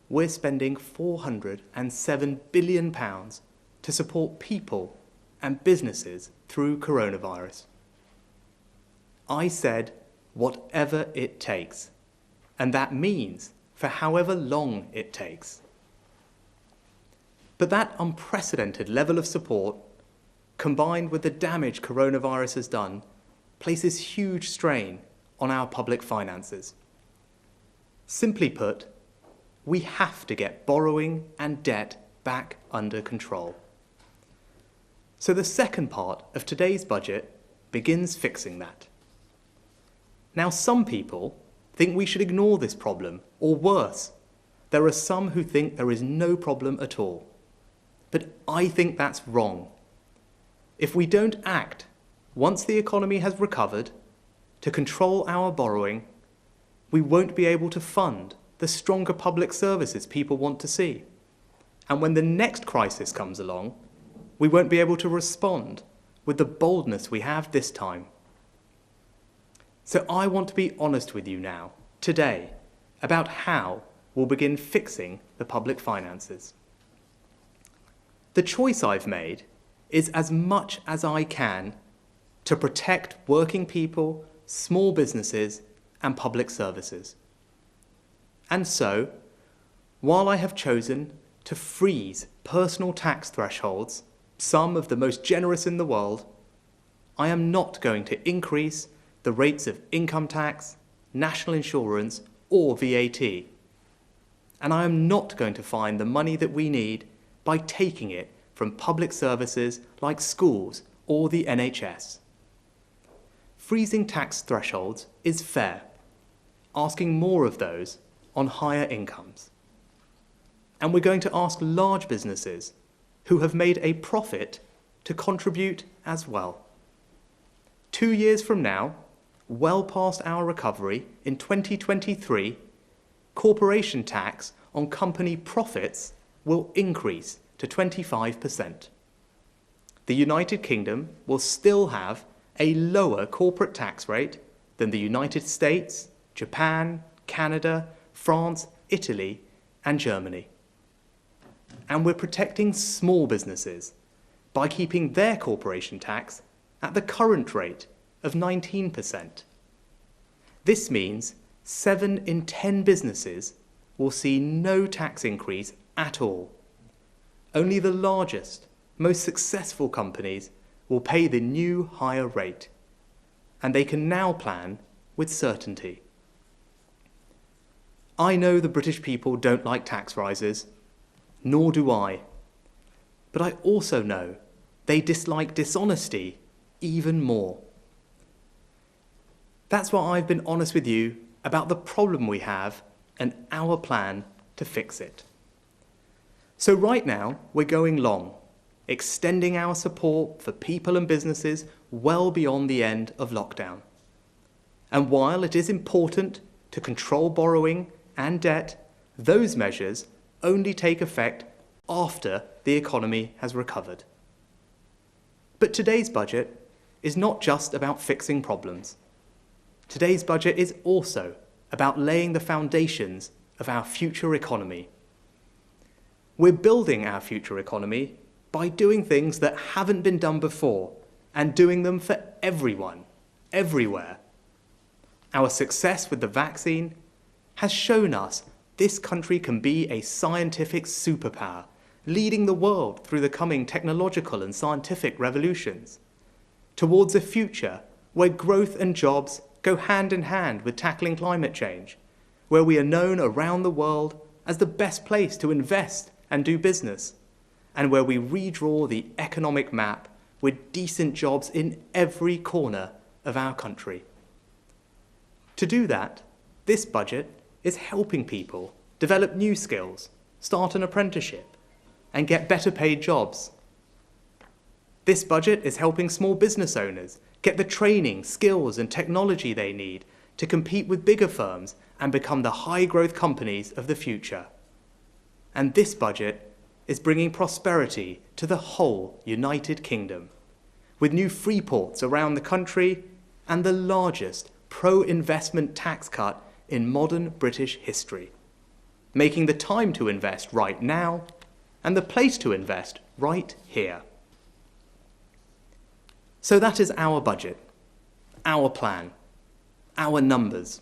we're spending £407 billion to support people and businesses through coronavirus. I said whatever it takes, and that means for however long it takes. But that unprecedented level of support, combined with the damage coronavirus has done, places huge strain on our public finances. Simply put, we have to get borrowing and debt back under control. So the second part of today's budget begins fixing that. Now, some people think we should ignore this problem, or worse, there are some who think there is no problem at all. But I think that's wrong. If we don't act once the economy has recovered to control our borrowing, we won't be able to fund the stronger public services people want to see. And when the next crisis comes along, we won't be able to respond with the boldness we have this time. So I want to be honest with you now, today, about how we'll begin fixing the public finances. The choice I've made is as much as I can to protect working people, small businesses, and public services. And so, while I have chosen to freeze personal tax thresholds, some of the most generous in the world, I am not going to increase the rates of income tax, national insurance, or VAT. And I am not going to find the money that we need by taking it from public services like schools or the NHS. Freezing tax thresholds is fair, asking more of those on higher incomes. And we're going to ask large businesses who have made a profit to contribute as well. 2 years from now, well past our recovery, in 2023, corporation tax on company profits will increase to 25%. The United Kingdom will still have a lower corporate tax rate than the United States, Japan, Canada, France, Italy, and Germany. And we're protecting small businesses by keeping their corporation tax at the current rate of 19%. This means 7 in 10 businesses will see no tax increase at all. Only the largest, most successful companies will pay the new higher rate, and they can now plan with certainty. I know the British people don't like tax rises, nor do I. But I also know they dislike dishonesty even more. That's why I've been honest with you about the problem we have and our plan to fix it. So right now, we're going long, extending our support for people and businesses well beyond the end of lockdown. And while it is important to control borrowing and debt, those measures only take effect after the economy has recovered. But today's budget is not just about fixing problems. Today's budget is also about laying the foundations of our future economy. We're building our future economy by doing things that haven't been done before and doing them for everyone, everywhere. Our success with the vaccine has shown us this country can be a scientific superpower, leading the world through the coming technological and scientific revolutions, towards a future where growth and jobs go hand in hand with tackling climate change, where we are known around the world as the best place to invest and do business, and where we redraw the economic map with decent jobs in every corner of our country. To do that, this budget is helping people develop new skills, start an apprenticeship, and get better paid jobs. This budget is helping small business owners get the training, skills, and technology they need to compete with bigger firms and become the high-growth companies of the future. And this budget is bringing prosperity to the whole United Kingdom, with new free ports around the country and the largest pro-investment tax cut in modern British history, making the time to invest right now and the place to invest right here. So that is our budget, our plan, our numbers.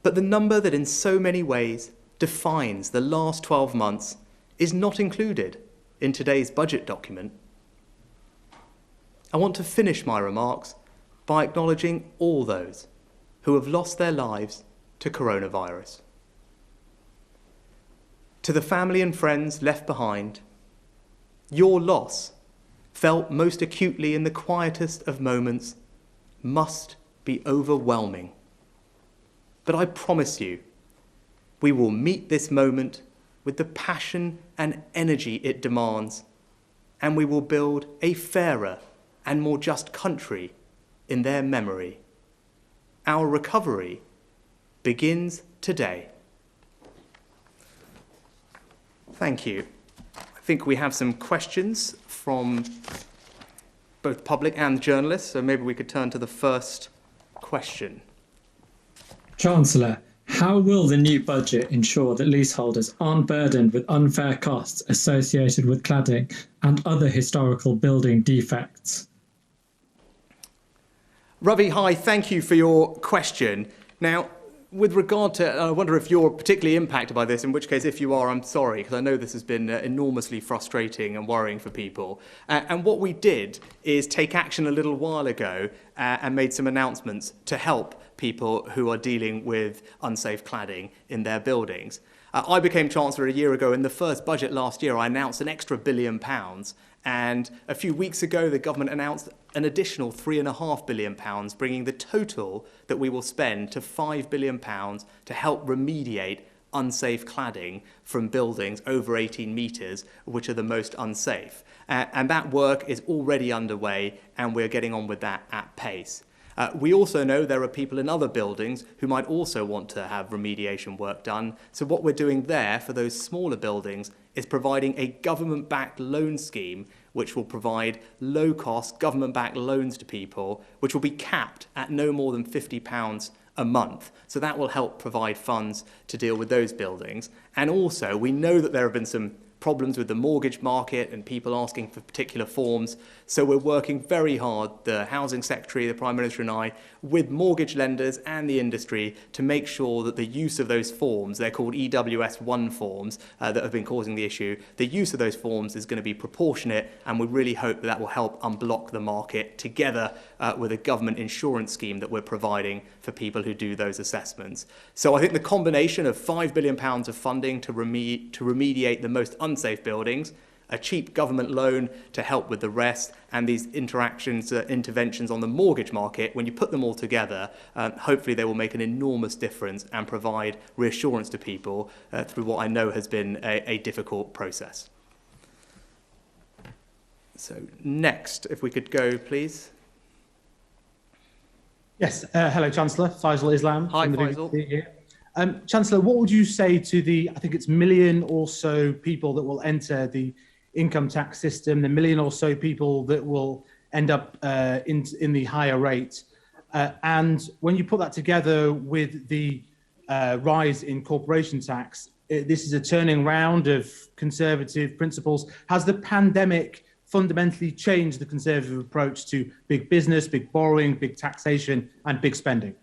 But the number that in so many ways defines the last 12 months is not included in today's budget document. I want to finish my remarks by acknowledging all those who have lost their lives to coronavirus. To the family and friends left behind, your loss, felt most acutely in the quietest of moments, must be overwhelming. But I promise you, we will meet this moment with the passion and energy it demands, and we will build a fairer and more just country in their memory. Our recovery begins today. Thank you. I think we have some questions from both public and journalists, so maybe we could turn to the first question. Chancellor, how will the new budget ensure that leaseholders aren't burdened with unfair costs associated with cladding and other historical building defects? Ravi, hi, thank you for your question. Now, With regard to, I wonder if you're particularly impacted by this, in which case, if you are, I'm sorry, because I know this has been enormously frustrating and worrying for people. And what we did is take action a little while ago and made some announcements to help people who are dealing with unsafe cladding in their buildings. I became Chancellor a year ago. In the first budget last year, I announced an extra £1 billion. And a few weeks ago, the government announced an additional £3.5 billion, bringing the total that we will spend to £5 billion to help remediate unsafe cladding from buildings over 18 metres, which are the most unsafe. And that work is already underway, and we're getting on with that at pace. We also know there are people in other buildings who might also want to have remediation work done. So what we're doing there for those smaller buildings is providing a government-backed loan scheme which will provide low-cost government-backed loans to people, which will be capped at no more than £50 a month. So that will help provide funds to deal with those buildings. And also, we know that there have been some problems with the mortgage market and people asking for particular forms. So we're working very hard, the Housing Secretary, the Prime Minister and I, with mortgage lenders and the industry to make sure that the use of those forms, they're called EWS1 forms that have been causing the issue, the use of those forms is going to be proportionate, and we really hope that will help unblock the market together with a government insurance scheme that we're providing for people who do those assessments. So I think the combination of £5 billion of funding to remediate the most unsafe buildings, a cheap government loan to help with the rest, and these interventions on the mortgage market, when you put them all together, hopefully they will make an enormous difference and provide reassurance to people through what I know has been a difficult process. So next, if we could go, please. Yes, hello, Chancellor. Faisal Islam. Hi, from the Faisal. BBC here. Chancellor, what would you say to the, I think it's million or so people that will enter the income tax system, the million or so people that will end up in the higher rate? And when you put that together with the rise in corporation tax, this is a turning round of Conservative principles. Has the pandemic fundamentally changed the Conservative approach to big business, big borrowing, big taxation and big spending?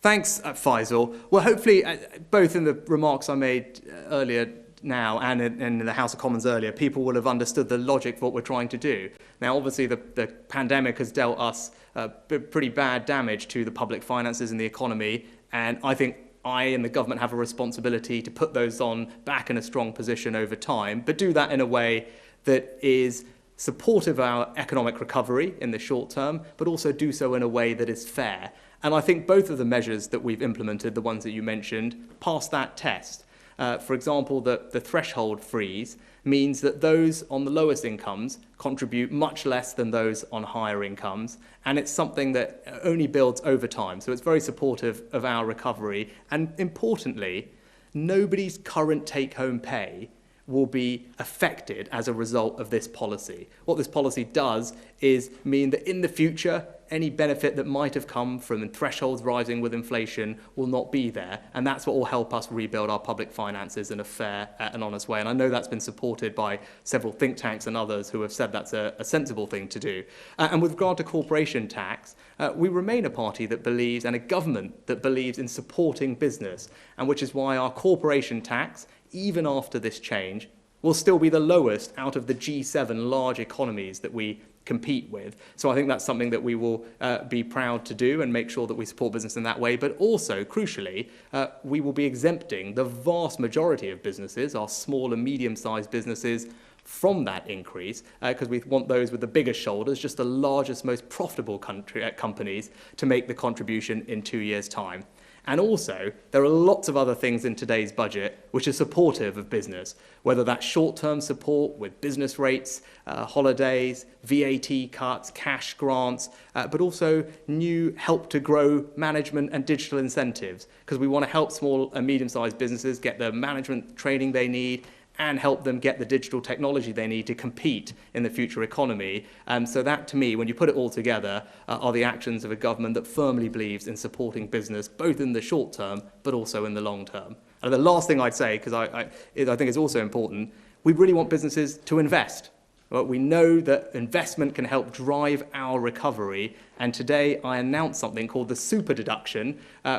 Thanks, Faisal. Well, hopefully, both in the remarks I made earlier now and in the House of Commons earlier, people will have understood the logic of what we're trying to do. Now, obviously, the pandemic has dealt us pretty bad damage to the public finances and the economy, and I think I and the government have a responsibility to put those on back in a strong position over time, but do that in a way that is supportive of our economic recovery in the short term, but also do so in a way that is fair. And I think both of the measures that we've implemented, the ones that you mentioned, pass that test. For example, the threshold freeze means that those on the lowest incomes contribute much less than those on higher incomes, and it's something that only builds over time. So it's very supportive of our recovery. And importantly, nobody's current take-home pay will be affected as a result of this policy. What this policy does is mean that in the future, any benefit that might have come from thresholds rising with inflation will not be there. And that's what will help us rebuild our public finances in a fair and honest way. And I know that's been supported by several think tanks and others who have said that's a sensible thing to do. And with regard to corporation tax, we remain a party that believes, and a government that believes in supporting business, and which is why our corporation tax, even after this change, will still be the lowest out of the G7 large economies that we compete with. So I think that's something that we will be proud to do and make sure that we support business in that way. But also, crucially, we will be exempting the vast majority of businesses, our small and medium-sized businesses, from that increase, because we want those with the biggest shoulders, just the largest, most profitable companies, to make the contribution in 2 years' time. And also, there are lots of other things in today's budget which are supportive of business, whether that's short-term support with business rates, holidays, VAT cuts, cash grants, but also new help to grow management and digital incentives, because we want to help small and medium-sized businesses get the management training they need and help them get the digital technology they need to compete in the future economy. So that, to me, when you put it all together, are the actions of a government that firmly believes in supporting business, both in the short term, but also in the long term. And the last thing I'd say, because I think it's also important, we really want businesses to invest. But we know that investment can help drive our recovery, and today I announced something called the super deduction,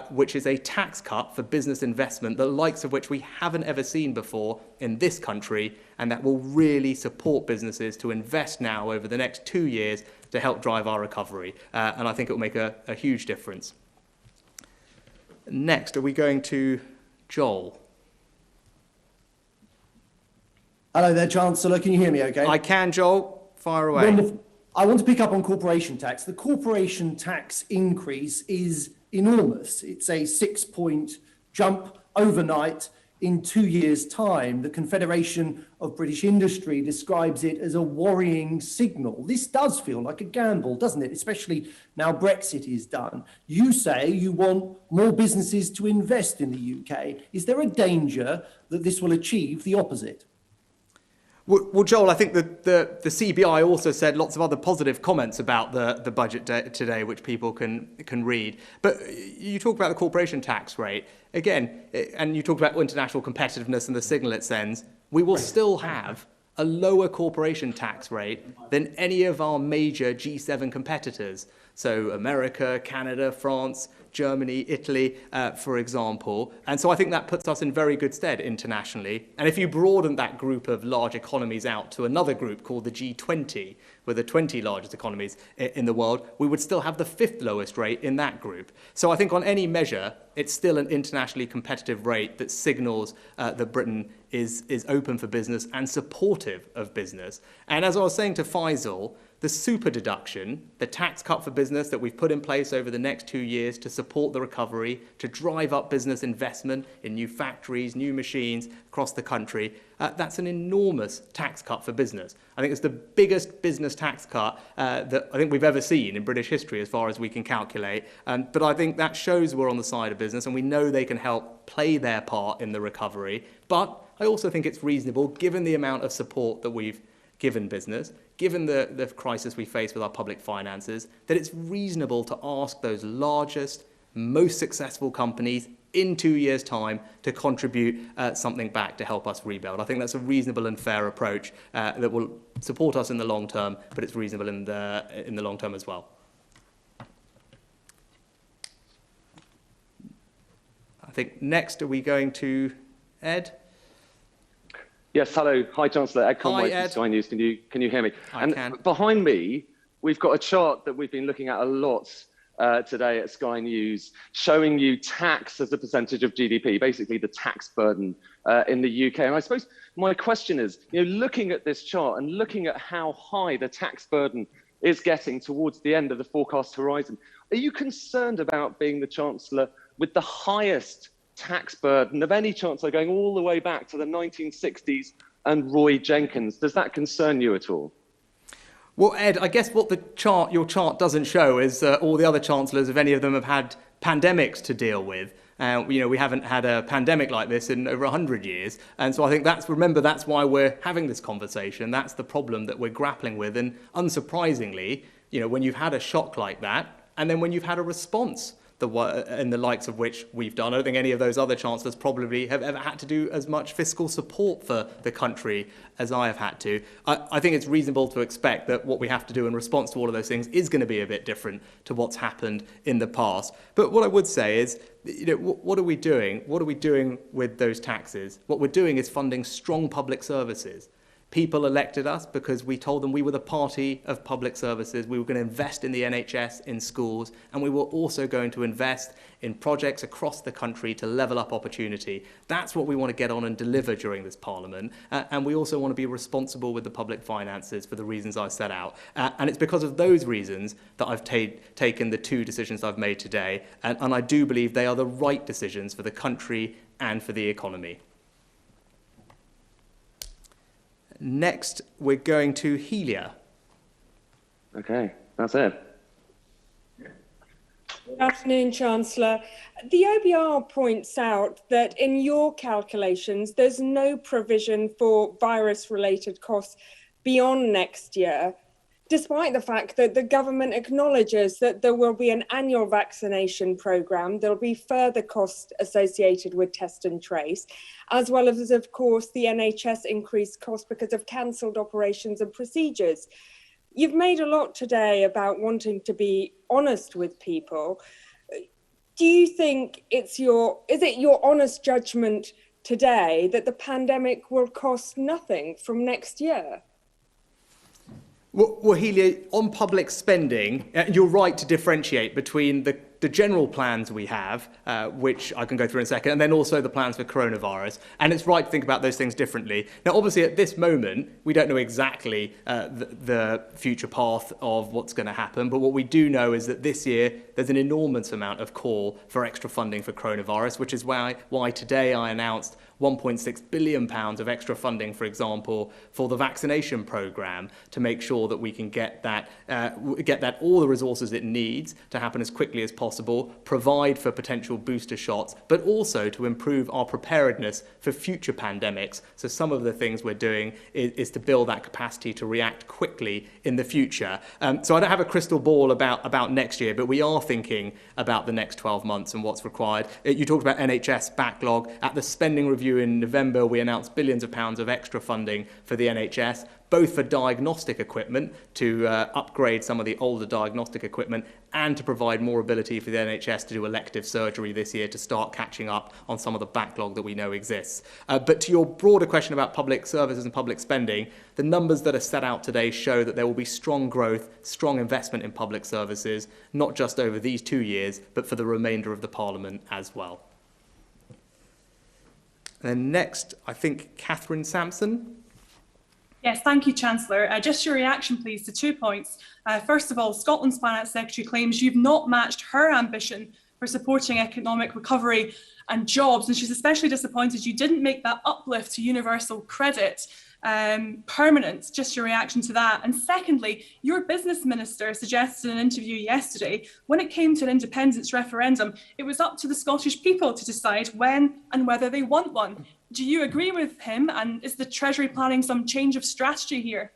which is a tax cut for business investment, the likes of which we haven't ever seen before in this country, and that will really support businesses to invest now over the next 2 years to help drive our recovery. And I think it will make a huge difference. Next, are we going to Joel? Hello there, Chancellor. Can you hear me okay? I can, Joel. Fire away. Wonderful. I want to pick up on corporation tax. The corporation tax increase is enormous. It's a 6-point jump overnight in 2 years' time. The Confederation of British Industry describes it as a worrying signal. This does feel like a gamble, doesn't it? Especially now Brexit is done. You say you want more businesses to invest in the UK. Is there a danger that this will achieve the opposite? Well, Joel, I think that the CBI also said lots of other positive comments about the budget today, which people can read. But you talk about the corporation tax rate, again, and you talk about international competitiveness and the signal it sends. We will still have a lower corporation tax rate than any of our major G7 competitors. So America, Canada, France, Germany, Italy, for example. And so I think that puts us in very good stead internationally. And if you broaden that group of large economies out to another group called the G20, with the 20 largest economies in the world, we would still have the 5th lowest rate in that group. So I think on any measure, it's still an internationally competitive rate that signals that Britain is open for business and supportive of business. And as I was saying to Faisal, the super deduction, the tax cut for business that we've put in place over the next 2 years to support the recovery, to drive up business investment in new factories, new machines across the country, that's an enormous tax cut for business. I think it's the biggest business tax cut that I think we've ever seen in British history as far as we can calculate. But I think that shows we're on the side of business and we know they can help play their part in the recovery. But I also think it's reasonable, given the amount of support that we've given business, given the crisis we face with our public finances, that it's reasonable to ask those largest, most successful companies in 2 years' time to contribute something back to help us rebuild. I think that's a reasonable and fair approach that will support us in the long term, but it's reasonable in the long term as well. I think next, are we going to Ed? Yes, hello. Hi, Chancellor. Ed Conway from Sky News. Can you hear me? I can. Behind me, we've got a chart that we've been looking at a lot today at Sky News, showing you tax as a percentage of GDP, basically the tax burden in the UK. And I suppose my question is, looking at this chart and looking at how high the tax burden is getting towards the end of the forecast horizon, are you concerned about being the Chancellor with the highest tax burden of any chancellor going all the way back to the 1960s and Roy Jenkins? Does that concern you at all? Well, Ed, I guess what your chart doesn't show is all the other chancellors, if any of them have had pandemics to deal with. We haven't had a pandemic like this in over 100 years. And so I think that's why we're having this conversation. That's the problem that we're grappling with. And unsurprisingly, when you've had a shock like that, and then when you've had a response, and the likes of which we've done. I don't think any of those other chancellors probably have ever had to do as much fiscal support for the country as I have had to. I think it's reasonable to expect that what we have to do in response to all of those things is going to be a bit different to what's happened in the past. But what I would say is, what are we doing? What are we doing with those taxes? What we're doing is funding strong public services. People elected us because we told them we were the party of public services. We were going to invest in the NHS, in schools, and we were also going to invest in projects across the country to level up opportunity. That's what we want to get on and deliver during this Parliament. And we also want to be responsible with the public finances for the reasons I set out. And it's because of those reasons that I've taken the 2 decisions I've made today. And I do believe they are the right decisions for the country and for the economy. Next, we're going to Helia. Okay, that's it. Good afternoon, Chancellor. The OBR points out that in your calculations, there's no provision for virus-related costs beyond next year. despite the fact that the government acknowledges that there will be an annual vaccination programme, there'll be further costs associated with test and trace, as well as, of course, the NHS increased cost because of cancelled operations and procedures. You've made a lot today about wanting to be honest with people. Do you think is it your honest judgment today that the pandemic will cost nothing from next year? Well, Helia, on public spending, you're right to differentiate between the general plans we have, which I can go through in a second, and then also the plans for coronavirus. And it's right to think about those things differently. Now, obviously, at this moment, we don't know exactly the future path of what's going to happen. But what we do know is that this year, there's an enormous amount of call for extra funding for coronavirus, which is why today I announced £1.6 billion of extra funding, for example, for the vaccination programme to make sure that we can get that all the resources it needs to happen as quickly as possible, provide for potential booster shots, but also to improve our preparedness for future pandemics. So some of the things we're doing is to build that capacity to react quickly in the future. So I don't have a crystal ball about next year, but we are thinking about the next 12 months and what's required. You talked about NHS backlog. At the spending review in November, we announced billions of pounds of extra funding for the NHS, both for diagnostic equipment to upgrade some of the older diagnostic equipment and to provide more ability for the NHS to do elective surgery this year to start catching up on some of the backlog that we know exists. But to your broader question about public services and public spending, the numbers that are set out today show that there will be strong growth, strong investment in public services, not just over these 2 years, but for the remainder of the Parliament as well. And then next, I think, Catherine Sampson. Yes, thank you, Chancellor. Just your reaction, please, to 2 points. First of all, Scotland's Finance Secretary claims you've not matched her ambition for supporting economic recovery and jobs, and she's especially disappointed you didn't make that uplift to universal credit permanent. Just your reaction to that. And secondly, your business minister suggested in an interview yesterday, when it came to an independence referendum, it was up to the Scottish people to decide when and whether they want one. Do you agree with him? And is the Treasury planning some change of strategy here?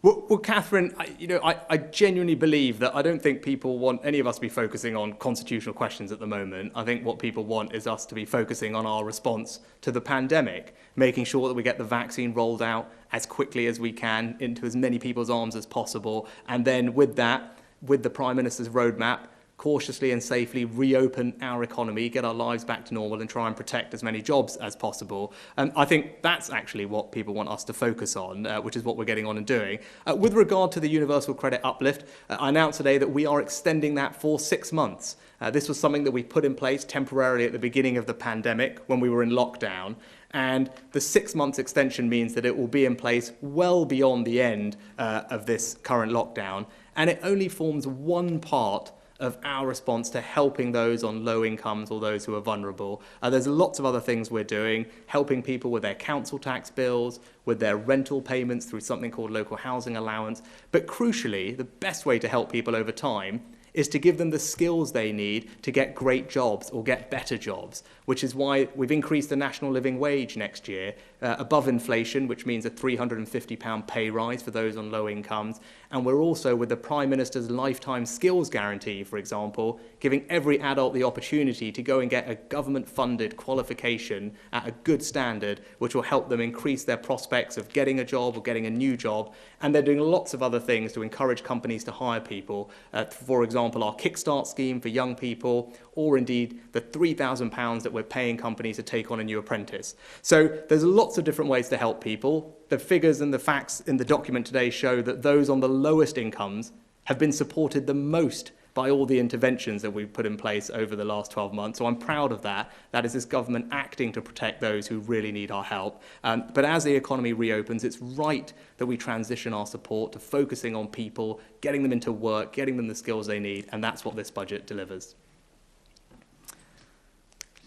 Well, Catherine, I genuinely believe that I don't think people want any of us to be focusing on constitutional questions at the moment. I think what people want is us to be focusing on our response to the pandemic, making sure that we get the vaccine rolled out as quickly as we can into as many people's arms as possible. And then with that, with the Prime Minister's roadmap, cautiously and safely reopen our economy, get our lives back to normal and try and protect as many jobs as possible. I think that's actually what people want us to focus on, which is what we're getting on and doing. With regard to the universal credit uplift, I announced today that we are extending that for 6 months. This was something that we put in place temporarily at the beginning of the pandemic when we were in lockdown. And the 6 months extension means that it will be in place well beyond the end of this current lockdown. And it only forms one part of our response to helping those on low incomes or those who are vulnerable. There's lots of other things we're doing, helping people with their council tax bills, with their rental payments through something called local housing allowance. But crucially, the best way to help people over time is to give them the skills they need to get great jobs or get better jobs, which is why we've increased the national living wage next year above inflation, which means a £350 pay rise for those on low incomes. And we're also, with the Prime Minister's lifetime skills guarantee, for example, giving every adult the opportunity to go and get a government-funded qualification at a good standard, which will help them increase their prospects of getting a job or getting a new job. And they're doing lots of other things to encourage companies to hire people. For example, our Kickstart scheme for young people, or indeed the £3,000 that we're paying companies to take on a new apprentice. So there's lots of different ways to help people. The figures and the facts in the document today show that those on the lowest incomes have been supported the most by all the interventions that we've put in place over the last 12 months. So I'm proud of that. That is this government acting to protect those who really need our help. But as the economy reopens, it's right that we transition our support to focusing on people, getting them into work, getting them the skills they need, and that's what this budget delivers.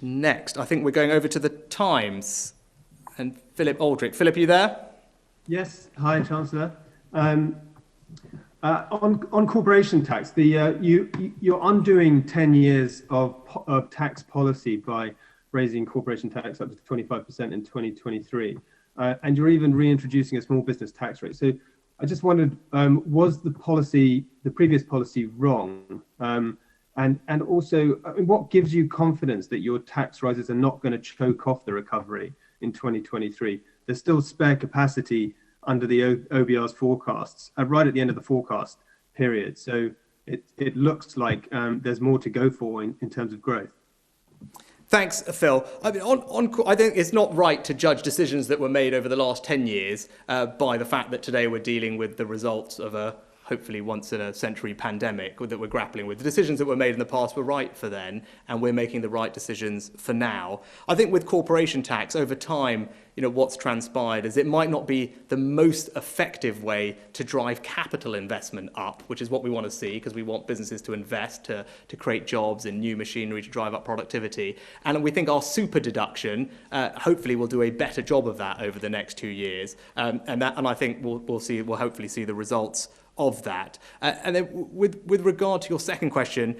Next, I think we're going over to the Times. And Philip Aldrich. Philip, are you there? Yes. Hi, Chancellor. On corporation tax, you're undoing 10 years of tax policy by raising corporation tax up to 25% in 2023, and you're even reintroducing a small business tax rate. So I just wondered, was the previous policy wrong? And also, what gives you confidence that your tax rises are not going to choke off the recovery in 2023? There's still spare capacity under the OBR's forecasts, right at the end of the forecast period. So it looks like there's more to go for in terms of growth. Thanks, Phil. I mean, I think it's not right to judge decisions that were made over the last 10 years by the fact that today we're dealing with the results of a hopefully once in a century pandemic that we're grappling with. The decisions that were made in the past were right for then, and we're making the right decisions for now. I think with corporation tax, over time, what's transpired is it might not be the most effective way to drive capital investment up, which is what we want to see, because we want businesses to invest, to create jobs in new machinery, to drive up productivity. And we think our super deduction hopefully will do a better job of that over the next 2 years. And I think we'll hopefully see the results of that. And then with regard to your second question,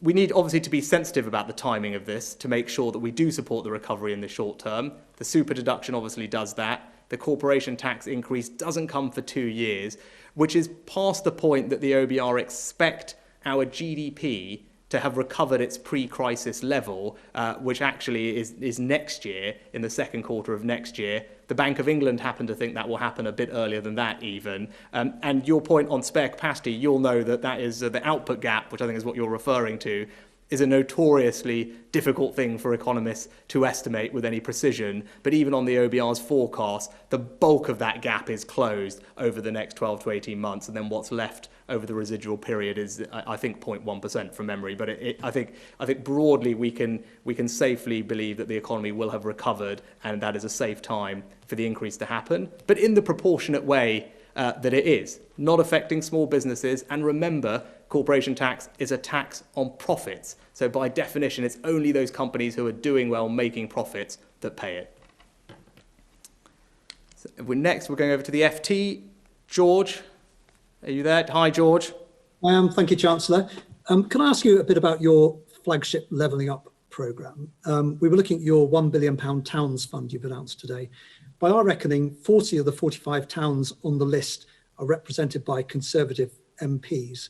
we need obviously to be sensitive about the timing of this to make sure that we do support the recovery in the short term. The super deduction obviously does that. The corporation tax increase doesn't come for 2 years, which is past the point that the OBR expect our GDP to have recovered its pre-crisis level, which actually is next year, in the second quarter of next year. The Bank of England happen to think that will happen a bit earlier than that even. And your point on spare capacity, you'll know that is the output gap, which I think is what you're referring to, is a notoriously difficult thing for economists to estimate with any precision. But even on the OBR's forecast, the bulk of that gap is closed over the next 12 to 18 months. And then what's left over the residual period is, I think, 0.1% from memory. But I think broadly we can safely believe that the economy will have recovered, and that is a safe time for the increase to happen, but in the proportionate way that it is, not affecting small businesses. And remember, corporation tax is a tax on profits. So by definition, it's only those companies who are doing well, making profits, that pay it. So we're going over to the FT. George, are you there? Hi, George. I am. Thank you, Chancellor. Can I ask you a bit about your flagship Levelling Up programme? We were looking at your £1 billion towns fund you've announced today. By our reckoning, 40 of the 45 towns on the list are represented by Conservative MPs.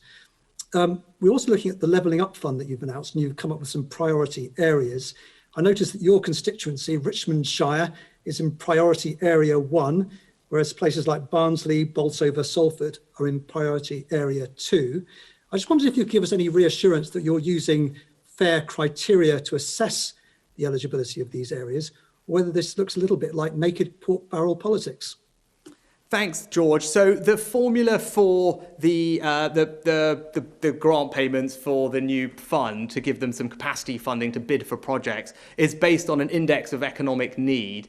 We're also looking at the Levelling Up Fund that you've announced, and you've come up with some priority areas. I noticed that your constituency, Richmond Shire, is in priority area 1, whereas places like Barnsley, Bolsover, Salford are in priority area 2. I just wondered if you could give us any reassurance that you're using fair criteria to assess the eligibility of these areas, or whether this looks a little bit like naked pork barrel politics. Thanks, George. So the formula for the grant payments for the new fund to give them some capacity funding to bid for projects is based on an index of economic need,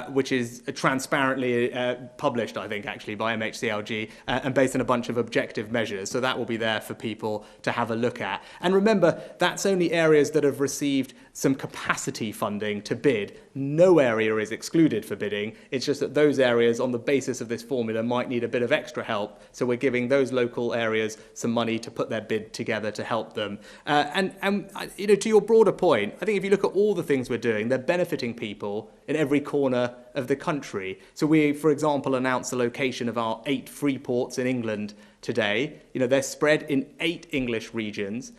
which is transparently published, I think, actually by MHCLG, and based on a bunch of objective measures. So that will be there for people to have a look at. And remember, that's only areas that have received some capacity funding to bid. No area is excluded for bidding. It's just that those areas, on the basis of this formula, might need a bit of extra help. So we're giving those local areas some money to put their bid together to help them. And to your broader point, I think if you look at all the things we're doing, they're benefiting people in every corner of the country. So we, for example, announced the location of our 8 free ports in England today. They're spread in 8 English regions,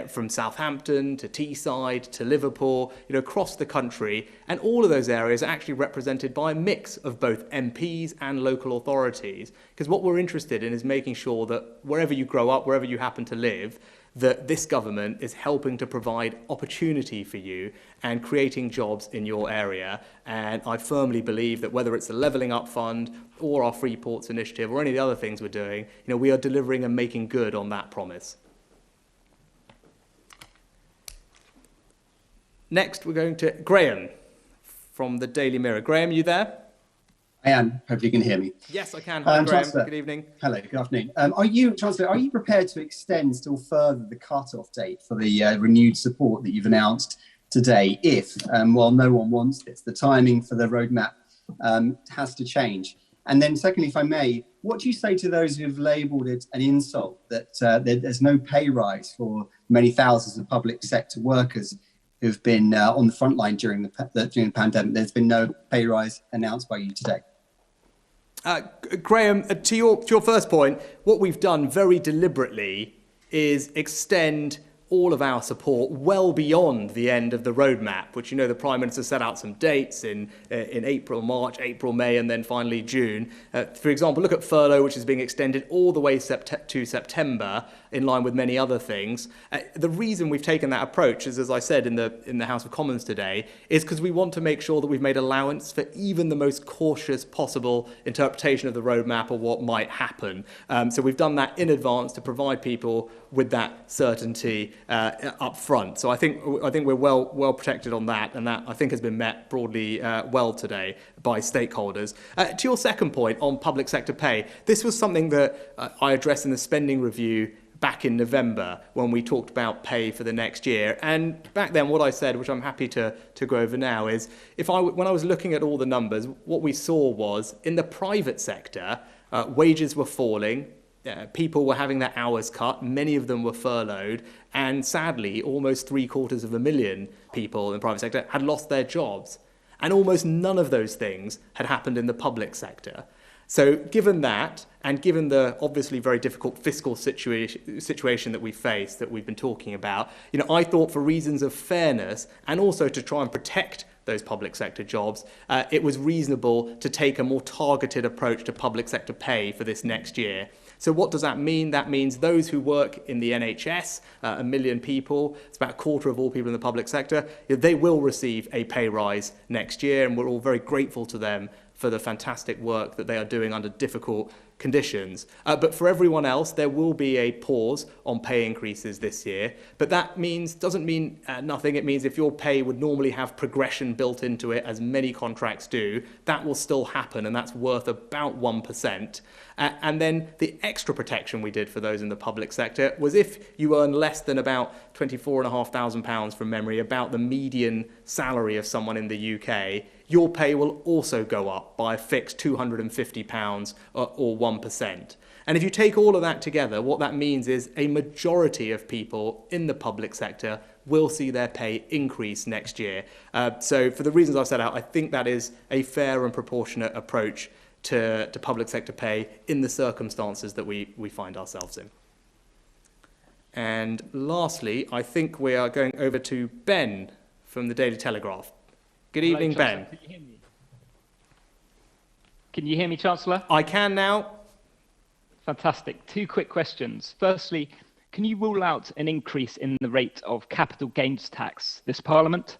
from Southampton to Teesside to Liverpool, across the country. And all of those areas are actually represented by a mix of both MPs and local authorities. Because what we're interested in is making sure that wherever you grow up, wherever you happen to live, that this government is helping to provide opportunity for you and creating jobs in your area. And I firmly believe that whether it's the Levelling Up Fund or our Free Ports Initiative or any of the other things we're doing, we are delivering and making good on that promise. Next, we're going to Graham from the Daily Mirror. Graham, you there? I am. Hopefully you can hear me. Yes, I can. Hi, Graham. Chancellor, good evening. Hello, good afternoon. Chancellor, are you prepared to extend still further the cut-off date for the renewed support that you've announced today if, while no one wants this, the timing for the roadmap has to change? And then secondly, if I may, what do you say to those who've labelled it an insult that there's no pay rise for many thousands of public sector workers who've been on the front line during the pandemic? There's been no pay rise announced by you today. Graham, to your first point, what we've done very deliberately is extend all of our support well beyond the end of the roadmap, which, the Prime Minister set out some dates in April, March, April, May, and then finally June. For example, look at furlough, which is being extended all the way to September, in line with many other things. The reason we've taken that approach is, as I said in the House of Commons today, is because we want to make sure that we've made allowance for even the most cautious possible interpretation of the roadmap or what might happen. So we've done that in advance to provide people with that certainty up front. So I think we're well protected on that, and that I think has been met broadly well today by stakeholders. To your second point on public sector pay, this was something that I addressed in the spending review back in November when we talked about pay for the next year. And back then what I said, which I'm happy to go over now, is when I was looking at all the numbers, what we saw was in the private sector, wages were falling, people were having their hours cut, many of them were furloughed, and sadly almost 750,000 people in the private sector had lost their jobs. And almost none of those things had happened in the public sector. So given that, and given the obviously very difficult fiscal situation that we face, that we've been talking about, I thought for reasons of fairness and also to try and protect those public sector jobs, it was reasonable to take a more targeted approach to public sector pay for this next year. So what does that mean? That means those who work in the NHS, 1 million people, it's about a quarter of all people in the public sector, they will receive a pay rise next year, and we're all very grateful to them for the fantastic work that they are doing under difficult conditions. But for everyone else, there will be a pause on pay increases this year. But that doesn't mean nothing. It means if your pay would normally have progression built into it, as many contracts do, that will still happen, and that's worth about 1%. And then the extra protection we did for those in the public sector was if you earn less than about £24,500 from memory, about the median salary of someone in the UK, your pay will also go up by a fixed £250 or 1%. And if you take all of that together, what that means is a majority of people in the public sector will see their pay increase next year. So for the reasons I've set out, I think that is a fair and proportionate approach to public sector pay in the circumstances that we find ourselves in. And lastly, I think we are going over to Ben from the Daily Telegraph. Good evening, Ben. Can you hear me? Can you hear me, Chancellor? I can now. Fantastic. 2 quick questions. Firstly, can you rule out an increase in the rate of capital gains tax this Parliament?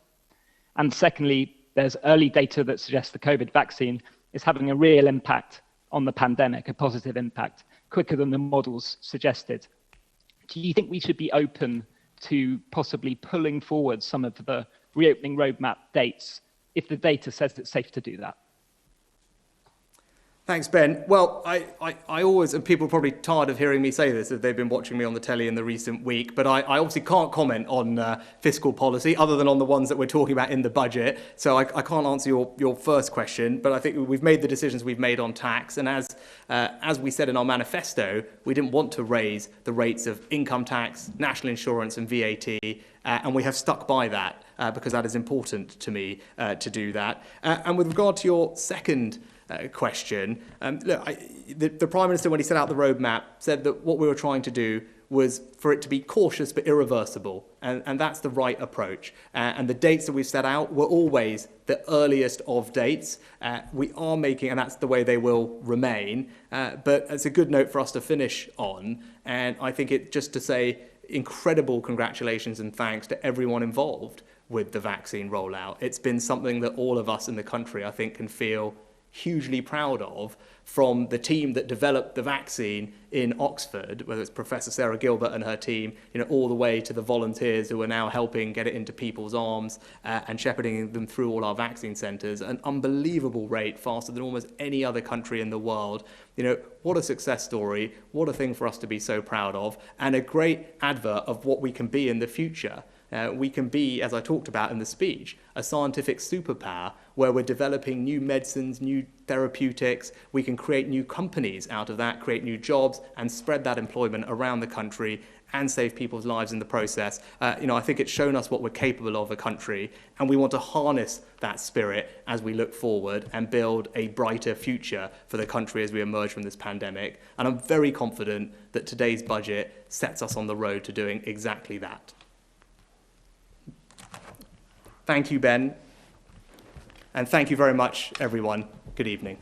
And secondly, there's early data that suggests the COVID vaccine is having a real impact on the pandemic, a positive impact, quicker than the models suggested. Do you think we should be open to possibly pulling forward some of the reopening roadmap dates if the data says it's safe to do that? Thanks, Ben. Well, I always, and people are probably tired of hearing me say this if they've been watching me on the telly in the recent week, but I obviously can't comment on fiscal policy other than on the ones that we're talking about in the budget. So I can't answer your first question, but I think we've made the decisions we've made on tax. And as we said in our manifesto, we didn't want to raise the rates of income tax, national insurance and VAT, and we have stuck by that because that is important to me to do that. And with regard to your second question, look, the Prime Minister, when he set out the roadmap, said that what we were trying to do was for it to be cautious but irreversible, and that's the right approach. And the dates that we've set out were always the earliest of dates. We are making, and that's the way they will remain, but it's a good note for us to finish on, and I think it just to say incredible congratulations and thanks to everyone involved with the vaccine rollout. It's been something that all of us in the country, I think, can feel hugely proud of, from the team that developed the vaccine in Oxford, whether it's Professor Sarah Gilbert and her team, all the way to the volunteers who are now helping get it into people's arms and shepherding them through all our vaccine centres. An unbelievable rate, faster than almost any other country in the world. What a success story, what a thing for us to be so proud of, and a great advert of what we can be in the future. We can be, as I talked about in the speech, a scientific superpower where we're developing new medicines, new therapeutics. We can create new companies out of that, create new jobs, and spread that employment around the country and save people's lives in the process. I think it's shown us what we're capable of a country, and we want to harness that spirit as we look forward and build a brighter future for the country as we emerge from this pandemic. And I'm very confident that today's budget sets us on the road to doing exactly that. Thank you, Ben. And thank you very much, everyone. Good evening.